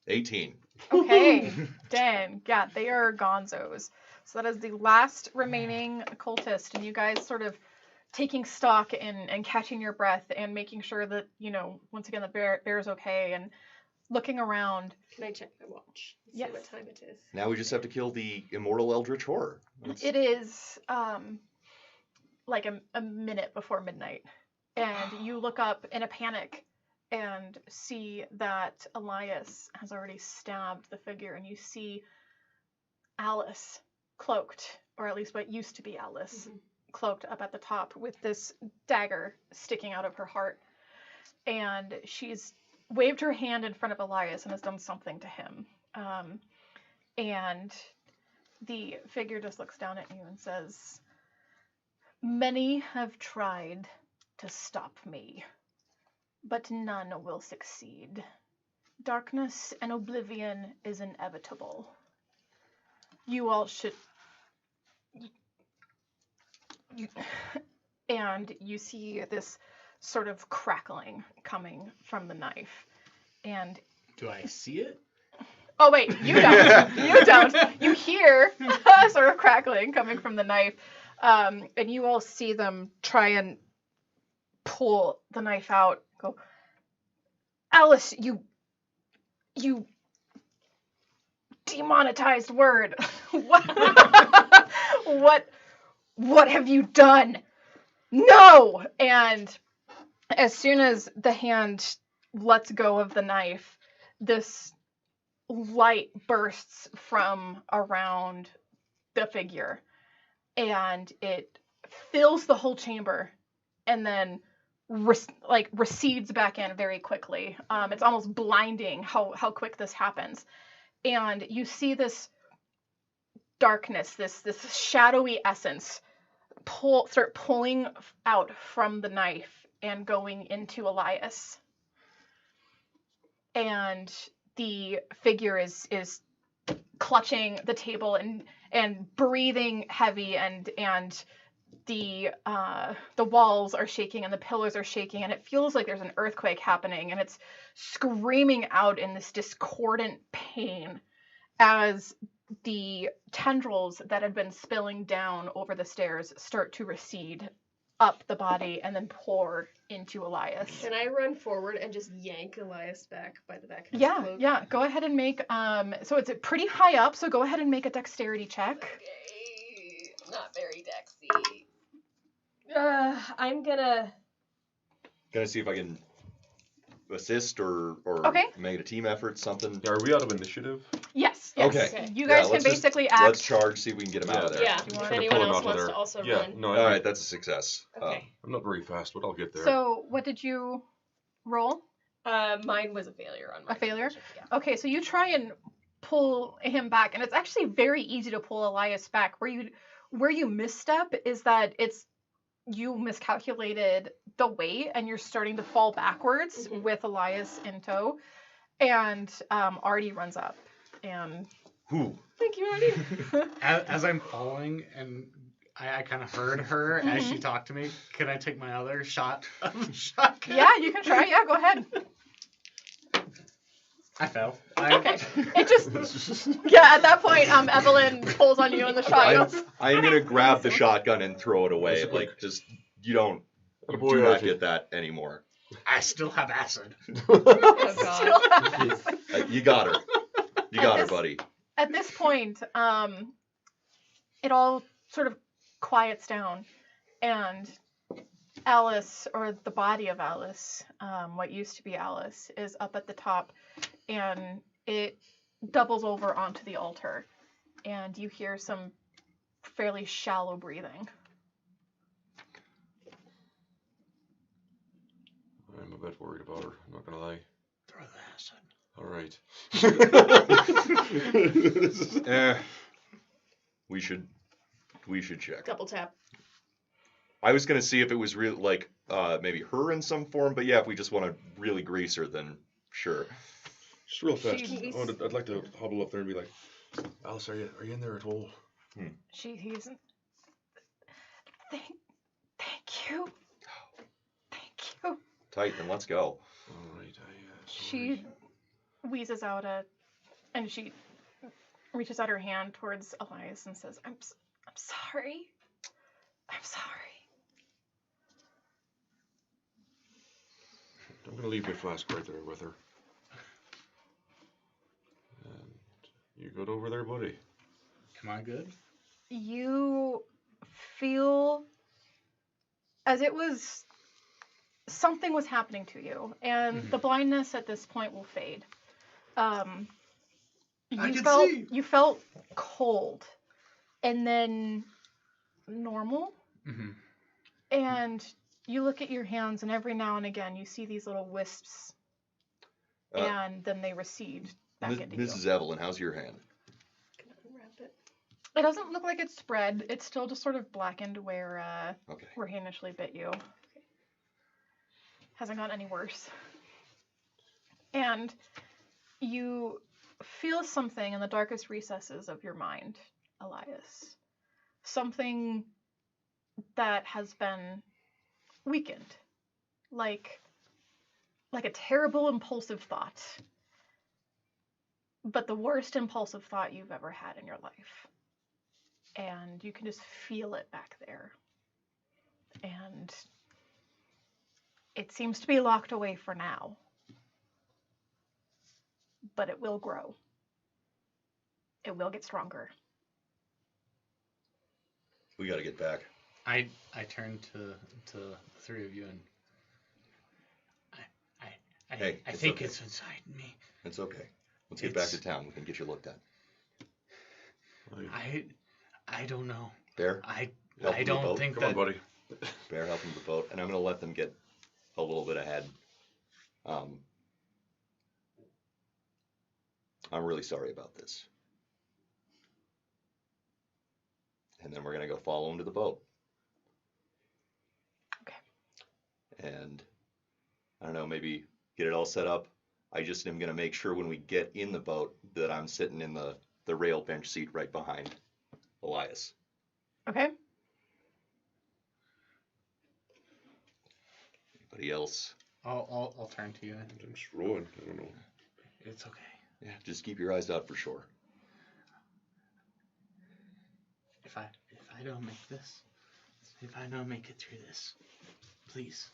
18. Okay. Dang. Yeah, they are gonzos. So that is the last remaining cultist, and you guys sort of taking stock and catching your breath and making sure that, once again, the bear's okay, and looking around. Can I check my watch? Yes. See what time it is. Now we just have to kill the immortal eldritch horror. It is like a minute before midnight, and you look up in a panic and see that Elias has already stabbed the figure, and you see Alice cloaked, or at least what used to be Alice, cloaked up at the top with this dagger sticking out of her heart, and she's waved her hand in front of Elias and has done something to him, and the figure just looks down at you and says, "Many have tried to stop me, but none will succeed. Darkness and oblivion is inevitable. You all should..." And you see this sort of crackling coming from the knife. And Do I see it? oh wait, you don't. You don't. You hear sort of crackling coming from the knife, and you all see them try and pull the knife out. Go, Alice, you demonetized word. What have you done? No! And as soon as the hand lets go of the knife, this light bursts from around the figure, and it fills the whole chamber, and then recedes back in very quickly. It's almost blinding how quick this happens. And you see this darkness, this shadowy essence start pulling out from the knife and going into Elias. And the figure is clutching the table and breathing heavy, and the walls are shaking and the pillars are shaking, and it feels like there's an earthquake happening, and it's screaming out in this discordant pain as the tendrils that had been spilling down over the stairs start to recede up the body and then pour into Elias. Can I run forward and just yank Elias back by the back of his Yeah, cloak? yeah. Go ahead and make so it's pretty high up, so go ahead and make a dexterity check. Okay. Not very dexy. I'm gonna see if I can assist or Okay. make it a team effort, something. Are we out of initiative? Yes. Okay. You guys can let's just- basically act. Let's charge, see if we can get him out of there. Yeah. Do you If wanna anyone pull him else out of wants there? to also Yeah, run. no, All right, that's a success. Okay. I'm not very fast, but I'll get there. So what did you roll? Mine was a failure on my A failure? Yeah. Okay, so you try and pull him back, and it's actually very easy to pull Elias back. Where you misstep is that you miscalculated the weight, and you're starting to fall backwards with Elias in tow, and Artie runs up, and Who? Thank you, Artie. As I'm falling, and I kind of heard her as she talked to me, can I take my other shot of shotgun? yeah, you can try. Yeah, go ahead. I fell. Okay. It just at that point, Evelyn pulls on you in the shotgun. I'm gonna grab the shotgun and throw it away. That's Like, just you don't Attaboy, do not Archie. get that anymore. I still have acid. Oh god. You got her. You got her, this- buddy. At this point, it all sort of quiets down, and Alice, or the body of Alice, what used to be Alice, is up at the top, and it doubles over onto the altar, and you hear some fairly shallow breathing. I'm a bit worried about her, I'm not gonna lie. Throw the acid. All right. We should check. Double tap. I was gonna see if it was real, like maybe her in some form, but yeah, if we just want to really grease her, then sure. Just real fast. She's- I'd like to hobble up there and be like, Alice, are you in there at all? He's thank you. Thank you. Tight, then let's go. All right. She wheezes out and she reaches out her hand towards Elias and says, I'm sorry. I'm sorry. I'm gonna leave my flask right there with her. And you good over there, buddy? Am I good? You feel as it was something was happening to you, and the blindness at this point will fade. You felt cold, and then normal, and you look at your hands, and every now and again you see these little wisps, and then they recede back into you. Mrs. Evelyn, how's your hand? Can I unwrap it? It doesn't look like it's spread. It's still just sort of blackened where Okay. where he initially bit you. Hasn't gotten any worse. And you feel something in the darkest recesses of your mind, Elias. Something that has been weakened. like a terrible impulsive thought, but the worst impulsive thought you've ever had in your life. And you can just feel it back there. And it seems to be locked away for now, but it will grow. It will get stronger. We got to get back. I turn to the three of you and Hey, I it's think okay. it's inside me. It's okay. Let's get back to town. We can get you looked at. I don't know. Bear? I Help him with the don't boat. think Come that. on, buddy. Bear, help him with the boat. And I'm going to let them get a little bit ahead. I'm really sorry about this. And then we're going to go follow him to the boat. Okay. And I don't know, maybe get it all set up. I just am going to make sure when we get in the boat that I'm sitting in the rail bench seat right behind Elias. Okay. Anybody else? I'll turn to you. I'm just rolling. I don't know. It's okay. Yeah, just keep your eyes out for shore. If I don't make this, if I don't make it through this, please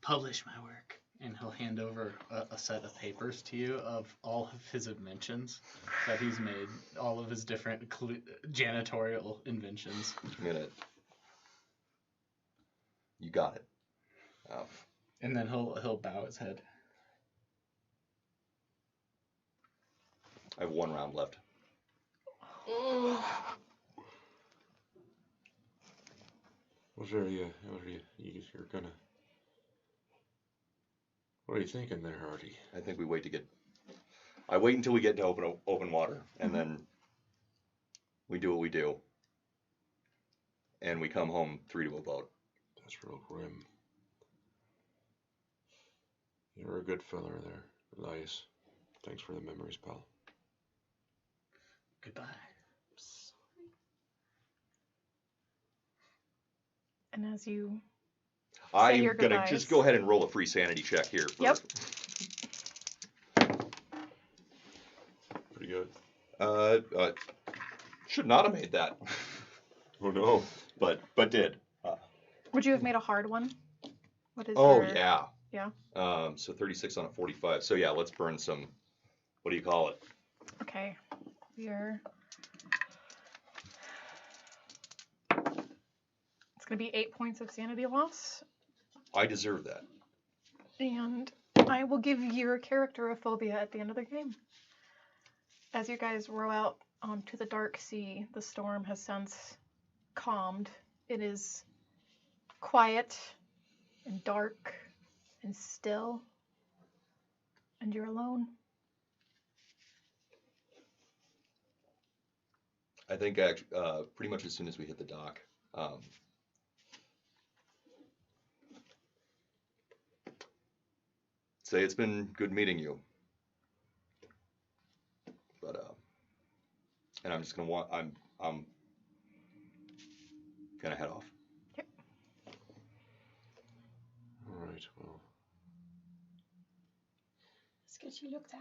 publish my work. And he'll hand over a set of papers to you of all of his inventions that he's made, all of his different janitorial inventions. You got it. And then he'll bow his head. I have 1 round left. What are you you're gonna... What are you thinking there, Artie? I think we wait to get... I wait until we get to open water, and then we do what we do. And we come home 3 to a boat. That's real grim. You're a good fella there, Elias. Thanks for the memories, pal. Goodbye. And as you I'm your gonna goodbyes. just go ahead and roll a free sanity check here. Yep. Pretty good. Should not have made that. Oh no. But did. would you have made a hard one? What is Oh your... yeah. Yeah. So 36 on a 45. So yeah, let's burn some. What do you call it? Okay. We're... It's going to be 8 points of sanity loss. I deserve that. And I will give your character a phobia at the end of the game. As you guys row out onto the dark sea, the storm has since calmed. It is quiet and dark and still, and you're alone. I think pretty much as soon as we hit the dock, say it's been good meeting you. But and I'm just gonna I'm gonna head off. Yep. All right. Well, Let's get you looked at.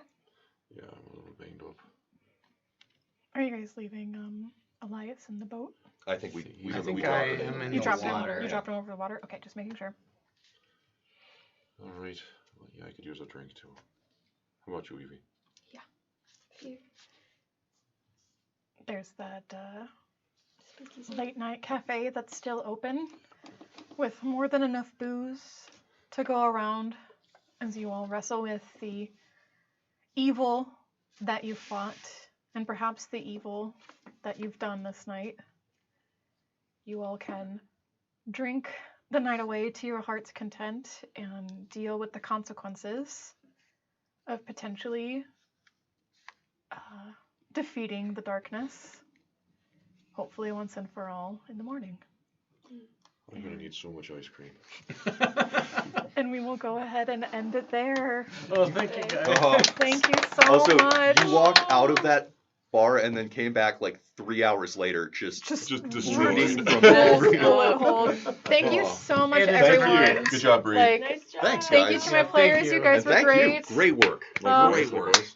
yeah, I'm a little banged up. Are you guys leaving Elias in the boat? I think we I think dropped I it am in You the dropped water. him. You dropped him over the water. Okay, just making sure. All right. Well, yeah, I could use a drink too. How about you, Evie? You There's that spooky zone. late night cafe that's still open with more than enough booze to go around as you all wrestle with the evil that you fought and perhaps the evil that you've done this night. You all can drink the night away to your heart's content and deal with the consequences of potentially defeating the darkness, hopefully once and for all in the morning. I'm gonna need so much ice cream. And we will go ahead and end it there. Oh, thank you guys. Oh. Thank you so Also, much. you walked out of that bar and then came back like 3 hours later, just destroyed. looting from That is every so cool. Thank you so much, It is everyone. Thank you. Good job, Bree. Like, Nice job. Thanks, thank you guys. to my Yeah, players. thank You you. guys And were thank you. great. Great work. Um, Great work. Boys.